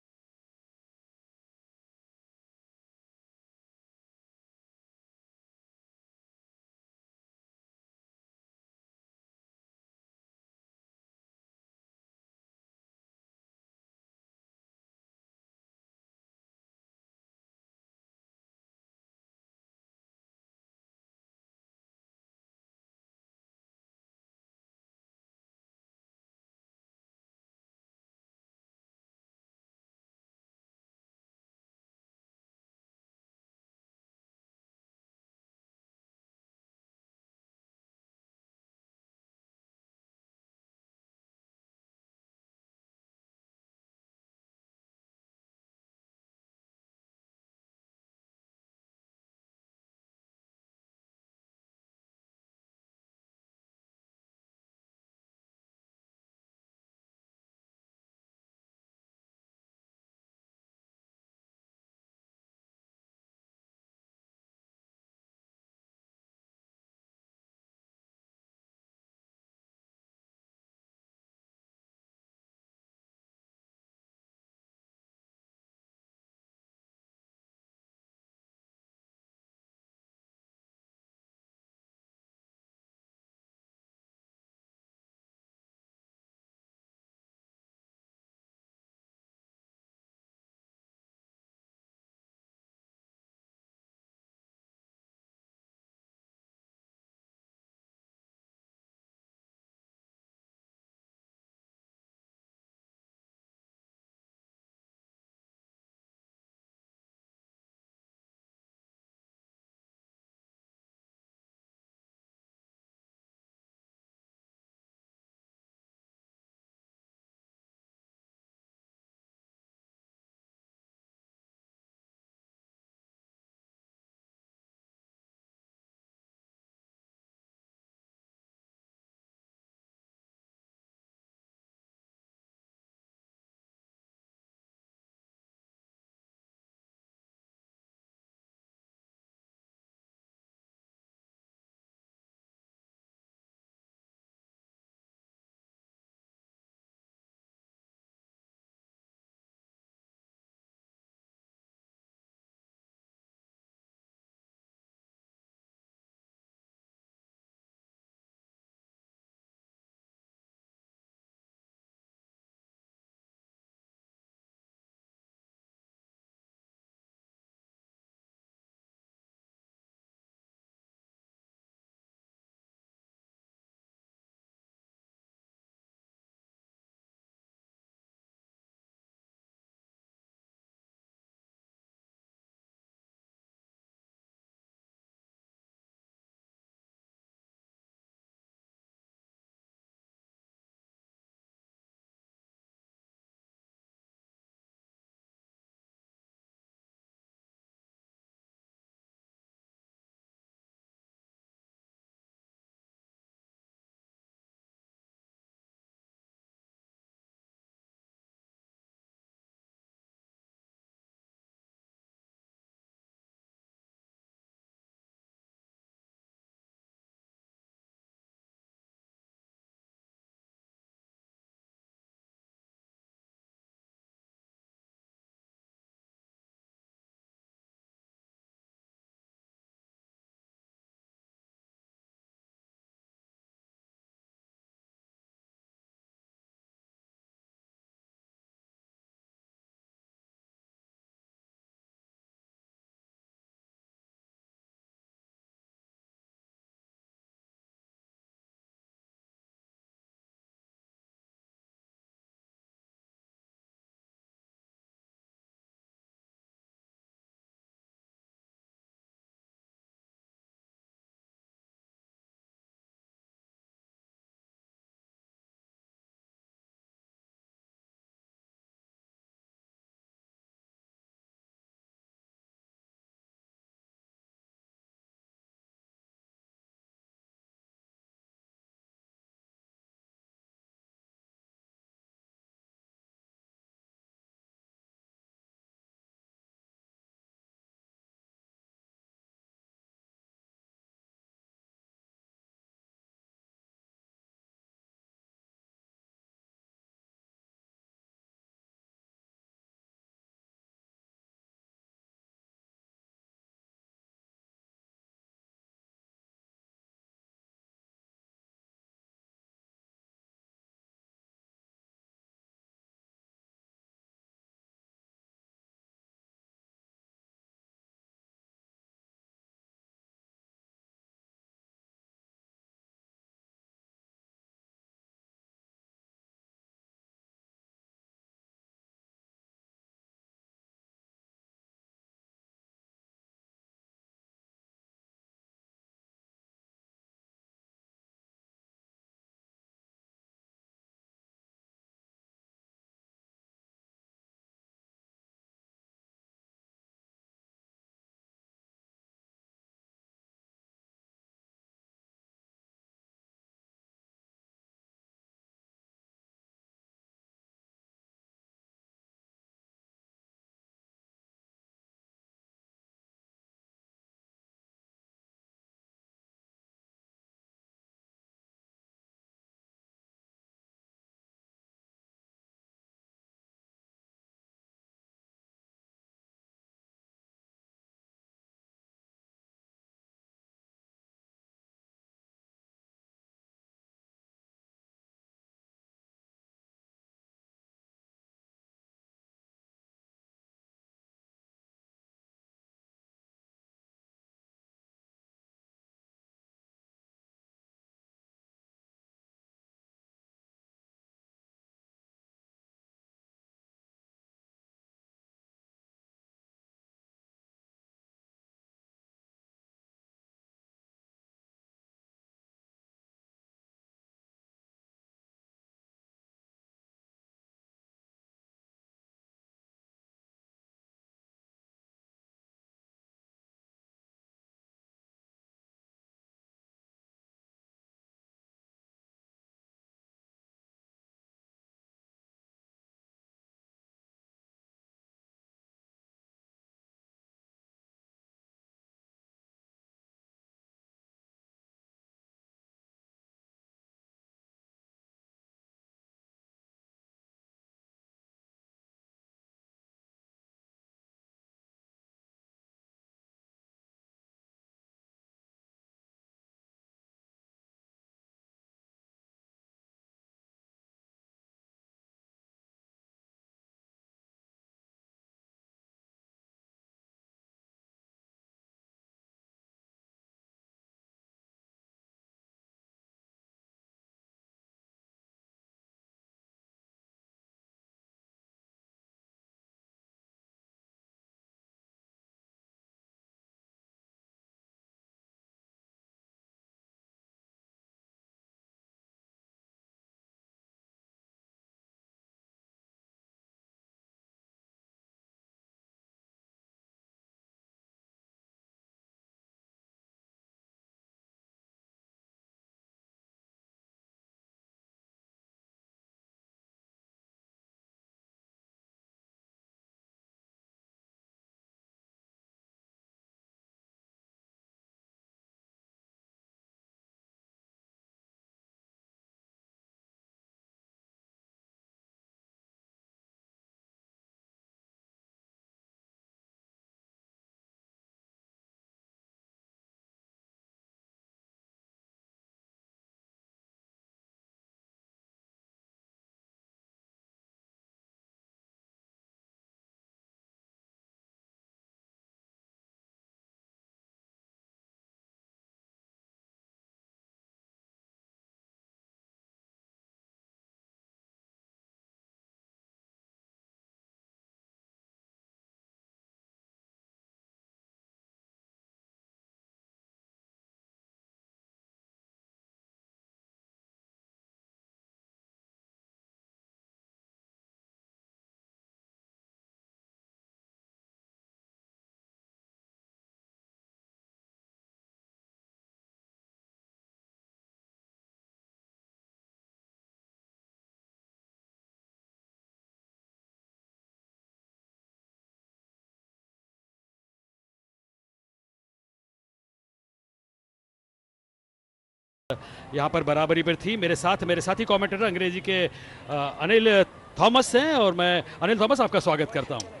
Speaker 2: यहाँ पर बराबरी पर थी। मेरे साथी कमेंटेटर अंग्रेजी के अनिल थॉमस हैं और मैं अनिल थॉमस आपका स्वागत करता हूँ।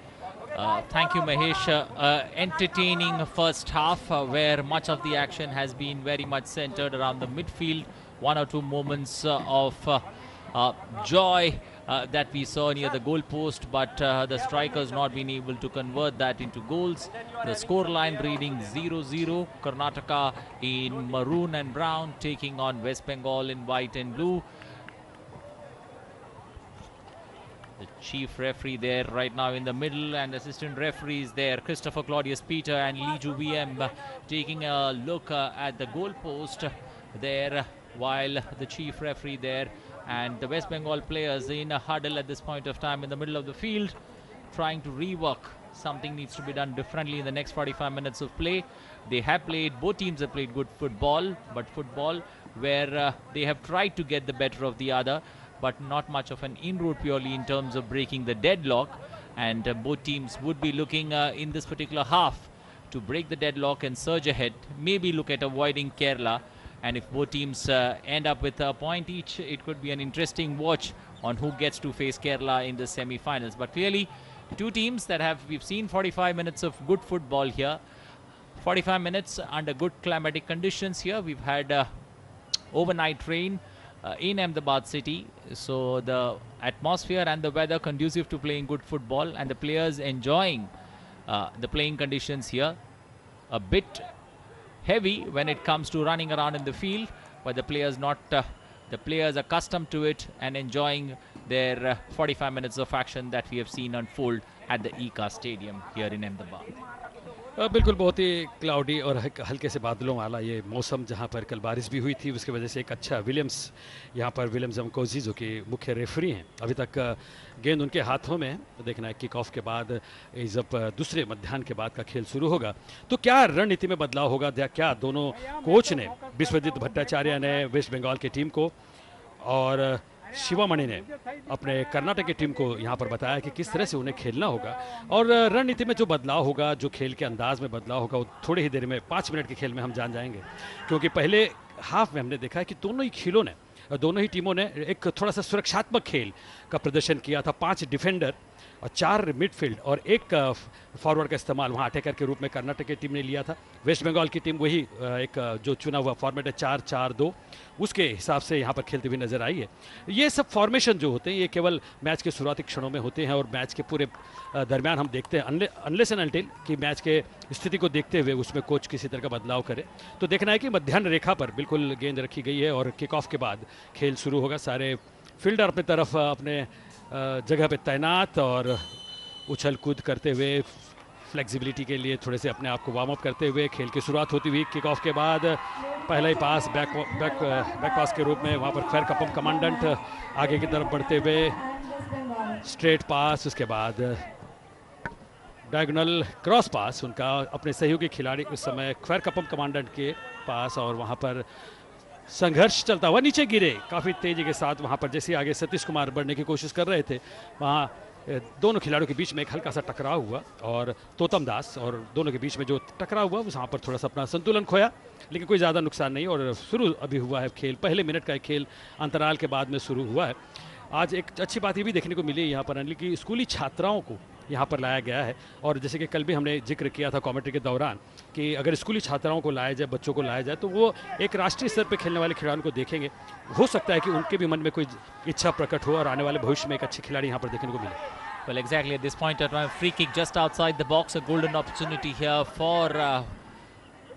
Speaker 4: Thank you, Mahesh. Entertaining first half where much of the action has been very much centered around the midfield. One or two moments of joy that we saw near the goal post, but the strikers not being able to convert that into goals. The scoreline reading 0-0. Karnataka in maroon and brown taking on West Bengal in white and blue. The chief referee there right now in the middle, and assistant referees there, Christopher Claudius Peter and Liju VM, taking a look at the goal post there, while the chief referee there and the West Bengal players in a huddle at this point of time in the middle of the field, trying to rework. Something needs to be done differently in the next 45 minutes of play. Both teams have played good football, but football where they have tried to get the better of the other, but not much of an inroad purely in terms of breaking the deadlock. And both teams would be looking in this particular half to break the deadlock and surge ahead, maybe look at avoiding Kerala. And if both teams end up with a point each, it could be an interesting watch on who gets to face Kerala in the semi-finals. But clearly, two teams that we've seen 45 minutes of good football here. 45 minutes under good climatic conditions here. We've had overnight rain in Ahmedabad city, so the atmosphere and the weather conducive to playing good football, and the players enjoying the playing conditions here. A bit heavy when it comes to running around in the field, but the players accustomed to it and enjoying their 45 minutes of action that we have seen unfold at the ECA stadium here in Ahmedabad.
Speaker 2: बिल्कुल बहुत ही cloudy और हल्के से बादलों वाला ये मौसम, जहाँ पर कल बारिश भी हुई थी, उसकी वजह से एक अच्छा विलियम्स जमकोजी जो कि मुख्य रेफरी हैं, अभी तक गेंद उनके हाथों में है। तो देखना है किक ऑफ के बाद जब दूसरे मध्याह्न के बाद का खेल शुरू होगा तो क्या रणनीति में बदलाव होगा, क्या दोनों कोच ने, विश्वजीत भट्टाचार्य ने वेस्ट बंगाल की टीम को और शिवामणि ने अपने कर्नाटक की टीम को यहाँ पर बताया कि किस तरह से उन्हें खेलना होगा, और रणनीति में जो बदलाव होगा, जो खेल के अंदाज में बदलाव होगा, वो थोड़ी ही देर में 5 मिनट के खेल में हम जान जाएंगे। क्योंकि पहले हाफ में हमने देखा है कि दोनों ही टीमों ने एक थोड़ा सा सुरक्षात्मक खेल का प्रदर्शन किया था। 5 डिफेंडर और 4 मिडफील्ड और 1 फॉरवर्ड का इस्तेमाल वहाँ अटैकर के रूप में कर्नाटक की टीम ने लिया था। वेस्ट बंगाल की टीम वही एक जो चुना हुआ फॉर्मेट है 4-4-2, उसके हिसाब से यहाँ पर खेलते हुए नजर आई है। ये सब फॉर्मेशन जो होते हैं ये केवल मैच के शुरुआती क्षणों में होते हैं और मैच के पूरे दरमियान हम देखते हैं अनलेस एंड अनटिल कि मैच के स्थिति को देखते हुए उसमें कोच किसी तरह का बदलाव करे। तो देखना है कि मध्याह्न रेखा पर बिल्कुल गेंद रखी गई है और किक ऑफ के बाद खेल शुरू होगा। सारे फील्डर अपनी तरफ अपने जगह पे तैनात और उछल कूद करते हुए फ्लेक्सिबिलिटी के लिए थोड़े से अपने आप को वार्म अप करते हुए खेल की शुरुआत होती हुई। किक ऑफ के बाद पहला ही पास बैक पास के रूप में वहाँ पर खैर कपम कमांडेंट आगे की तरफ बढ़ते हुए स्ट्रेट पास, उसके बाद डायगोनल क्रॉस पास उनका अपने सहयोगी खिलाड़ी उस समय खैर कपम कमांडेंट के पास, और वहाँ पर संघर्ष चलता हुआ नीचे गिरे काफ़ी तेज़ी के साथ। वहाँ पर जैसे आगे सतीश कुमार बढ़ने की कोशिश कर रहे थे, वहाँ दोनों खिलाड़ियों के बीच में एक हल्का सा टकराव हुआ और तोतम दास और दोनों के बीच में जो टकराव हुआ वहाँ पर थोड़ा सा अपना संतुलन खोया, लेकिन कोई ज़्यादा नुकसान नहीं। और शुरू अभी हुआ है खेल, पहले मिनट का एक खेल अंतराल के बाद में शुरू हुआ है। आज एक अच्छी बात ये भी देखने को मिली यहाँ पर अनिल की स्कूली छात्राओं को यहाँ पर लाया गया है, और जैसे कि कल भी हमने जिक्र किया था कमेंट्री के दौरान कि अगर स्कूली छात्राओं को लाया जाए, बच्चों को लाया जाए, तो वो एक राष्ट्रीय स्तर पर खेलने वाले खिलाड़ियों को देखेंगे। हो सकता है कि उनके भी मन में कोई इच्छा प्रकट हो और आने वाले भविष्य में एक अच्छे खिलाड़ी यहाँ पर देखने को मिले।
Speaker 4: Well, exactly at this point at time, free kick just outside the box, a golden opportunity here for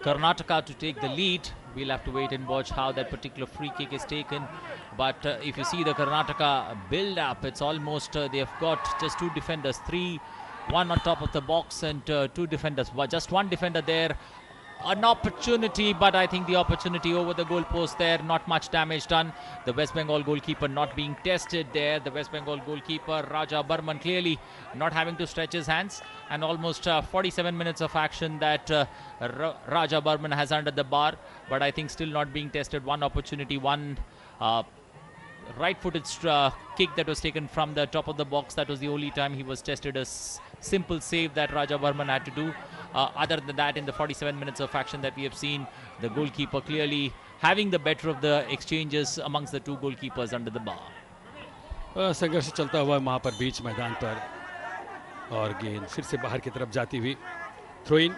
Speaker 4: Karnataka to take the lead. We'll have to wait and watch how that particular free kick is taken. But if you see the Karnataka build up, it's almost they've got just 2 defenders, 1 on top of the box and 2 defenders, just 1 defender there. An opportunity, but I think the opportunity over the goalpost there, not much damage done. The West Bengal goalkeeper not being tested there. The West Bengal goalkeeper Raja Burman clearly not having to stretch his hands, and almost 47 minutes of action that Raja Burman has under the bar, but I think still not being tested. 1 opportunity, 1 right-footed kick that was taken from the top of the box. That was the only time he was tested. A simple save that Raja Burman had to do. Other than that, in the 47 minutes of action that we have seen, the goalkeeper clearly having the better of the exchanges amongst the two goalkeepers under the bar.
Speaker 2: संघर्ष चलता हुआ वहाँ पर बीच मैदान पर, और गेंद फिर से बाहर की तरफ जाती हुई थ्रो इन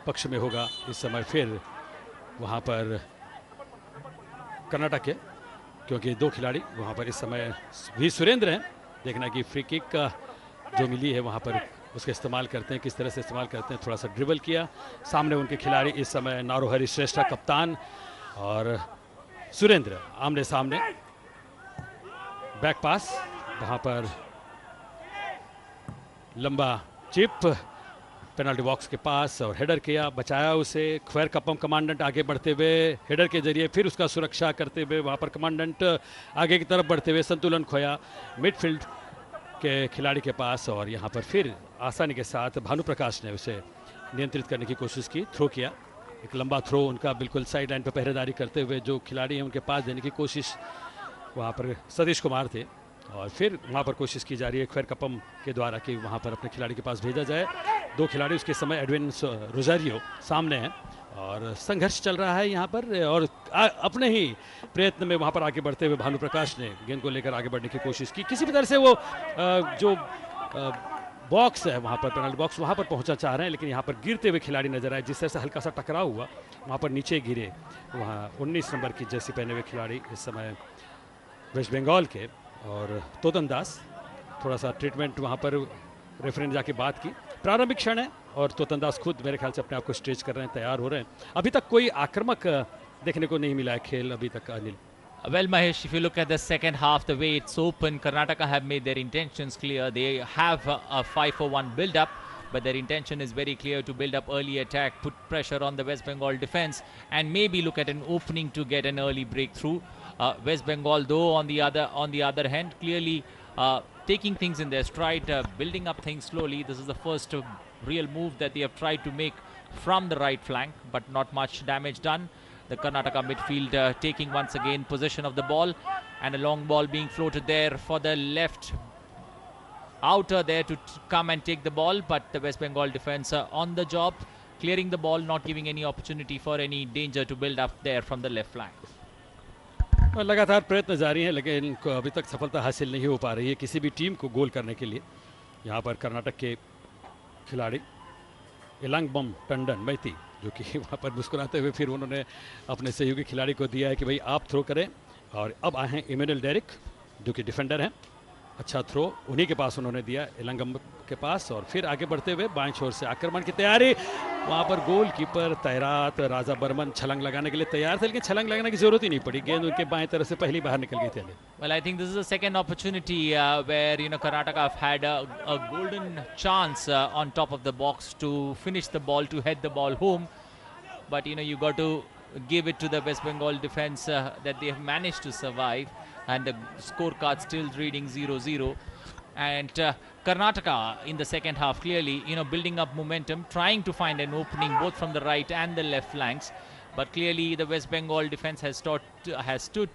Speaker 2: पक्ष में होगा इस समय फिर वहाँ पर कर्नाटक के, क्योंकि दो खिलाड़ी वहाँ पर इस समय भी सुरेंद्र हैं। देखना कि फ्री किक का जो मिली है वहाँ पर उसका इस्तेमाल करते हैं, किस तरह से इस्तेमाल करते हैं। थोड़ा सा ड्रिबल किया, सामने उनके खिलाड़ी इस समय नारोहरि श्रेष्ठा कप्तान और सुरेंद्र आमने सामने। बैक पास वहाँ पर लंबा चिप पेनल्टी बॉक्स के पास और हेडर किया, बचाया उसे। ख्वैर कपम कमांडेंट आगे बढ़ते हुए हेडर के जरिए फिर उसका सुरक्षा करते हुए वहाँ पर कमांडेंट आगे की तरफ बढ़ते हुए संतुलन खोया मिडफील्ड के खिलाड़ी के पास, और यहाँ पर फिर आसानी के साथ भानुप्रकाश ने उसे नियंत्रित करने की कोशिश की। थ्रो किया, एक लंबा थ्रो उनका बिल्कुल साइड लाइन पर पहरेदारी करते हुए जो खिलाड़ी हैं उनके पास देने की कोशिश वहाँ पर सतीश कुमार थे, और फिर वहाँ पर कोशिश की जा रही है ख्वैर कपम के द्वारा कि वहाँ पर अपने खिलाड़ी के पास भेजा जाए। दो खिलाड़ी उसके समय एडविन रोजारियो सामने हैं और संघर्ष चल रहा है यहाँ पर, और अपने ही प्रयत्न में वहाँ पर आगे बढ़ते हुए भानुप्रकाश ने गेंद को लेकर आगे बढ़ने की कोशिश की। किसी भी तरह से वो जो बॉक्स है वहाँ पर पेनल्टी बॉक्स वहाँ पर पहुँचना चाह रहे हैं, लेकिन यहाँ पर गिरते हुए खिलाड़ी नजर आए। जिस तरह से हल्का सा टकराव हुआ वहाँ पर नीचे गिरे। वहाँ 19 नंबर की जर्सी पहने हुए खिलाड़ी इस समय वेस्ट बंगाल के, और तोतन दास थोड़ा सा ट्रीटमेंट वहाँ पर रेफरी ने जाके बात की। प्रारंभिक क्षण है और तोतन दास खुद मेरे ख्याल से अपने आप को स्ट्रेच कर रहे हैं, तैयार हो रहे हैं। अभी तक कोई आक्रामक देखने को नहीं मिला है खेल अभी तक। Anil,
Speaker 4: Well, Mahesh, if you look at the second half, the way it's open, Karnataka have made their intentions clear. They have a 5-for-1 build-up, but their intention is very clear to build up early attack, put pressure on the West Bengal defense, and maybe look at an opening to get an early breakthrough. West Bengal, though, on the other hand, clearly taking things in their stride, building up things slowly. This is the first real move that they have tried to make from the right flank, but not much damage done. The Karnataka midfield taking once again possession of the ball, and a long ball being floated there for the left outer there to come and take the ball, but the West Bengal defense on the job, clearing the ball, not giving any opportunity for any danger to build up there from the left flank.
Speaker 2: लगातार प्रयत्न जारी हैं, लेकिन अभी तक सफलता हासिल नहीं हो पा रही है किसी भी टीम को गोल करने के लिए। यहाँ पर कर्नाटक के खिलाड़ी इलांगबम टंडन मैती, जो कि वहाँ पर मुस्कुराते हुए फिर उन्होंने अपने सहयोगी खिलाड़ी को दिया है कि भाई आप थ्रो करें, और अब आए हैं इमेनुअल डेरिक जो कि डिफेंडर हैं। अच्छा थ्रो उन्हीं के पास उन्होंने दिया, इलांगम के पास, और फिर आगे बढ़ते हुए बाएं छोर से आक्रमण की तैयारी। वहाँ पर गोलकीपर तैरात राजा बर्मन छलांग लगाने के लिए तैयार थे, लेकिन छलांग लगाने की जरूरत ही नहीं पड़ी, गेंद उनके बाएं तरफ से पहली बाहर निकल गई थी।
Speaker 4: Well, I think this is the second opportunity where Karnataka have had a golden chance on top of the box to finish the ball, to head the ball home, but you got to give it to the West Bengal defense that they have managed to survive, and the scorecard still reading 0-0. And Karnataka in the second half clearly building up momentum, trying to find an opening both from the right and the left flanks, but clearly the West Bengal defense has stood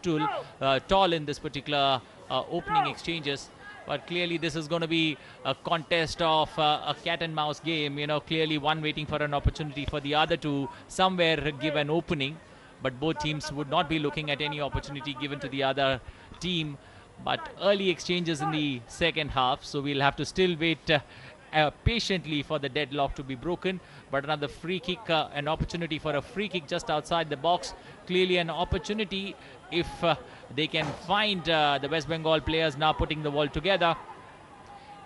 Speaker 4: tall in this particular opening exchanges. But clearly this is going to be a contest of a cat and mouse game, clearly one waiting for an opportunity for the other to somewhere give an opening, but both teams would not be looking at any opportunity given to the other team. But early exchanges in the second half, so we'll have to still wait patiently for the deadlock to be broken. But another free kick, an opportunity for a free kick just outside the box. Clearly an opportunity if they can find the West Bengal players now putting the ball together.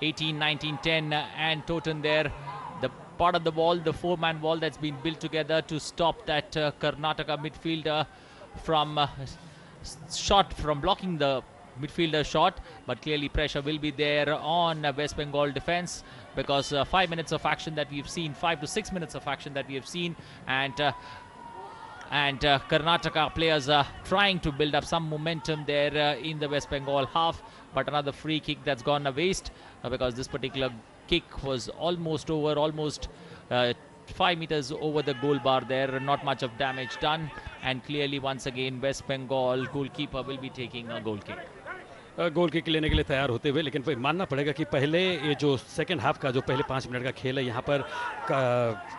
Speaker 4: 18, 19, 10 and Toten there. The part of the wall, the four-man wall that's been built together to stop that Karnataka midfielder from from blocking the midfielder shot, but clearly pressure will be there on West Bengal defense, because 5 minutes of action that we've seen, 5 to 6 minutes of action that we have seen, and Karnataka players are trying to build up some momentum there in the West Bengal half, but another free kick that's gone a waste because this particular kick was almost over, almost 5 meters over the goal bar there, not much of damage done, and clearly once again West Bengal goalkeeper will be taking a goal kick.
Speaker 2: Goal kick लेने के लिए तैयार होते हुए, लेकिन फिर मानना पड़ेगा कि पहले ये जो सेकंड हाफ का जो पहले 5 मिनट का खेल है, यहाँ पर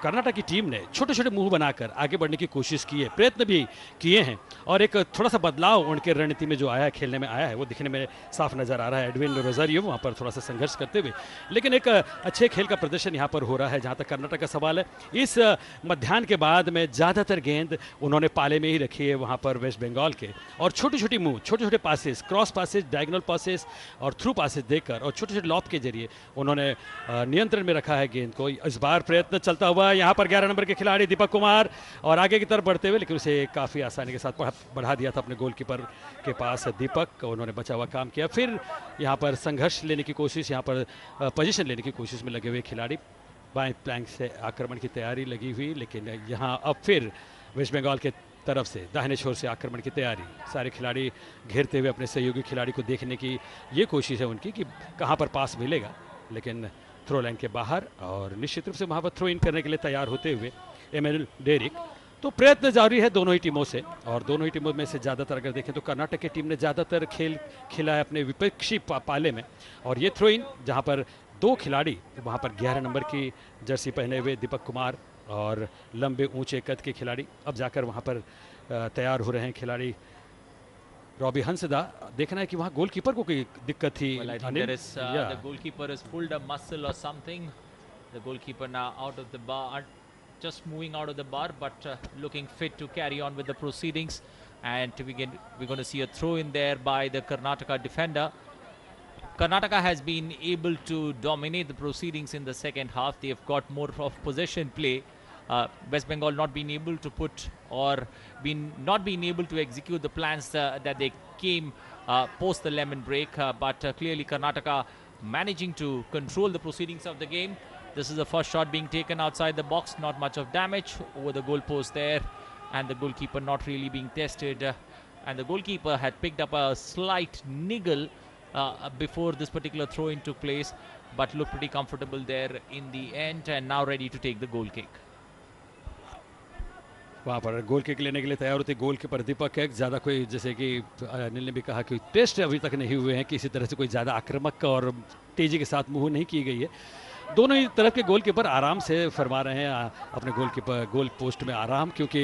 Speaker 2: कर्नाटक की टीम ने छोटे छोटे मुंह बनाकर आगे बढ़ने की कोशिश की है, प्रयत्न भी किए हैं, और एक थोड़ा सा बदलाव उनके रणनीति में जो आया है, खेलने में आया है, वो दिखने में साफ नजर आ रहा है। एडविन रोजारियो वहाँ पर थोड़ा सा संघर्ष करते हुए, लेकिन एक अच्छे खेल का प्रदर्शन यहाँ पर हो रहा है। जहाँ तक कर्नाटक का सवाल है, इस मध्याह्न के बाद में ज़्यादातर गेंद उन्होंने पाले में ही रखी है वहाँ पर वेस्ट बंगाल के, और छोटी छोटी मूव, छोटे छोटे passes, cross passes, diagonal passes और थ्रू पासेस देकर और छोटे छोटे लॉब के जरिए उन्होंने नियंत्रण में रखा है गेंद को। इस बार प्रयत्न चलता हुआ यहाँ पर 11 नंबर के खिलाड़ी दीपक कुमार, और आगे की तरफ बढ़ते हुए, लेकिन उसे काफ़ी आसानी के साथ बढ़ा दिया था अपने गोलकीपर के पास दीपक, उन्होंने बचा हुआ काम किया। फिर यहाँ पर संघर्ष लेने की कोशिश, यहाँ पर पोजीशन लेने की कोशिश में लगे हुए खिलाड़ी, बाएं फ्लैंक से आक्रमण की तैयारी लगी हुई, लेकिन यहाँ अब फिर वेस्ट बंगाल के तरफ से दाहिने छोर से आक्रमण की तैयारी, सारे खिलाड़ी घेरते हुए अपने सहयोगी खिलाड़ी को देखने की ये कोशिश है उनकी कि कहाँ पर पास मिलेगा, लेकिन थ्रो लाइन के बाहर, और निश्चित रूप से वहाँ पर थ्रो इन करने के लिए तैयार होते हुए एमएल डेरिक। तो प्रयत्न जारी है दोनों ही टीमों से, और दोनों ही टीमों में से ज़्यादातर अगर देखें तो कर्नाटक की टीम ने ज़्यादातर खेल खेला है अपने विपक्षी पाले में, और ये थ्रो इन जहाँ पर दो खिलाड़ी वहाँ पर 11 नंबर की जर्सी पहने हुए दीपक कुमार और लंबे ऊंचे कद के खिलाड़ी अब जाकर वहाँ पर तैयार हो रहे हैं खिलाड़ी। रॉबी हंसदा, देखना है कि वहाँ गोलकीपर को कोई दिक्कत थी।
Speaker 4: Well, I think there is the goalkeeper has pulled a muscle or something. The goalkeeper now out of the bar, just moving out of the bar, but looking fit to carry on with the proceedings. And we're going to see a throw in there by the Karnataka defender. Karnataka has been able to dominate the proceedings in the second half. They have got more of possession play. West Bengal not being able to put or not being able to execute the plans that they came post the lemon break, but clearly Karnataka managing to control the proceedings of the game. This is the first shot being taken outside the box, not much of damage over the goalpost there, and the goalkeeper not really being tested, and the goalkeeper had picked up a slight niggle before this particular throw in took place, but looked pretty comfortable there in the end, and now ready to take the goal kick.
Speaker 2: वहाँ पर goal kick लेने के लिए तैयार होते goal keeper दीपक है। ज़्यादा कोई, जैसे कि अनिल ने भी कहा कि टेस्ट अभी तक नहीं हुए हैं, किसी तरह से कोई ज़्यादा आक्रामक और तेज़ी के साथ मुँह नहीं की गई है। दोनों ही तरफ के गोलकीपर आराम से फरमा रहे हैं अपने गोल पोस्ट में आराम, क्योंकि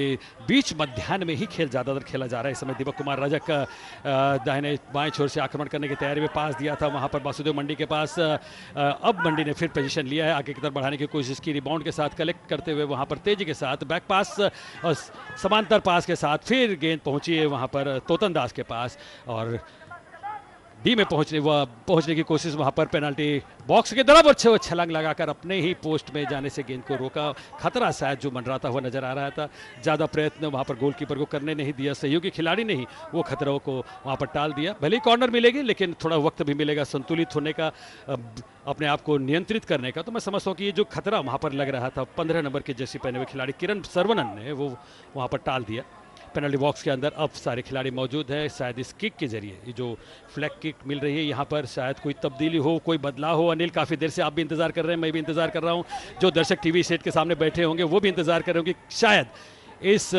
Speaker 2: बीच मध्याह्न में ही खेल ज़्यादातर खेला जा रहा है। इस समय दीपक कुमार रजक का दाहिने बाएं छोर से आक्रमण करने की तैयारी में पास दिया था वहाँ पर वासुदेव मंडी के पास। अब मंडी ने फिर पोजीशन लिया है, आगे की तरफ बढ़ाने की कोशिश की, रिबाउंड के साथ कलेक्ट करते हुए वहाँ पर तेजी के साथ बैक पास और समांतर पास के साथ फिर गेंद पहुँची है वहाँ पर तोतन दास के पास, और डी में पहुंचने की कोशिश वहां पर पेनल्टी बॉक्स के तरफ अच्छे छलांग लगाकर अपने ही पोस्ट में जाने से गेंद को रोका। खतरा शायद जो मंडराता हुआ नजर आ रहा था, ज़्यादा प्रयत्न वहां पर गोलकीपर को करने नहीं दिया, सहयोगी खिलाड़ी ने ही वो खतरों को वहां पर टाल दिया। भले ही कॉर्नर मिलेगी, लेकिन थोड़ा वक्त भी मिलेगा संतुलित होने का, अपने आप को नियंत्रित करने का। तो मैं समझता हूँ कि ये जो खतरा वहां पर लग रहा था 15 नंबर के जर्सी पहने हुए खिलाड़ी किरण सरवनन ने, वो वहां पर टाल दिया। पेनल्टी बॉक्स के अंदर अब सारे खिलाड़ी मौजूद हैं। शायद इस किक के जरिए, ये जो फ्लैग किक मिल रही है यहाँ पर, शायद कोई तब्दीली हो, कोई बदलाव हो। अनिल, काफ़ी देर से आप भी इंतजार कर रहे हैं, मैं भी इंतजार कर रहा हूँ, जो दर्शक टीवी सेट के सामने बैठे होंगे वो भी इंतजार कर रहे होंगे कि शायद इस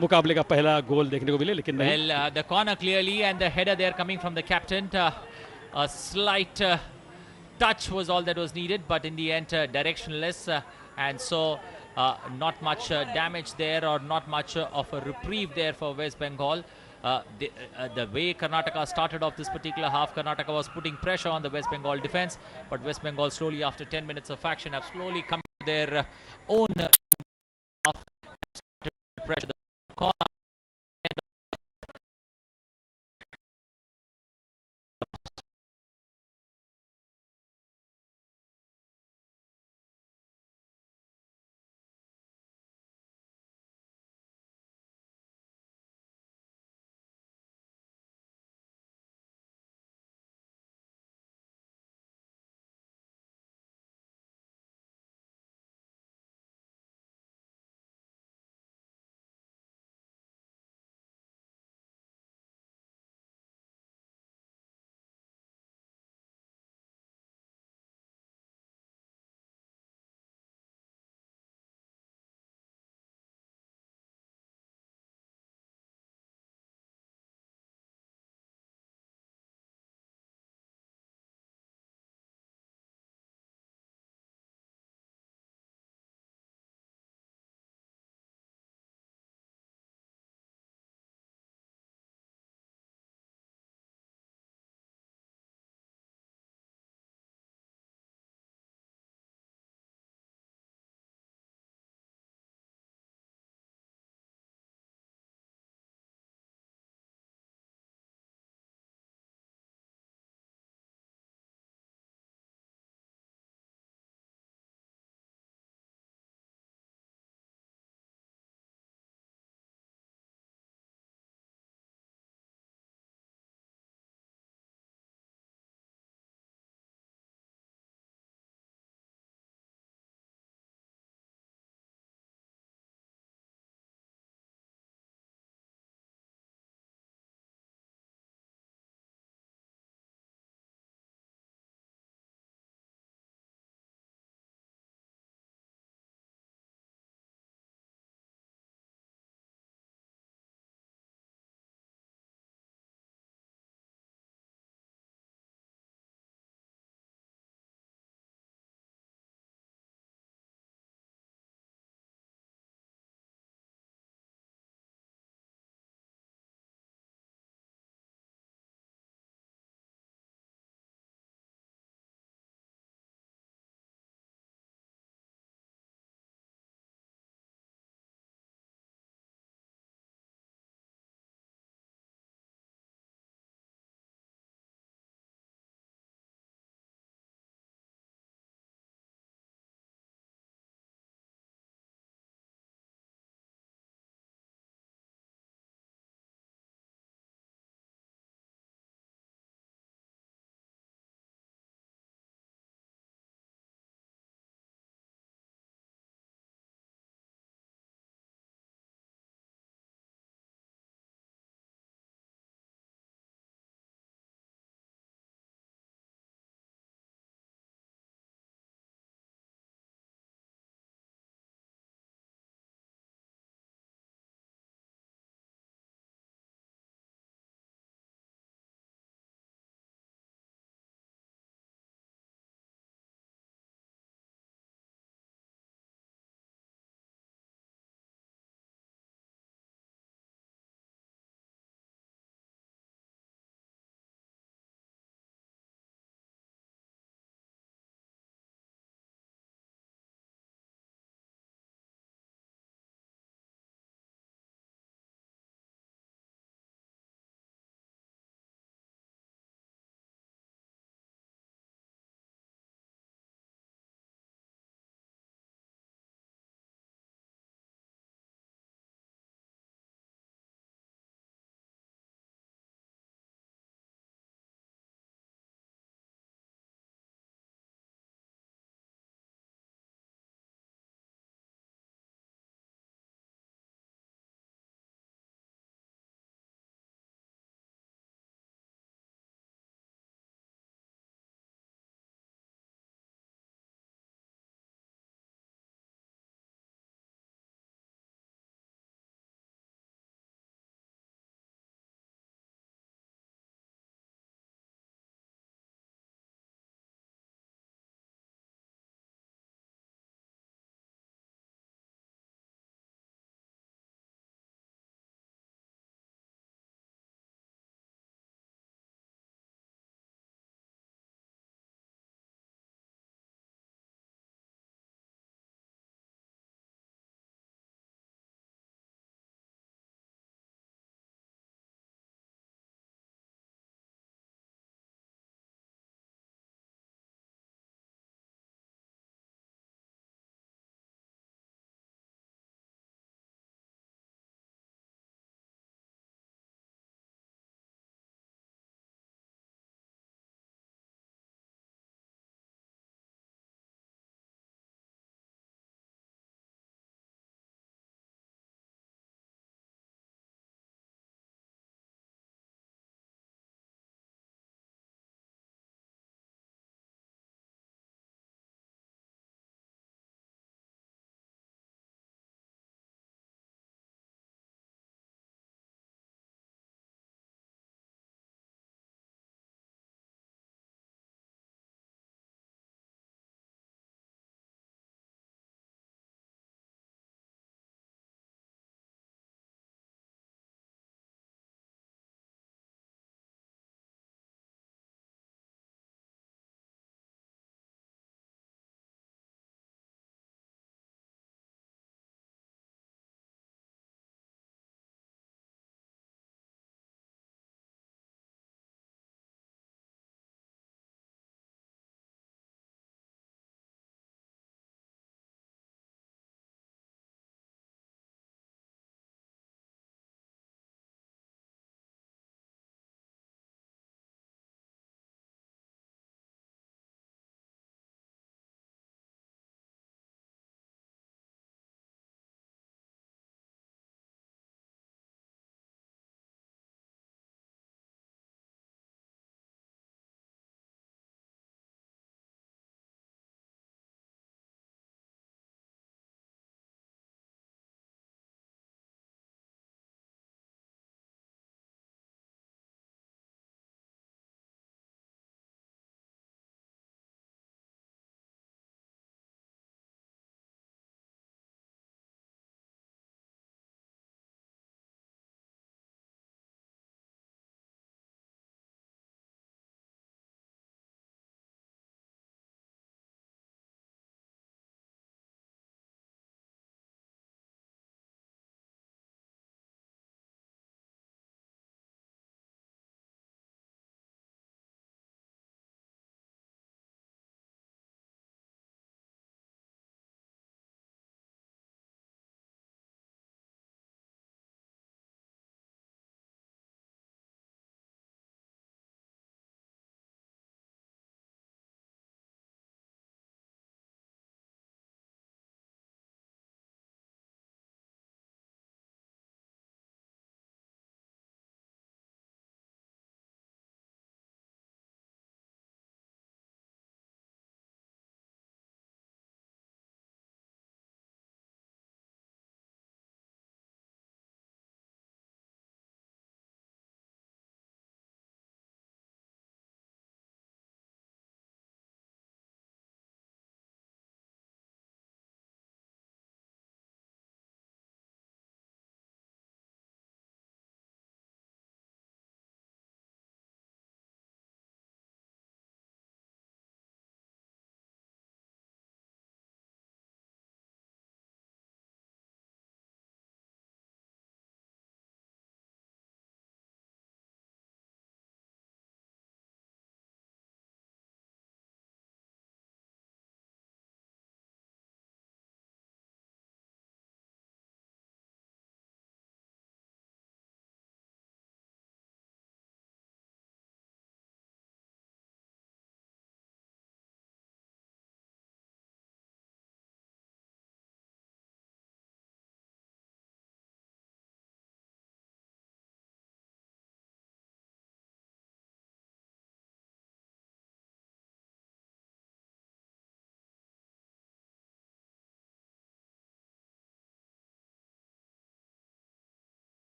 Speaker 2: मुकाबले का पहला गोल देखने को मिले, लेकिन नहीं।
Speaker 4: Well, the corner clearly and the header there coming from the captain. A slight touch was all that was needed, but in the end directionless, and so not much damage there, or not much of a reprieve there for West Bengal. The way Karnataka started off this particular half, Karnataka was putting pressure on the West Bengal defense, but West Bengal slowly, after 10 minutes of action, have slowly come to their own pressure. The corner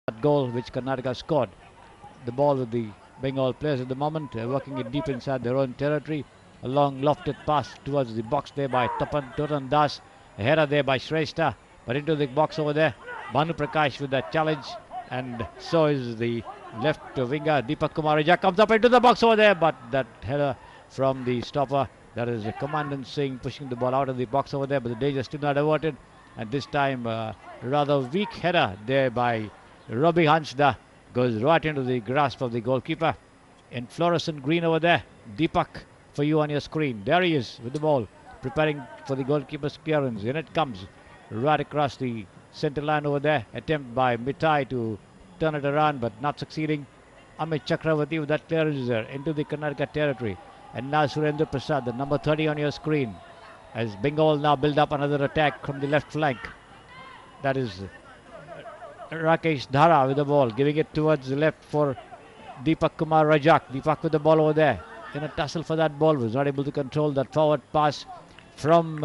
Speaker 3: that goal which Karnataka scored. The ball with the Bengal players at the moment, working it deep inside their own territory. A long lofted pass towards the box there by Totan Das. A header there by Shrestha, but into the box over there. Bhanu Prakash with that challenge, and so is the left winger Deepak Kumar Raja comes up into the box over there, but that header from the stopper, that is Commandant Singh pushing the ball out of the box over there, but the danger still not averted. And this time rather weak header there by Robbie Hansda goes right into the grasp of the goalkeeper. In fluorescent green over there, Deepak for you on your screen. There he is with the ball, preparing for the goalkeeper's clearance. In it comes right across the centre line over there. Attempt by Mitai to turn it around, but not succeeding. Amit Chakravarti with that clearance there into the Karnataka territory. And now Surendra Prasad, the number 30 on your screen, as Bengal now build up another attack from the left flank. That is Rakesh Dhara with the ball, giving it towards the left for Deepak Kumar Rajak. Deepak with the ball over there, in a tussle for that ball, was not able to control that forward pass from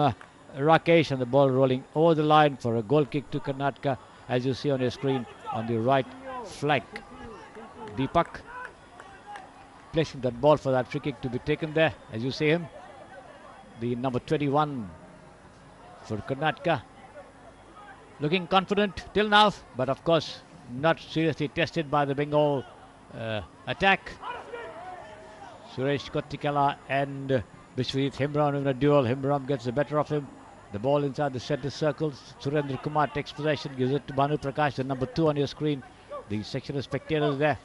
Speaker 3: Rakesh, and the ball rolling over the line for a goal kick to Karnataka, as you see on your screen on the right flank. Deepak placing that ball for that free kick to be taken there, as you see him, the number 21 for Karnataka. Looking confident till now, but of course not seriously tested by the Bengal attack. Suresh Kottikala and Vishwajit Hembrem in a duel. Hembrem gets the better of him. The ball inside the centre circle. Surendra Kumar takes possession, gives it to Bhanu Prakash, the number 2 on your screen. The section of spectators there.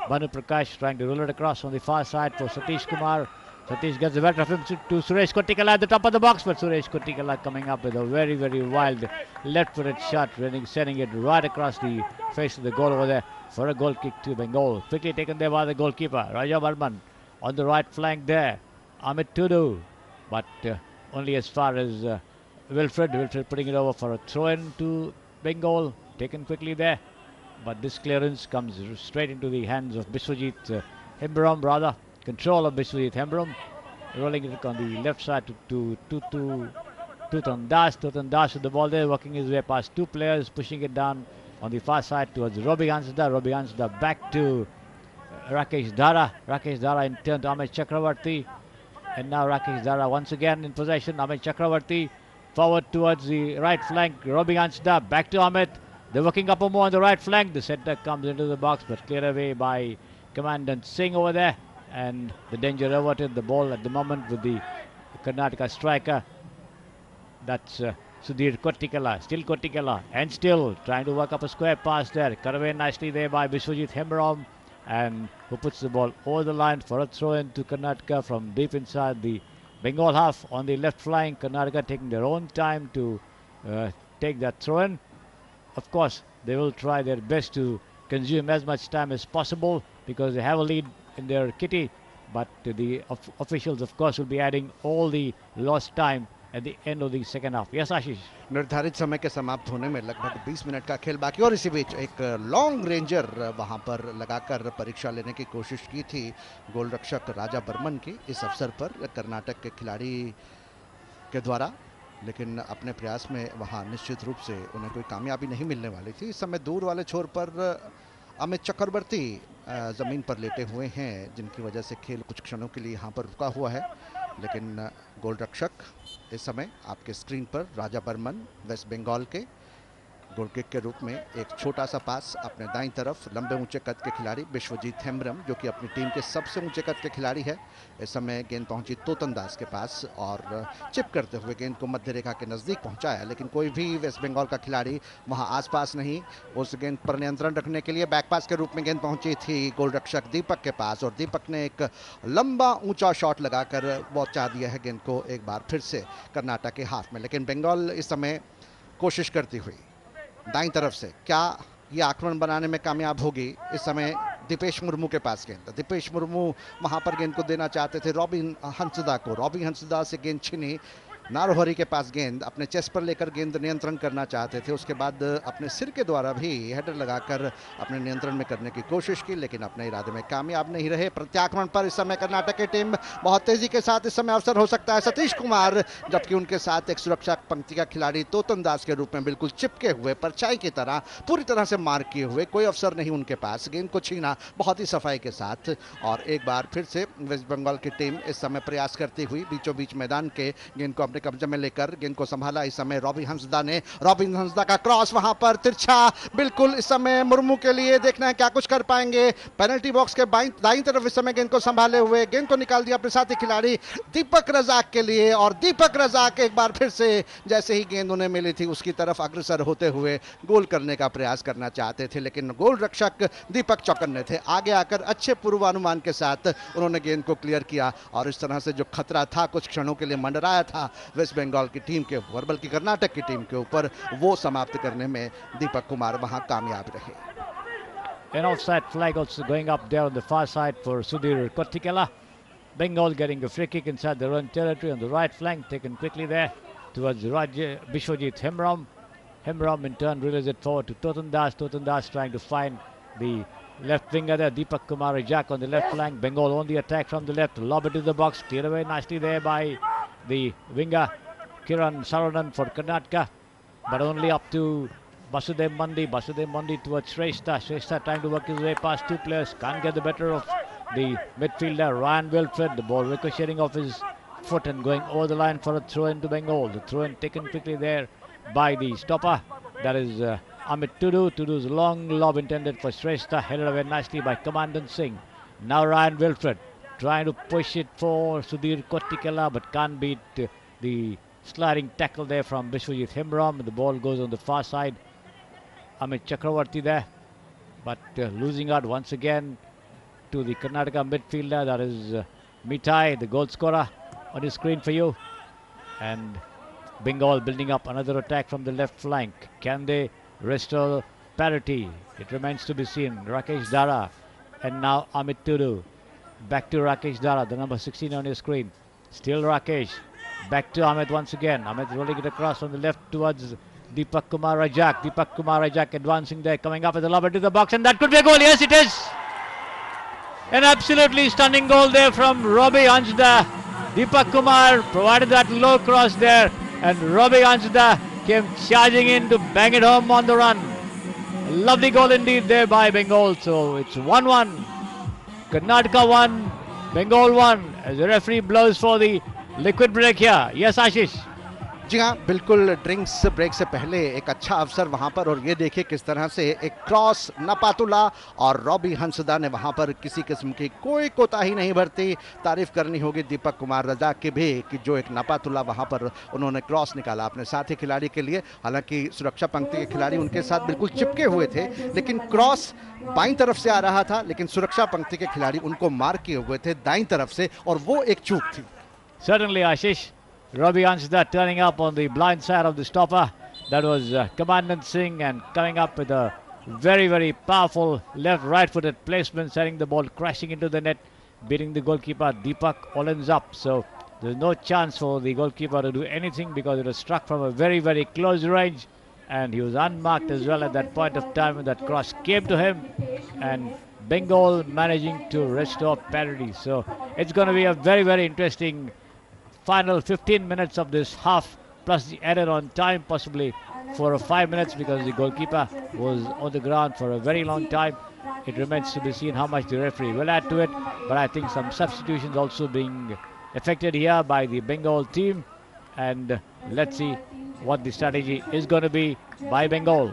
Speaker 3: Bhanu Prakash trying to roll it across on the far side for Satish Kumar. Satish gets the better of him to Suresh Kottikala at the top of the box, but Suresh Kottikala coming up with a very, very wild left-footed shot, sending it right across the face of the goal over there for a goal kick to Bengal. Quickly taken there by the goalkeeper, Raja Varman. On the right flank there, Amit Tudu, but only as far as Wilfred putting it over for a throw-in to Bengal, taken quickly there. But this clearance comes straight into the hands of Biswajit Hembrem, rather. Control of Biswajit Hembrem, rolling it on the left side to Totan Das. Totan Das with the ball there, working his way past two players, pushing it down on the far side towards Robbie Hansda. Robbie Hansda back to Rakesh Dhara. Rakesh Dhara in turn to Amit Chakravarti. And now Rakesh Dhara once again in possession. Amit Chakravarti forward towards the right flank. Robbie Hansda back to Amit. They're working up more on the right flank. The centre comes into the box, but cleared away by Commandant Singh over there. And the danger averted. The ball at the moment with the Karnataka striker. That's Sudhir Kottikala. Still Kottikala. And still trying to work up a square pass there. Cut away nicely there by Biswajit Hembrem. And who puts the ball over the line for a throw in to Karnataka from deep inside the Bengal half on the left flank. Karnataka taking their own time to take that throw in. Of course, they will try their best to consume as much time as possible because they have a lead in their kitty, but the officials of course will be adding all the lost time at the end of the second half. Yes, Ashish.
Speaker 1: निर्धारित समय के समाप्त होने में लगभग 20 minute का खेल बाकी, और इसी बीच एक लॉन्ग रेंजर वहां पर लगाकर परीक्षा लेने की कोशिश की थी गोलरक्षक राजा बर्मन की इस अवसर पर कर्नाटक के खिलाड़ी के द्वारा, लेकिन अपने प्रयास में वहां निश्चित रूप से उन्हें कोई कामयाबी नहीं मिलने वाली थी। इस समय दूर वाले छोर पर अमित चक्रवर्ती ज़मीन पर लेटे हुए हैं, जिनकी वजह से खेल कुछ क्षणों के लिए यहाँ पर रुका हुआ है। लेकिन गोलरक्षक इस समय आपके स्क्रीन पर राजा बर्मन वेस्ट बंगाल के गोल किक के रूप में एक छोटा सा पास अपने दाईं तरफ लंबे ऊंचे कद के खिलाड़ी विश्वजीत हेम्ब्रम, जो कि अपनी टीम के सबसे ऊंचे कद के खिलाड़ी है। इस समय गेंद पहुंची तोतन दास के पास और चिप करते हुए गेंद को मध्य रेखा के नज़दीक पहुंचाया, लेकिन कोई भी वेस्ट बंगाल का खिलाड़ी वहां आसपास नहीं। उस गेंद पर नियंत्रण रखने के लिए बैक पास के रूप में गेंद पहुंची थी गोलरक्षक दीपक के पास, और दीपक ने एक लंबा ऊंचा शॉट लगाकर पहुंचा दिया है गेंद को एक बार फिर से कर्नाटक के हाथ में। लेकिन बंगाल इस समय कोशिश करती हुई दाईं तरफ से क्या ये आक्रमण बनाने में कामयाब होगी। इस समय दीपेश मुर्मू के पास गेंद, दीपेश मुर्मू वहां पर गेंद को देना चाहते थे रॉबिन हंसदा को। रॉबिन हंसदा से गेंद छिनी नारोहरी के पास गेंद, अपने चेस्ट पर लेकर गेंद नियंत्रण करना चाहते थे, उसके बाद अपने सिर के द्वारा भी हेडर लगाकर अपने नियंत्रण में करने की कोशिश की, लेकिन अपने इरादे में कामयाब नहीं रहे। प्रत्याक्रमण पर इस समय कर्नाटक की टीम बहुत तेजी के साथ इस समय अवसर हो सकता है। सतीश कुमार, जबकि उनके साथ एक सुरक्षा पंक्ति का खिलाड़ी तोतन दास के रूप में बिल्कुल चिपके हुए, परछाई की तरह पूरी तरह से मार्क किए हुए, कोई अवसर नहीं उनके पास गेंद को छीना बहुत ही सफाई के साथ। और एक बार फिर से वेस्ट बंगाल की टीम इस समय प्रयास करती हुई बीचों बीच मैदान के गेंद को अपने कब्जे में लेकर गेंद को संभाला। इस समय रॉबिन हंसदा का क्रॉस वहां पर तिरछा, बिल्कुल इस समय मुर्मू के लिए देखना है क्या कुछ कर पाएंगे। पेनल्टी बॉक्स के दाईं तरफ इस समय गेंद को संभाले हुए गेंद को निकाल दिया अपने साथी खिलाड़ी दीपक रजाक के लिए, और दीपक रजाक एक बार फिर से जैसे ही गेंद उन्हें मिली थी उसकी तरफ अग्रसर होते हुए गोल करने का प्रयास करना चाहते थे, लेकिन गोल रक्षक दीपक चौकन्ने थे। आगे आकर अच्छे पूर्वानुमान के साथ उन्होंने गेंद को क्लियर किया, और इस तरह से जो खतरा था कुछ क्षणों के लिए मंडराया था वेस्ट बंगाल की टीम के ऊपर, बल्कि कर्नाटक की टीम के ऊपर, वो समाप्त करने में दीपक कुमार वहां कामयाब रहे।
Speaker 3: An offside flag also going up there on the far side for Sudhir Kottikala. Bengal getting a free kick inside their own territory on the right flank, taken quickly there towards Bishwajit Hemram. Hemram in turn releases it forward to Totan Das. Totan Das trying to find the left winger there, Deepak Kumar Rajak on the left flank. Bengal on the attack from the left, lob it to the box, cleared away nicely there by the winger Kiran Saranan for Karnataka, but only up to Basudev Mandi towards Shrestha trying to work his way past two players, can't get the better of the midfielder Ryan Wilfred. The ball ricocheting off his foot and going over the line for a throw into Bengal. The throw in taken quickly there by the stopper, that is Amit Tudu. Tudu's long lob intended for Shrestha, headed away nicely by Commandant Singh. Now Ryan Wilfred trying to push it for Sudhir Kottikala, but can't beat the sliding tackle there from Bishwajit Hemram. The ball goes on the far side. Amit Chakravarti there, but losing out once again to the Karnataka midfielder, that is Mitai, the goal scorer on the screen for you. And Bengal building up another attack from the left flank. Can they restore parity? It remains to be seen. Rakesh Dara and now Amit Tudu. Back to Rakesh Dara, the number 16 on your screen. Still Rakesh. Back to Amit once again. Amit rolling it across from the left towards Deepak Kumar Rajak. Deepak Kumar Rajak advancing there, coming up with a lob into the box, and that could be a goal. Yes, it is. An absolutely stunning goal there from Robbie Anjda. Deepak Kumar provided that low cross there, and Robbie Anjda came charging in to bang it home on the run. A lovely goal indeed there by Bengal. So it's 1-1. Karnataka 1, Bengal 1, as the referee blows for the liquid break here. Yes, Ashish.
Speaker 1: जी हाँ, बिल्कुल drinks break से पहले एक अच्छा अवसर वहां पर, और ये देखिए किस तरह से एक क्रॉस नपातुला और रॉबी हंसदा ने वहां पर किसी किस्म की कोई कोताही नहीं बरती। तारीफ करनी होगी दीपक कुमार रजाक की भी कि जो एक नपातुला वहां पर उन्होंने क्रॉस निकाला अपने साथी खिलाड़ी के लिए। हालांकि सुरक्षा पंक्ति के खिलाड़ी उनके साथ बिल्कुल चिपके हुए थे, लेकिन क्रॉस बाईं तरफ से आ रहा था, लेकिन सुरक्षा पंक्ति के खिलाड़ी उनको मार किए हुए थे दाईं तरफ से, और वो एक चूक थी।
Speaker 3: Certainly, Ashish. Robbie Anjda turning up on the blind side of the stopper. That was Commandant Singh, and coming up with a very, very powerful left-right footed placement, sending the ball crashing into the net, beating the goalkeeper Deepak Olens up. So there's no chance for the goalkeeper to do anything because it was struck from a very, very close range, and he was unmarked as well at that point of time when that cross came to him, and Bengal managing to restore parity. So it's going to be a very, very interesting final 15 minutes of this half, plus the added on time possibly for 5 minutes because the goalkeeper was on the ground for a very long time. It remains to be seen how much the referee will add to it, but I think some substitutions also being effected here by the Bengal team, and let's see what the strategy is going to be by Bengal.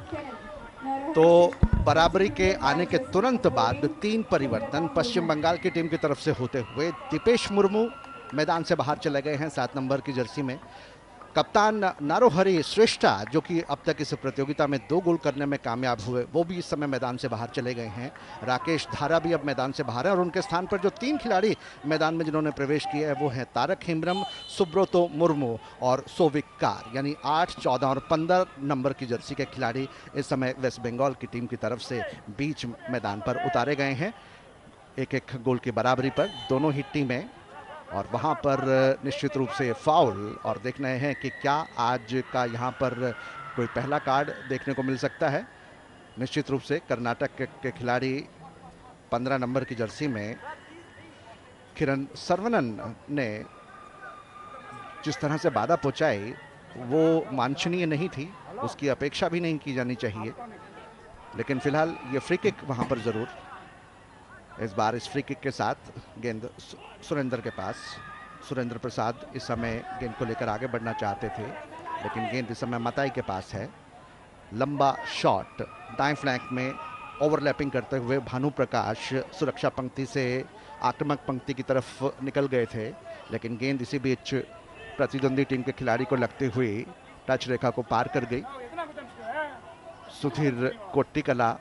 Speaker 1: तो बराबरी के आने के तुरंत बाद 3 परिवर्तन पश्चिम बंगाल की team की तरफ से होते हुए दीपेश मुर्मू मैदान से बाहर चले गए हैं 7 नंबर की जर्सी में। कप्तान नारोहरी श्रेष्ठा, जो कि अब तक इस प्रतियोगिता में 2 गोल करने में कामयाब हुए, वो भी इस समय मैदान से बाहर चले गए हैं। राकेश धारा भी अब मैदान से बाहर है, और उनके स्थान पर जो 3 खिलाड़ी मैदान में जिन्होंने प्रवेश किया है वो हैं तारक हेम्ब्रम, सुब्रतो मुर्मू और सोविक कार, यानी 8, 14 और 15 नंबर की जर्सी के खिलाड़ी इस समय वेस्ट बंगाल की टीम की तरफ से बीच मैदान पर उतारे गए हैं। 1-1 गोल की बराबरी पर दोनों ही टीमें और वहाँ पर निश्चित रूप से फाउल, और देखना है कि क्या आज का यहाँ पर कोई पहला कार्ड देखने को मिल सकता है। निश्चित रूप से कर्नाटक के खिलाड़ी 15 नंबर की जर्सी में किरण सर्वनन ने जिस तरह से बाधा पहुंचाई वो वांछनीय नहीं थी, उसकी अपेक्षा भी नहीं की जानी चाहिए। लेकिन फिलहाल ये फ्री किक वहां पर जरूर, इस बार इस फ्री किक के साथ गेंद सुरेंद्र के पास। सुरेंद्र प्रसाद इस समय गेंद को लेकर आगे बढ़ना चाहते थे, लेकिन गेंद इस समय मताई के पास है। लंबा शॉट दाएं फ्लैंक में ओवरलैपिंग करते हुए भानु प्रकाश सुरक्षा पंक्ति से आक्रामक पंक्ति की तरफ निकल गए थे, लेकिन गेंद इसी बीच प्रतिद्वंदी टीम के खिलाड़ी को लगते हुए टच रेखा को पार कर गई। सुधीर कोट्टिकला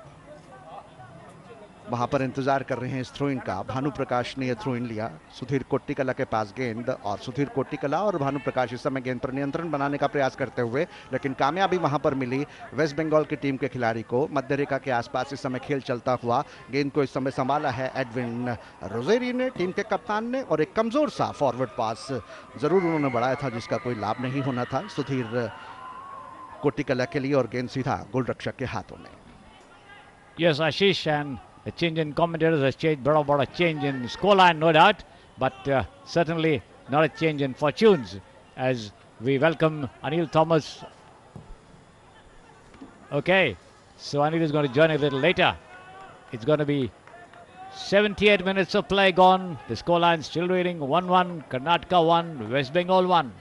Speaker 1: वहां पर इंतजार कर रहे हैं इस थ्रो इन का। भानु प्रकाश ने यह थ्रो इन लिया, सुधीर कोट्टिकला के पास गेंद, और सुधीर कोट्टिकला और भानु प्रकाश इस समय गेंद पर नियंत्रण बनाने का प्रयास करते हुए, लेकिन कामयाबी वहां पर मिली वेस्ट बंगाल की टीम के खिलाड़ी को। मध्य रेखा के आसपास इस समय खेल चलता हुआ गेंद को इस समय संभाला है एडविन रोजेरी ने, टीम के कप्तान ने, और एक कमजोर सा फॉरवर्ड पास जरूर उन्होंने बढ़ाया था जिसका कोई लाभ नहीं होना था सुधीर कोट्टिकला के लिए, और गेंद सीधा गोलरक्षक के हाथों में।
Speaker 3: Yes, Ashish, and the change in commentators has changed, brought about a change in scoreline, no doubt, but certainly not a change in fortunes as we welcome Anil Thomas. Okay, so Anil is going to join a little later. It's going to be 78 minutes of play gone. The scoreline still reading 1-1, Karnataka 1, West Bengal 1.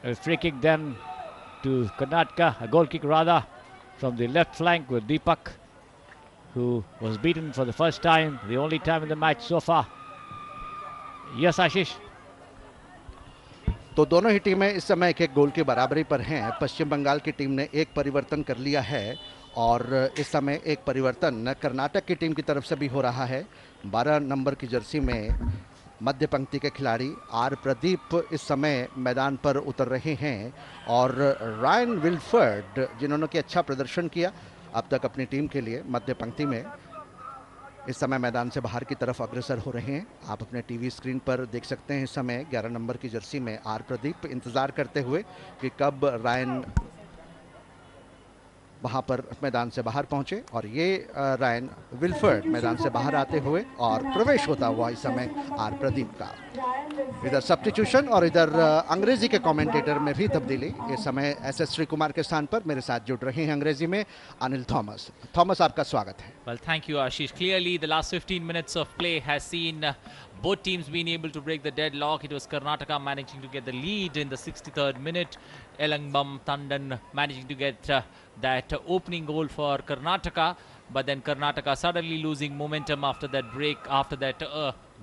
Speaker 3: A free kick then to Karnataka, a goal kick rather, from the left flank with Deepak, who was beaten for the first time, the only time in the match so far. Yes, Ashish.
Speaker 1: तो दोनों ही टीमें इस समय एक एक गोल की बराबरी पर हैं। पश्चिम बंगाल की टीम ने एक परिवर्तन कर लिया है, और इस समय एक परिवर्तन कर्नाटक की टीम की तरफ से भी हो रहा है। 12 नंबर की जर्सी में मध्य पंक्ति के खिलाड़ी आर प्रदीप इस समय मैदान पर उतर रहे हैं, और रायन विल्फर्ड जिन्होंने कि अच्छा प्रदर्शन किया अब तक अपनी टीम के लिए मध्य पंक्ति में, इस समय मैदान से बाहर की तरफ अग्रसर हो रहे हैं। आप अपने टीवी स्क्रीन पर देख सकते हैं इस समय 11 नंबर की जर्सी में आर प्रदीप इंतजार करते हुए कि कब रायन वहां पर मैदान से बाहर पहुंचे, और ये रायन विल्फर्ड मैदान से बाहर आते हुए और प्रवेश होता हुआ इस समय आर प्रदीप का। इधर सब्स्टिट्यूशन और इधर अंग्रेजी के कमेंटेटर में भी तब्दीली। इस समय एसएस श्री कुमार के स्थान पर मेरे साथ जुड़ रहे हैं अंग्रेजी में अनिल थॉमस। थॉमस, आपका स्वागत है।
Speaker 4: Well, thank you, Ashish. Clearly, the last 15 minutes of play has seen both teams being able to break the deadlock. It was Karnataka managing to get the lead in the 63rd minute. Elangbam Tandon managing to get that opening goal for Karnataka. But then Karnataka suddenly losing momentum after that break, after that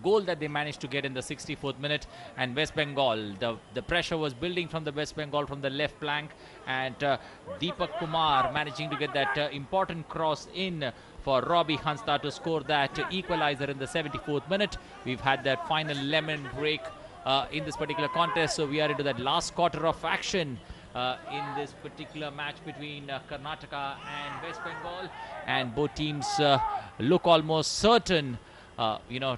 Speaker 4: goal that they managed to get in the 64th minute. And West Bengal, the pressure was building from the West Bengal from the left flank. And Deepak Kumar managing to get that important cross in for Robbie Hansta to score that equalizer in the 74th minute. We've had that final lemon break in this particular contest. So we are into that last quarter of action in this particular match between Karnataka and West Bengal. And both teams look almost certain,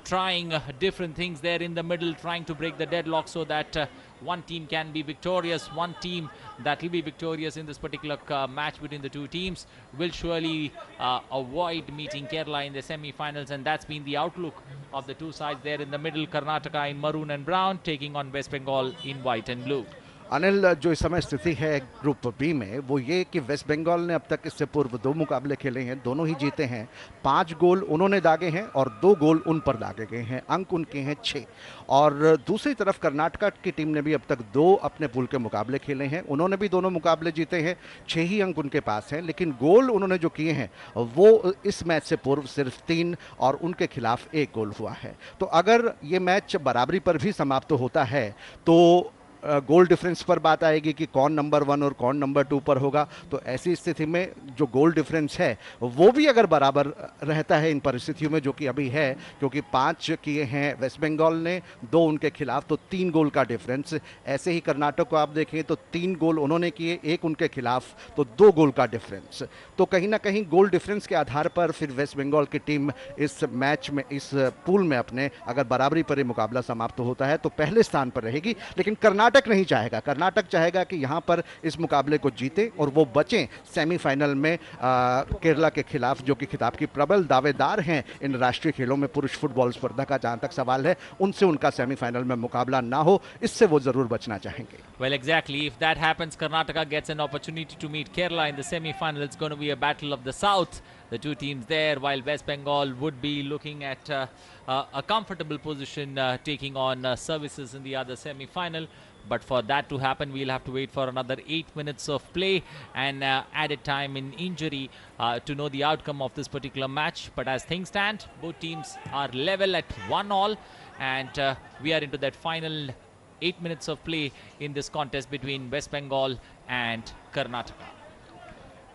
Speaker 4: trying different things there in the middle, trying to break the deadlock so that one team can be victorious. One team that will be victorious in this particular match between the two teams will surely avoid meeting Kerala in the semi-finals, and that's been the outlook of the two sides there in the middle. Karnataka in maroon and brown taking on West Bengal in white and blue.
Speaker 1: Anil, जो इस समय स्थिति है group B में वो ये कि waste Bengal ने अब तक इससे पूर्व 2 मुकाबले खेले हैं, दोनों ही जीते हैं। 5 गोल उन्होंने दागे हैं और 2 गोल उन पर दागे गए हैं। अंक उनके हैं 6। और दूसरी तरफ कर्नाटका की टीम ने भी अब तक 2 अपने पूल के मुकाबले खेले हैं, उन्होंने भी दोनों मुकाबले जीते हैं। 6 ही अंक उनके पास हैं, लेकिन गोल उन्होंने जो किए हैं वो इस मैच से पूर्व सिर्फ 3 और उनके खिलाफ 1 गोल हुआ है। तो अगर ये मैच बराबरी पर भी समाप्त होता है तो गोल डिफरेंस पर बात आएगी कि कौन नंबर 1 और कौन नंबर 2 पर होगा, तो ऐसी स्थिति में जो गोल डिफरेंस है वो भी अगर बराबर रहता है इन परिस्थितियों में, जो कि अभी है, क्योंकि 5 किए हैं वेस्ट बंगाल ने, 2 उनके खिलाफ, तो 3 गोल का डिफरेंस। ऐसे ही कर्नाटक को आप देखें तो 3 गोल उन्होंने किए, 1 उनके खिलाफ, तो 2 गोल का डिफरेंस। तो कहीं ना कहीं गोल डिफरेंस के आधार पर फिर वेस्ट बंगाल की टीम इस मैच में, इस पूल में अपने अगर बराबरी पर ही मुकाबला समाप्त होता है तो पहले स्थान पर रहेगी। लेकिन कर्नाटक नहीं चाहेगा, कर्नाटक चाहेगा कि यहां पर इस मुकाबले को जीते और वो बचें सेमीफाइनल में केरला के खिलाफ, जो कि खिताब की प्रबल दावेदार हैं इन राष्ट्रीय खेलों में पुरुष फुटबॉल स्पर्धा का। जहां तक सवाल है, उनसे उनका सेमीफाइनल में मुकाबला ना हो, इससे वो जरूर बचना चाहेंगे।
Speaker 4: Well, exactly. If that happens, Karnataka gets an opportunity to meet Kerala in the semi-final. It's going to be a battle of the south. The two teams there, while West Bengal would be looking at a comfortable position, taking on services in the other semi-final. But for that to happen, we'll have to wait for another 8 minutes of play and added time in injury to know the outcome of this particular match. But as things stand, both teams are level at 1-1, and we are into that final 8 minutes of play in this contest between West Bengal and Karnataka.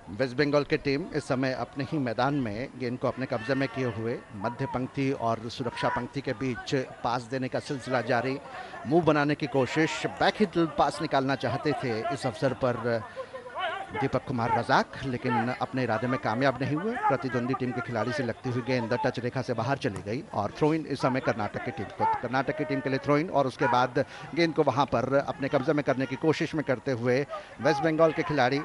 Speaker 1: West Bengal की team इस समय अपने ही मैदान में गेंद को अपने कब्जे में किए हुए मध्य पंक्ति और सुरक्षा पंक्ति के बीच पास देने का सिलसिला जारी। मुंह बनाने की कोशिश, बैक हिट पास निकालना चाहते थे इस अवसर पर दीपक कुमार रजाक, लेकिन अपने इरादे में कामयाब नहीं हुए। प्रतिद्वंदी टीम के खिलाड़ी से लगती हुई गेंद टच रेखा से बाहर चली गई और थ्रो इन इस समय कर्नाटक की टीम को, कर्नाटक की टीम के लिए थ्रो इन, और उसके बाद गेंद को वहां पर अपने कब्जे में करने की कोशिश में करते हुए वेस्ट बंगाल के खिलाड़ी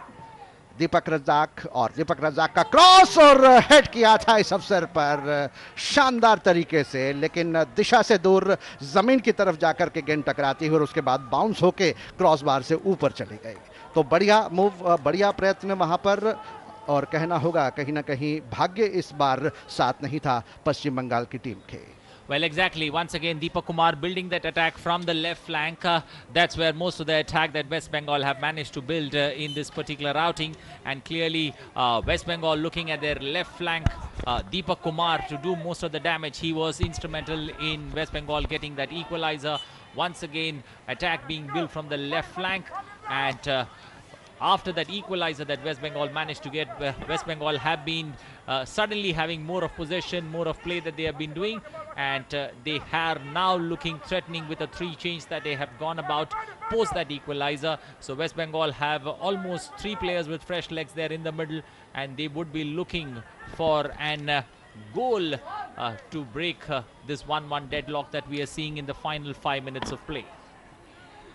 Speaker 1: दीपक रजाक, और दीपक रजाक का क्रॉस और हेड किया था इस अवसर पर शानदार तरीके से, लेकिन दिशा से दूर जमीन की तरफ जाकर के गेंद टकराती हुई और उसके बाद बाउंस होके क्रॉस बार से ऊपर चली गई। तो बढ़िया मूव, बढ़िया प्रयत्न वहां पर, और कहना होगा कहीं ना कहीं भाग्य इस बार साथ नहीं था पश्चिम बंगाल की टीम के।
Speaker 4: Well, exactly. Once again, Deepak Kumar building that attack from the left flank. That's where most of the attack that West Bengal have managed to build in this particular outing. And clearly, West Bengal looking at their left flank, Deepak Kumar to do most of the damage. He was instrumental in West Bengal getting that equalizer. Once again, attack being built from the left flank. And after that equalizer that West Bengal managed to get, West Bengal have been suddenly having more of possession, more of play that they have been doing, and they are now looking threatening with a 3 change that they have gone about post that equalizer. So West Bengal have almost 3 players with fresh legs there in the middle, and they would be looking for an goal to break this 1-1 deadlock that we are seeing in the final 5 minutes of play.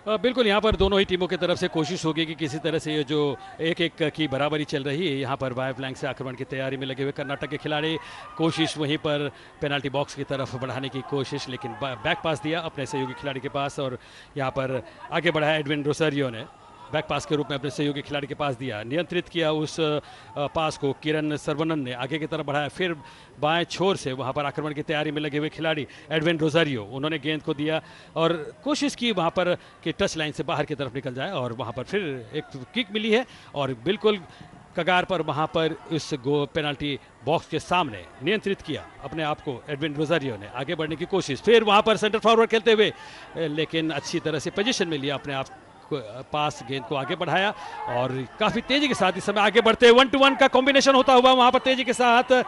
Speaker 2: बिल्कुल, यहाँ पर दोनों ही टीमों की तरफ से कोशिश होगी कि किसी तरह से ये जो 1-1 की बराबरी चल रही है, यहाँ पर बाएं फ्लैंक से आक्रमण की तैयारी में लगे हुए कर्नाटक के खिलाड़ी, कोशिश वहीं पर पेनल्टी बॉक्स की तरफ बढ़ाने की कोशिश, लेकिन बैक पास दिया अपने सहयोगी खिलाड़ी के पास और यहाँ पर आगे बढ़ाया एडविन रोसारियो ने, बैक पास के रूप में अपने सहयोगी खिलाड़ी के पास दिया, नियंत्रित किया उस पास को किरण सरवनन ने, आगे की तरफ बढ़ाया, फिर बाएं छोर से वहां पर आक्रमण की तैयारी में लगे हुए खिलाड़ी एडविन रोजारियो, उन्होंने गेंद को दिया और कोशिश की वहां पर कि टच लाइन से बाहर की तरफ निकल जाए, और वहां पर फिर एक किक मिली है और बिल्कुल कगार पर वहां पर इस पेनल्टी बॉक्स के सामने नियंत्रित किया अपने आप को एडविन रोजारियो ने, आगे बढ़ने की कोशिश, फिर वहां पर सेंटर फॉरवर्ड खेलते हुए, लेकिन अच्छी तरह से पोजीशन में लिया अपने आप पास, गेंद को आगे बढ़ाया और काफी तेजी के साथ इस समय आगे बढ़ते 1-1 का कॉम्बिनेशन होता हुआ वहां पर तेजी के साथ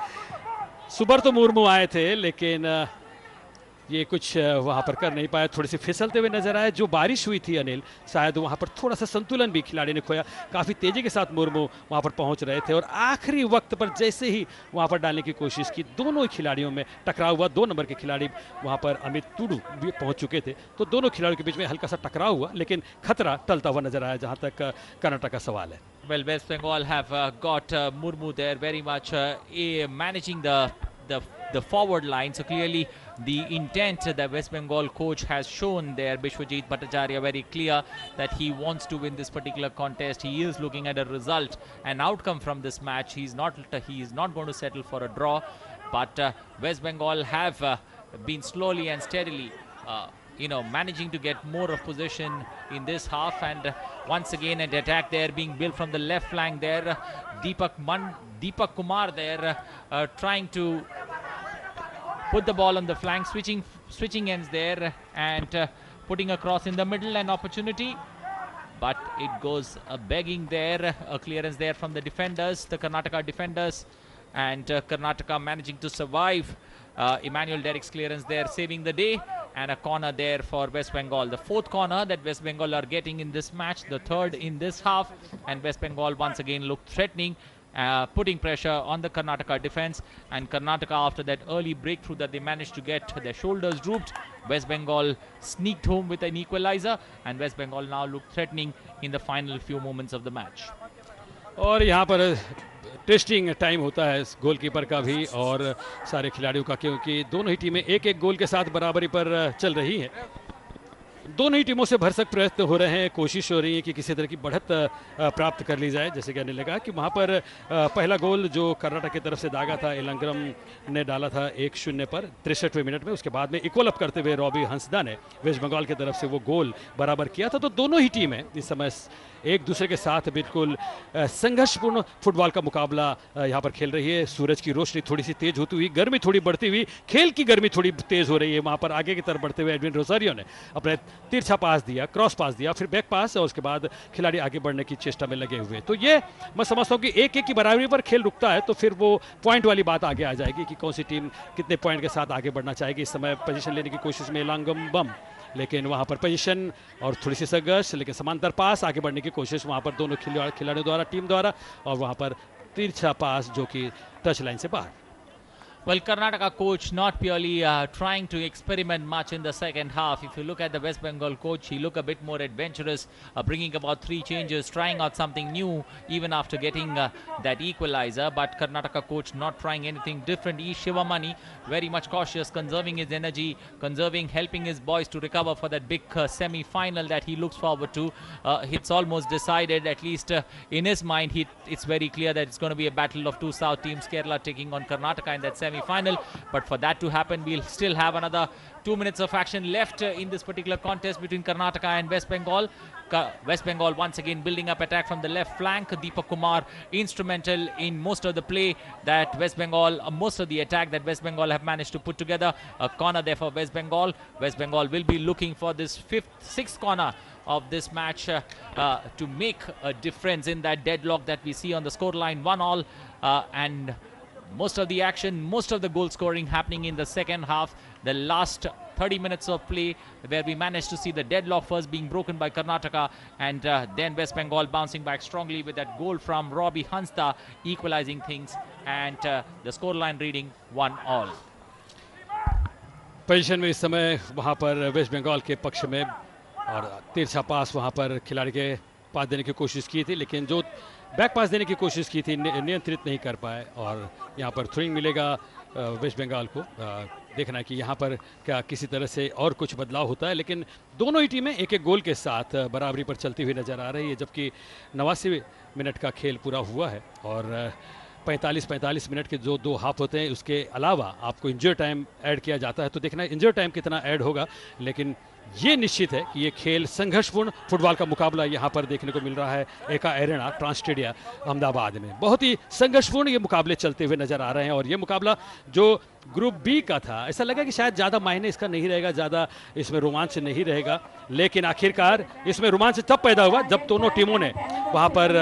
Speaker 2: सुब्रतो मुर्मू आए थे, लेकिन ये कुछ वहां पर कर नहीं पाया, थोड़ी सी फिसलते हुए नजर आए। जो बारिश हुई थी अनिल, शायद वहां पर थोड़ा सा संतुलन भी खिलाड़ी ने खोया, काफी तेजी के साथ मुर्मू वहां पर पहुंच रहे थे और आखिरी वक्त पर जैसे ही वहां पर डालने की कोशिश की, दोनों ही खिलाड़ियों में टकराव हुआ। 2 नंबर के खिलाड़ी वहां पर अमित टुडू भी पहुंच चुके थे, तो दोनों खिलाड़ियों के बीच में हल्का सा टकराव हुआ, लेकिन खतरा टलता हुआ नजर आया जहां तक कर्नाटक का सवाल है।
Speaker 4: Well, West Bengal have got Murmu there very much managing the forward line. So clearly the intent that West Bengal coach has shown there, Bishwajit Bhattacharya, very clear that he wants to win this particular contest. He is looking at a result, an outcome from this match. He is not going to settle for a draw, but West Bengal have been slowly and steadily managing to get more of possession in this half, and once again an attack there being built from the left flank there. Deepak Kumar there trying to put the ball on the flank, switching ends there, and putting a cross in the middle, an opportunity. But it goes begging there, a clearance there from the defenders, the Karnataka defenders, and Karnataka managing to survive. Emmanuel Derrick's clearance there, saving the day, and a corner there for West Bengal. The fourth corner that West Bengal are getting in this match, the third in this half, and West Bengal once again look threatening, putting pressure on the Karnataka defense. And Karnataka, after that early breakthrough that they managed to get, their shoulders drooped. West Bengal sneaked home with an equalizer, and West Bengal now look threatening in the final few moments of the match.
Speaker 2: और यहाँ पर testing time होता है goalkeeper का भी और सारे खिलाड़ियों का, क्योंकि दोनों ही टीमें एक एक गोल के साथ बराबरी पर चल रही हैं। दोनों ही टीमों से भरसक प्रयत्न हो रहे हैं, कोशिश हो रही है कि किसी तरह की बढ़त प्राप्त कर ली जाए। जैसे कहने लगा कि वहाँ पर पहला गोल जो कर्नाटक की तरफ से दागा था, इलंगरम ने डाला था 1-0 पर 63वें मिनट में। उसके बाद में इक्वल अप करते हुए रॉबी हंसदा ने वेस्ट बंगाल की तरफ से वो गोल बराबर किया था। तो दोनों ही टीमें इस समय एक दूसरे के साथ बिल्कुल संघर्षपूर्ण फुटबॉल का मुकाबला यहाँ पर खेल रही है। सूरज की रोशनी थोड़ी सी तेज होती हुई, गर्मी थोड़ी बढ़ती हुई, खेल की गर्मी थोड़ी तेज हो रही है। वहाँ पर आगे की तरफ बढ़ते हुए एडविन रोजारियो ने अपने तिरछा पास दिया, क्रॉस पास दिया, फिर बैक पास, और उसके बाद खिलाड़ी आगे बढ़ने की चेष्टा में लगे हुए। तो ये मैं समझता हूँ कि एक एक की बराबरी पर खेल रुकता है तो फिर वो पॉइंट वाली बात आगे आ जाएगी कि कौन सी टीम कितने पॉइंट के साथ आगे बढ़ना चाहेगी। इस समय पोजीशन लेने की कोशिश में लांगम बम, लेकिन वहाँ पर पोजीशन और थोड़ी सी संघर्ष, लेकिन समांतर पास आगे बढ़ने की कोशिश वहाँ पर दोनों खिलाड़ियों द्वारा, टीम द्वारा, और वहाँ पर तिरछा पास जो कि टच लाइन से बाहर।
Speaker 4: Well, Karnataka coach not purely trying to experiment much in the second half. If you look at the West Bengal coach, he looked a bit more adventurous, bringing about 3 changes, trying out something new even after getting that equalizer. But Karnataka coach not trying anything different. E. Shivamani very much cautious, conserving his energy, helping his boys to recover for that big semi-final that he looks forward to. It's almost decided, at least in his mind, it's very clear that it's going to be a battle of 2 South teams, Kerala taking on Karnataka in that semi-final. But for that to happen, we'll still have another 2 minutes of action left in this particular contest between Karnataka and West Bengal. West Bengal once again building up attack from the left flank. Deepak Kumar instrumental in most of the play that West Bengal, most of the attack that West Bengal have managed to put together. A corner there for West Bengal. West Bengal will be looking for this 6th corner of this match to make a difference in that deadlock that we see on the scoreline 1-1, and most of the action, most of the goal scoring happening in the second half. The last 30 minutes of play where we managed to see the deadlock first being broken by Karnataka, and then West Bengal bouncing back strongly with that goal from Robbie Hansta equalizing things, and the scoreline reading 1-1.
Speaker 2: Position में इस समय वहाँ पर waste Bengal के पक्ष में, और तिरछा पास वहाँ पर खिलाड़ी के पास देने की कोशिश की थी, लेकिन जो बैक पास देने की कोशिश की थी नियंत्रित नहीं कर पाए, और यहाँ पर थ्रोइंग मिलेगा वेस्ट बंगाल को। देखना है कि यहाँ पर क्या किसी तरह से और कुछ बदलाव होता है, लेकिन दोनों ही टीमें एक एक गोल के साथ बराबरी पर चलती हुई नज़र आ रही है, जबकि 89 मिनट का खेल पूरा हुआ है और 45 मिनट के जो 2 हाफ होते हैं उसके अलावा आपको इंजर टाइम ऐड किया जाता है। तो देखना है इंजर टाइम कितना ऐड होगा, लेकिन ये निश्चित है कि ये खेल संघर्षपूर्ण फुटबॉल का मुकाबला यहाँ पर देखने को मिल रहा है। एका एरेना ट्रांस स्टेडियम अहमदाबाद में बहुत ही संघर्षपूर्ण ये मुकाबले चलते हुए नजर आ रहे हैं। और ये मुकाबला जो ग्रुप बी का था, ऐसा लगा कि शायद ज़्यादा मायने इसका नहीं रहेगा, ज़्यादा इसमें रोमांच नहीं रहेगा, लेकिन आखिरकार इसमें रोमांच तब पैदा हुआ जब दोनों टीमों ने वहाँ पर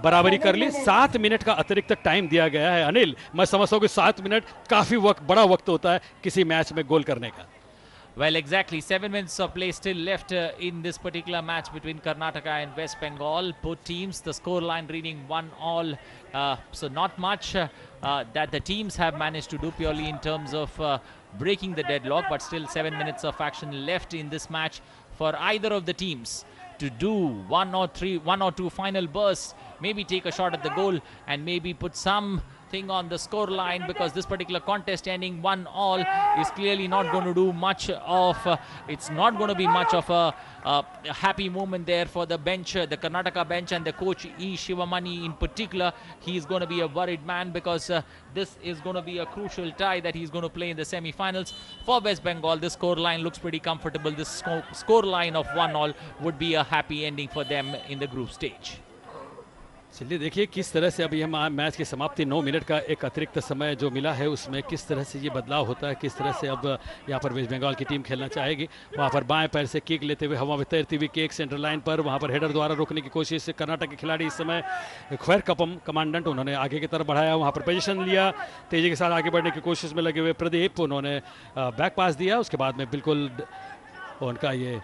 Speaker 2: बराबरी कर ली। 7 मिनट का अतिरिक्त टाइम दिया गया है। अनिल, मैं समझता हूँ कि 7 मिनट काफ़ी बड़ा वक्त होता है किसी मैच में गोल करने का।
Speaker 4: Well, exactly. 7 minutes of play still left in this particular match between Karnataka and West Bengal. Both teams, the scoreline reading 1-1. So not much that the teams have managed to do purely in terms of breaking the deadlock, but still 7 minutes of action left in this match for either of the teams to do one or two final bursts, maybe take a shot at the goal and maybe put some thing on the score line, because this particular contest ending 1-1 is clearly not going to do much of it's not going to be much of a happy moment there for the bench, the Karnataka bench, and the coach E. Shivamani in particular. He is going to be a worried man, because this is going to be a crucial tie that he's going to play in the semi-finals. For West Bengal, this score line looks pretty comfortable. This score line of 1-1 would be a happy ending for them in the group stage.
Speaker 2: चलिए देखिए किस तरह से अभी हम match की समाप्ति 9 minute का एक अतिरिक्त समय जो मिला है उसमें किस तरह से ये बदलाव होता है, किस तरह से अब यहाँ पर वेस्ट बंगाल की टीम खेलना चाहेगी। वहाँ पर बाएं पैर से किक लेते हुए हवा में तैरती हुई किक सेंटर लाइन पर, वहाँ पर हेडर द्वारा रोकने की कोशिश कर्नाटक के खिलाड़ी इस समय खैर कपम कमांडेंट उन्होंने आगे की तरफ बढ़ाया, वहाँ पर पोजीशन लिया, तेजी के साथ आगे बढ़ने की कोशिश में लगे हुए प्रदीप उन्होंने बैक पास दिया, उसके बाद में बिल्कुल उनका ये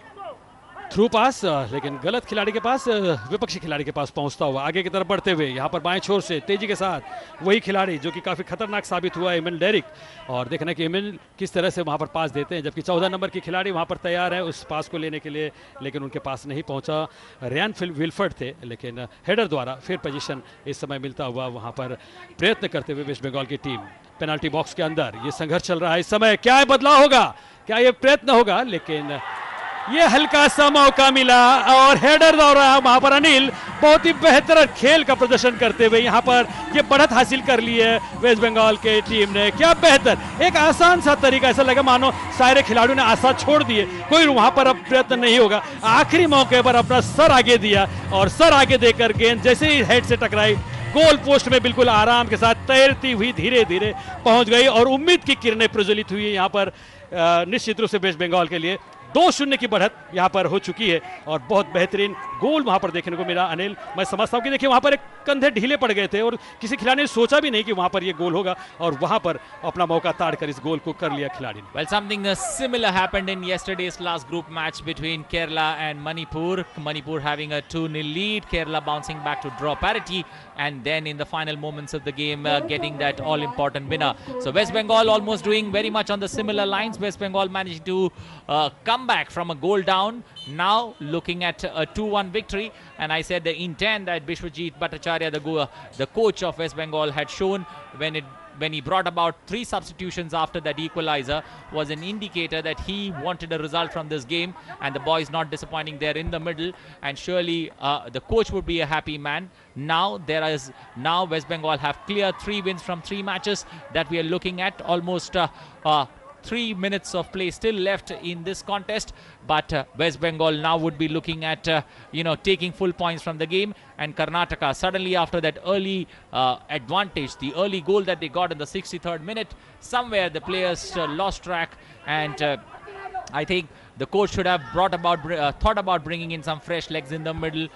Speaker 2: थ्रू पास लेकिन गलत खिलाड़ी के पास, विपक्षी खिलाड़ी के पास पहुंचता हुआ आगे की तरफ बढ़ते हुए यहाँ पर बाएं छोर से तेजी के साथ वही खिलाड़ी जो कि काफ़ी खतरनाक साबित हुआ एमिल डेरिक, और देखना कि एमिल किस तरह से वहाँ पर पास देते हैं, जबकि 14 नंबर की खिलाड़ी वहाँ पर तैयार है उस पास को लेने के लिए, लेकिन उनके पास नहीं पहुँचा। रियान विल्फर्ड थे, लेकिन हेडर द्वारा फिर पोजीशन इस समय मिलता हुआ वहाँ पर प्रयत्न करते हुए वेस्ट बंगाल की टीम पेनाल्टी बॉक्स के अंदर ये संघर्ष चल रहा है इस समय, क्या बदलाव होगा, क्या ये प्रयत्न होगा, लेकिन ये हल्का सा मौका मिला और हेडर द्वारा वहां पर अनिल बहुत ही बेहतर खेल का प्रदर्शन करते हुए यहां पर ये बढ़त हासिल कर ली है वेस्ट बंगाल के टीम ने। क्या बेहतर एक आसान सा तरीका, ऐसा लगा मानो सारे खिलाड़ियों ने आशा छोड़ दिए, कोई वहां पर अब प्रयत्न नहीं होगा, आखिरी मौके पर अपना सर आगे दिया और सर आगे देकर गेंद जैसे ही हेड से टकराई गोल पोस्ट में बिल्कुल आराम के साथ तैरती हुई धीरे धीरे पहुंच गई और उम्मीद की किरणें प्रज्वलित हुई है यहाँ पर निश्चित रूप से वेस्ट बंगाल के लिए 2-0 की बढ़त यहाँ पर हो चुकी है और बहुत बेहतरीन गोल वहाँ पर देखने को मिला। अनिल, मैं समझता हूँ कि देखिए वहाँ पर एक कंधे ढीले पड़ गए थे और किसी खिलाड़ी ने सोचा भी नहीं कि वहाँ पर ये गोल होगा और वहाँ पर अपना मौका ताड़ कर इस गोल को कर लिया खिलाड़ी ने।
Speaker 4: Well, something similar happened in yesterday's last group match between Kerala and Manipur. Manipur having a 2-0 lead, Kerala bouncing back to draw parity, and then in the final moments of the game getting that all-important winner. So West Bengal almost doing very much on the similar lines. West Bengal managed to come back from a goal down, now looking at a 2-1 victory. And I said the intent that Bishwajit Bhattacharya, the coach of West Bengal, had shown when he brought about 3 substitutions after that equalizer was an indicator that he wanted a result from this game, and the boys not disappointing there in the middle, and surely the coach would be a happy man. Now West Bengal have clear 3 wins from 3 matches that we are looking at. Almost 3 minutes of play still left in this contest, but West Bengal now would be looking at taking full points from the game. And Karnataka suddenly, after that early advantage, the early goal that they got in the 63rd minute, somewhere the players lost track, and I think the coach should have thought about bringing in some fresh legs in the middle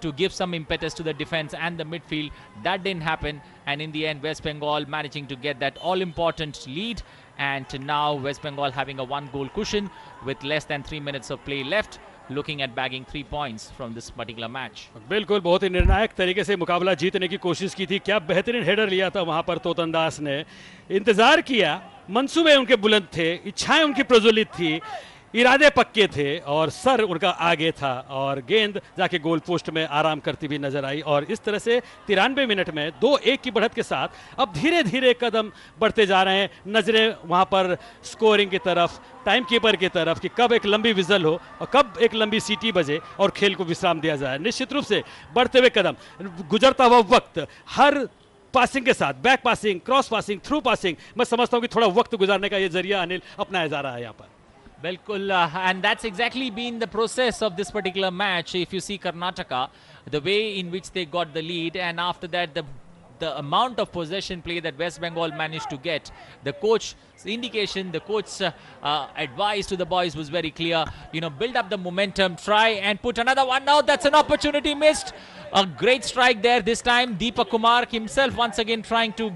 Speaker 4: to give some impetus to the defense and the midfield. That didn't happen, and in the end West Bengal managing to get that all-important lead. And now West Bengal having a 1-goal cushion with less than 3 minutes of play left, looking at bagging 3 points from this particular match.
Speaker 2: बिल्कुल बहुत ही निर्णायक तरीके से मुकाबला जीतने की कोशिश की थी। क्या बेहतरीन हेडर लिया था वहां पर तोतन दास ने, इंतजार किया, मंसूबे उनके बुलंद थे, इच्छाएं उनकी प्रज्वलित थी, इरादे पक्के थे और सर उनका आगे था और गेंद जाके गोल पोस्ट में आराम करती हुई नजर आई। और इस तरह से 93 मिनट में 2-1 की बढ़त के साथ अब धीरे धीरे कदम बढ़ते जा रहे हैं, नजरें वहां पर स्कोरिंग की तरफ, टाइम कीपर की तरफ कि कब एक लंबी विजल हो और कब एक लंबी सीटी बजे और खेल को विश्राम दिया जाए। निश्चित रूप से बढ़ते हुए कदम, गुजरता हुआ वक्त, हर पासिंग के साथ back passing, cross passing, through passing, मैं समझता हूं कि थोड़ा वक्त गुजारने का ये जरिया अनिल अपनाया जा रहा है यहाँ पर।
Speaker 4: Bilkul, and that's exactly been the process of this particular match. If you see Karnataka, the way in which they got the lead, and after that the amount of possession play that West Bengal managed to get, the coach's indication, the coach's advice to the boys was very clear. Build up the momentum, try and put another one out. That's an opportunity missed. A great strike there this time. Deepak Kumar himself once again trying to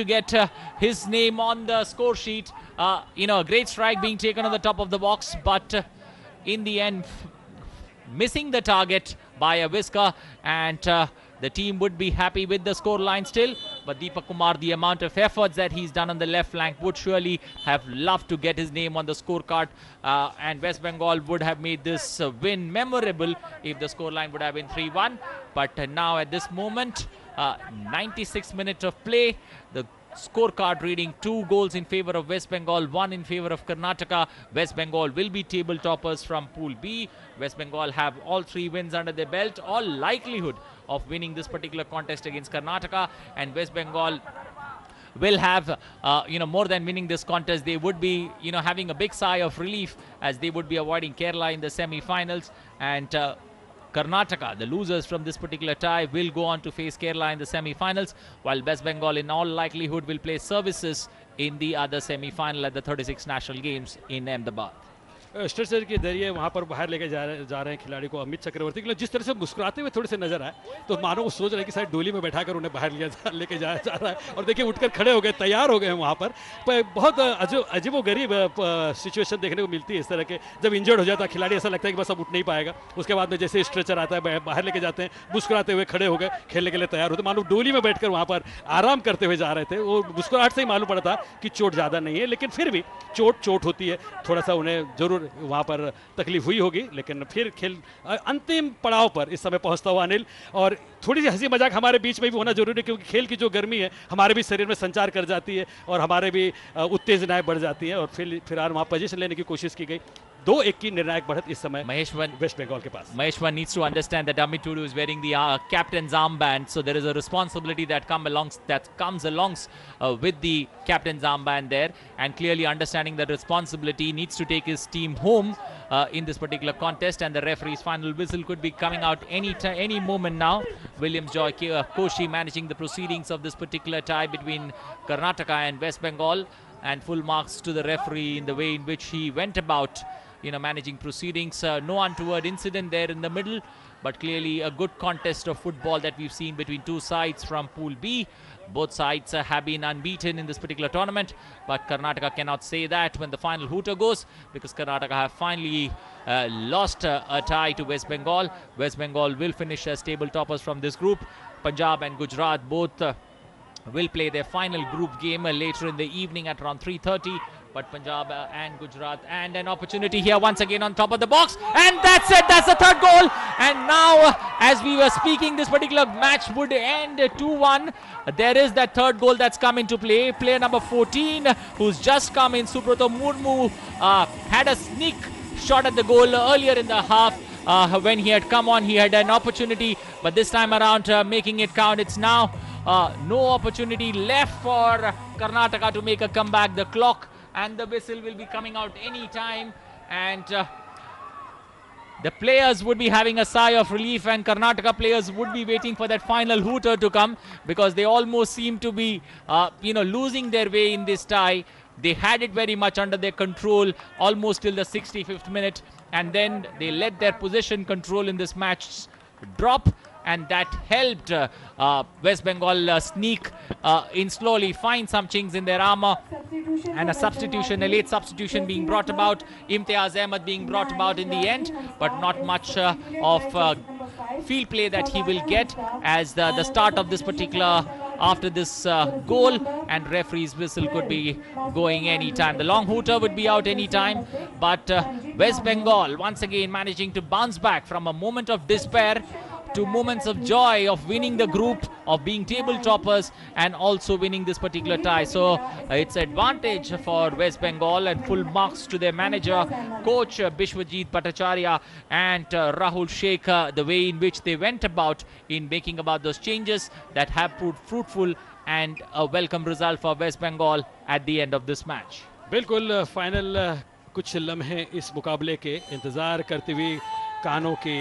Speaker 4: get his name on the score sheet. A great strike being taken on the top of the box, but in the end missing the target by a whisker, and the team would be happy with the score line still. But Deepak Kumar, the amount of efforts that he's done on the left flank, would surely have loved to get his name on the scorecard, and West Bengal would have made this win memorable if the score line would have been 3-1. But now at this moment, 96 minutes of play, the scorecard reading 2 goals in favor of West Bengal, 1 in favor of Karnataka. West Bengal will be table toppers from Pool B. West Bengal have all 3 wins under their belt, all likelihood of winning this particular contest against Karnataka, and West Bengal will have more than winning this contest. They would be having a big sigh of relief as they would be avoiding Kerala in the semi-finals, and Karnataka, the losers from this particular tie, will go on to face Kerala in the semi-finals, while West Bengal in all likelihood will play services in the other semi-final at the 36 National Games in Ahmedabad.
Speaker 2: Stretcher के जरिए वहाँ पर बाहर लेके जा रहे हैं खिलाड़ी को अमित चक्रवर्ती के, जिस तरह से मुस्कुराते हुए थोड़े से नजर आए तो मानो वो सोच रहे हैं कि शायद डोली में बैठाकर उन्हें बाहर लेके जाया जा रहा है। और देखिए उठकर खड़े हो गए, तैयार हो गए हैं वहाँ पर बहुत अजीबोगरीब सिचुएशन देखने को मिलती है इस तरह के। जब इंजर्ड हो जाता है खिलाड़ी, ऐसा लगता है कि बस अब उठ नहीं पाएगा, उसके बाद में जैसे स्ट्रेचर आता है बाहर लेके जाते हैं, मुस्कुराते हुए खड़े हो गए, खेलने के लिए तैयार होते, मानो डोली में बैठकर वहाँ पर आराम करते हुए जा रहे थे। वो मुस्कुराहट से ही मालूम पड़ता कि चोट ज़्यादा नहीं है, लेकिन फिर भी चोट होती है, थोड़ा सा उन्हें जरूर वहाँ पर तकलीफ हुई होगी। लेकिन फिर खेल अंतिम पड़ाव पर इस समय पहुंचता हुआ अनिल, और थोड़ी सी हंसी मजाक हमारे बीच में भी होना जरूरी है, क्योंकि खेल की जो गर्मी है हमारे भी शरीर में संचार कर जाती है और हमारे भी उत्तेजनाएं बढ़ जाती हैं। और फिर वहाँ पोजीशन लेने की कोशिश की गई। 2-1 की निर्णायक बढ़त इस समय वेस्ट बंगाल के पास।
Speaker 4: Maheshwan needs to understand that Amit Tudu is wearing the captain's armband, so there is a responsibility that comes along with the captain's armband there, and clearly understanding that responsibility, needs to take his team home in this particular contest, and the referee's final whistle could be coming out any moment now. Williams Joy Koshi managing the proceedings of this particular tie between Karnataka and West Bengal, and full marks to the referee in the way in which he went about managing proceedings. No untoward incident there in the middle, but clearly a good contest of football that we've seen between two sides from Pool B. Both sides have been unbeaten in this particular tournament, but Karnataka cannot say that when the final hooter goes, because Karnataka have finally lost a tie to West Bengal. West Bengal will finish as table toppers from this group. Punjab and Gujarat both will play their final group game later in the evening at around 3:30. But Punjab and Gujarat, and an opportunity here once again on top of the box, and that's it, that's the third goal. And now as we were speaking, this particular match would end 2-1. There is that third goal that's come into play. Player number 14 who's just come in, Subrato Murmu, had a sneak shot at the goal earlier in the half. When he had come on, he had an opportunity, but this time around making it count. It's now no opportunity left for Karnataka to make a comeback. The clock and the whistle will be coming out any time, and the players would be having a sigh of relief, and Karnataka players would be waiting for that final hooter to come, because they almost seem to be losing their way in this tie. They had it very much under their control almost till the 65th minute, and then they let their possession control in this match drop, and that helped West Bengal sneak in slowly, find some chinks in their armor, and a late substitution being brought about, Imtiaz Ahmed being brought about in the end, but not much of field play that he will get as the start of this particular after this goal, and referee's whistle could be going anytime. The long hooter would be out anytime, but West Bengal once again managing to bounce back from a moment of despair to moments of joy of winning the group, of being table toppers, and also winning this particular tie. So it's advantage for West Bengal, and full marks to their manager, coach Bishwajit Bhattacharya, and Rahul Sheikh, the way in which they went about in making about those changes that have proved fruitful, and a welcome result for West Bengal at the end of this match.
Speaker 2: बिल्कुल final कुछ लम्हे इस मुकाबले के इंतज़ार करते हुए कानों की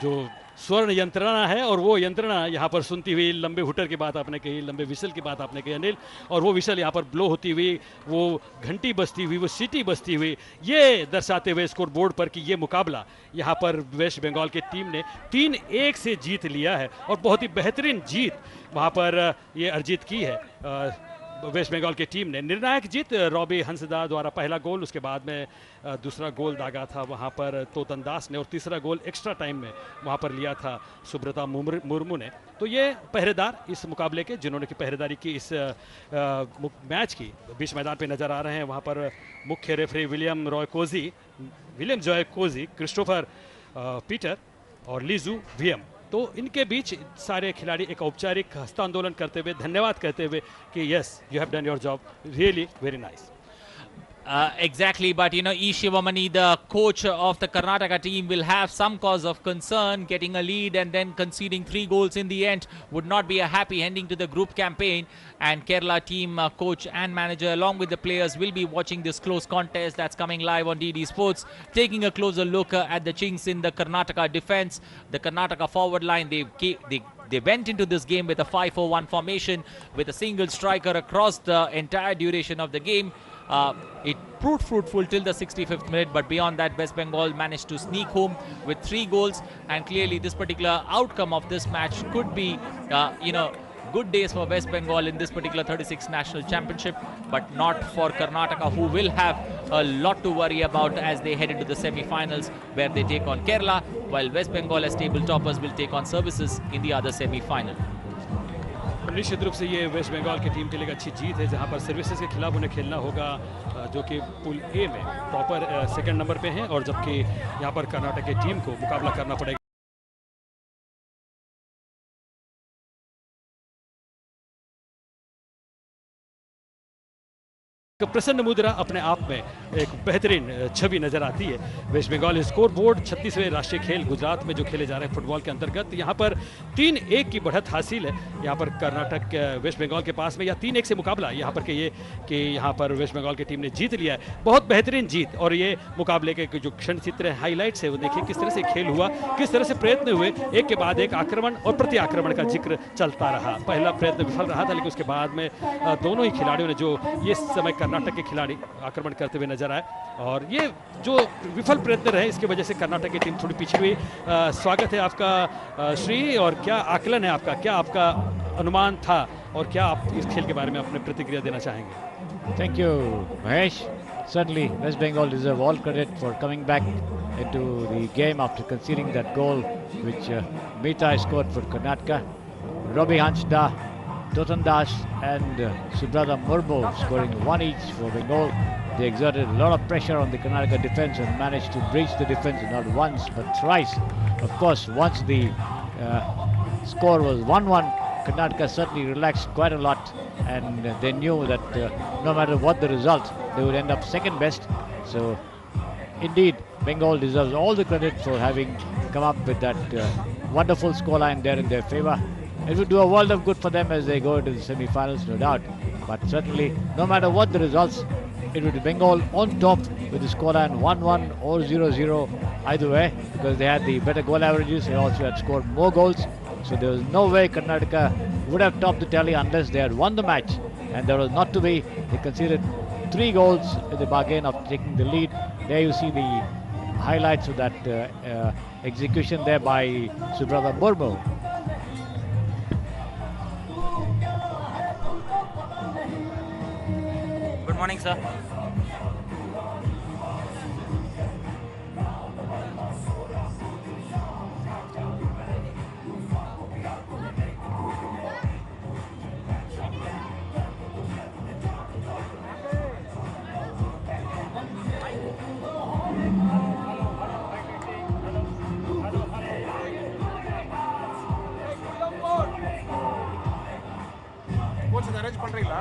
Speaker 2: जो स्वर्ण यंत्रणा है, और वो यंत्रणा यहाँ पर सुनती हुई, लंबे हुटर की बात आपने कही, लंबे विसल की बात आपने कही अनिल, और वो विसल यहाँ पर ब्लो होती हुई, वो घंटी बजती हुई, वो सीटी बजती हुई, ये दर्शाते हुए स्कोर बोर्ड पर कि ये मुकाबला यहाँ पर वेस्ट बंगाल की टीम ने 3-1 से जीत लिया है, और बहुत ही बेहतरीन जीत वहाँ पर ये अर्जित की है वेस्ट बंगाल की टीम ने। निर्णायक जीत रॉबी हंसदा द्वारा पहला गोल, उसके बाद में दूसरा गोल दागा था वहाँ पर तोतन दास ने, और तीसरा गोल एक्स्ट्रा टाइम में वहाँ पर लिया था सुब्रता मुर्मू ने। तो ये पहरेदार इस मुकाबले के, जिन्होंने की पहरेदारी की इस मैच की, बीच मैदान पे नज़र आ रहे हैं। वहाँ पर मुख्य रेफरी विलियम जॉय कोजी, क्रिस्टोफर पीटर और लीजू वीएम, तो इनके बीच सारे खिलाड़ी एक औपचारिक हस्तांदोलन करते हुए, धन्यवाद कहते हुए कि yes you have done your job, really very nice.
Speaker 4: Exactly, but you know, E. Shivamani, the coach of the Karnataka team, will have some cause of concern. Getting a lead and then conceding 3 goals in the end would not be a happy ending to the group campaign. And Kerala team coach and manager, along with the players, will be watching this close contest that's coming live on DD Sports, taking a closer look at the chinks in the Karnataka defense. The Karnataka forward line, they went into this game with a 5-4-1 formation with a single striker across the entire duration of the game. It proved fruitful till the 65th minute, but beyond that, West Bengal managed to sneak home with 3 goals. And clearly, this particular outcome of this match could be, good days for West Bengal in this particular 36th National Championship, but not for Karnataka, who will have a lot to worry about as they head into the semi-finals, where they take on Kerala, while West Bengal as table toppers will take on Services in the other semi-final.
Speaker 2: निश्चित रूप से ये waste Bengal की team के लिए अच्छी जीत है, जहां पर सर्विसेज के खिलाफ उन्हें खेलना होगा, जो कि पूल ए में टॉपर सेकंड नंबर पे हैं, और जबकि यहां पर कर्नाटक की टीम को मुकाबला करना पड़ेगा। प्रसन्न मुद्रा अपने आप में एक बेहतरीन छवि नजर आती है। वेस्ट बंगाल स्कोर बोर्ड 36वें राष्ट्रीय खेल गुजरात में जो खेले जा रहे हैं फुटबॉल के अंतर्गत, यहां पर 3-1 की बढ़त हासिल है। यहां पर कर्नाटक वेस्ट बंगाल के पास में, या 3-1 से मुकाबला यहां पर कि यहां पर वेस्ट बंगाल की टीम ने जीत लिया है। बहुत बेहतरीन जीत, और ये मुकाबले के जो क्षण चित्र हाईलाइट्स है वो देखिए किस तरह से खेल हुआ, किस तरह से प्रयत्न हुए, एक के बाद एक आक्रमण और प्रति आक्रमण का जिक्र चलता रहा। पहला प्रयत्न विफल रहा था, लेकिन उसके बाद में दोनों ही खिलाड़ियों ने, जो ये समय कर्नाटक के खिलाड़ी आक्रमण करते हुए नजर आए, और ये जो विफल प्रयत्न रहे इसकी वजह से कर्नाटक की टीम थोड़ी पीछे हुई। स्वागत है आपका श्री, और क्या आकलन है आपका, क्या आपका अनुमान था, और क्या आप इस खेल के बारे में अपने प्रतिक्रिया देना चाहेंगे?
Speaker 3: Thank you, Mahesh. Certainly, West Bengal deserve all credit for coming back into the game after conceding that goal which Mehta scored for Karnataka. Robbie Hanchda, Doordarshan and Subrata Murmu scoring 1 each for Bengal. They exerted a lot of pressure on the Karnataka defence and managed to breach the defence not once but thrice. Of course, once the score was 1-1, Karnataka certainly relaxed quite a lot, and they knew that no matter what the result, they would end up second best. So, indeed, Bengal deserves all the credit for having come up with that wonderful scoreline there in their favour. It would do a world of good for them as they go into the semi-finals, no doubt. But certainly, no matter what the results, it would be Bengal on top with the scoreline 1-1 or 0-0 either way, because they had the better goal averages. They also had scored more goals. So there was no way Karnataka would have topped the tally unless they had won the match. And there was not to be. They conceded 3 goals in the bargain of taking the lead. There you see the highlights of that execution there by Subrata Murmu.
Speaker 4: Good morning, sir.
Speaker 5: Coach arrange ಪண்றீங்களா?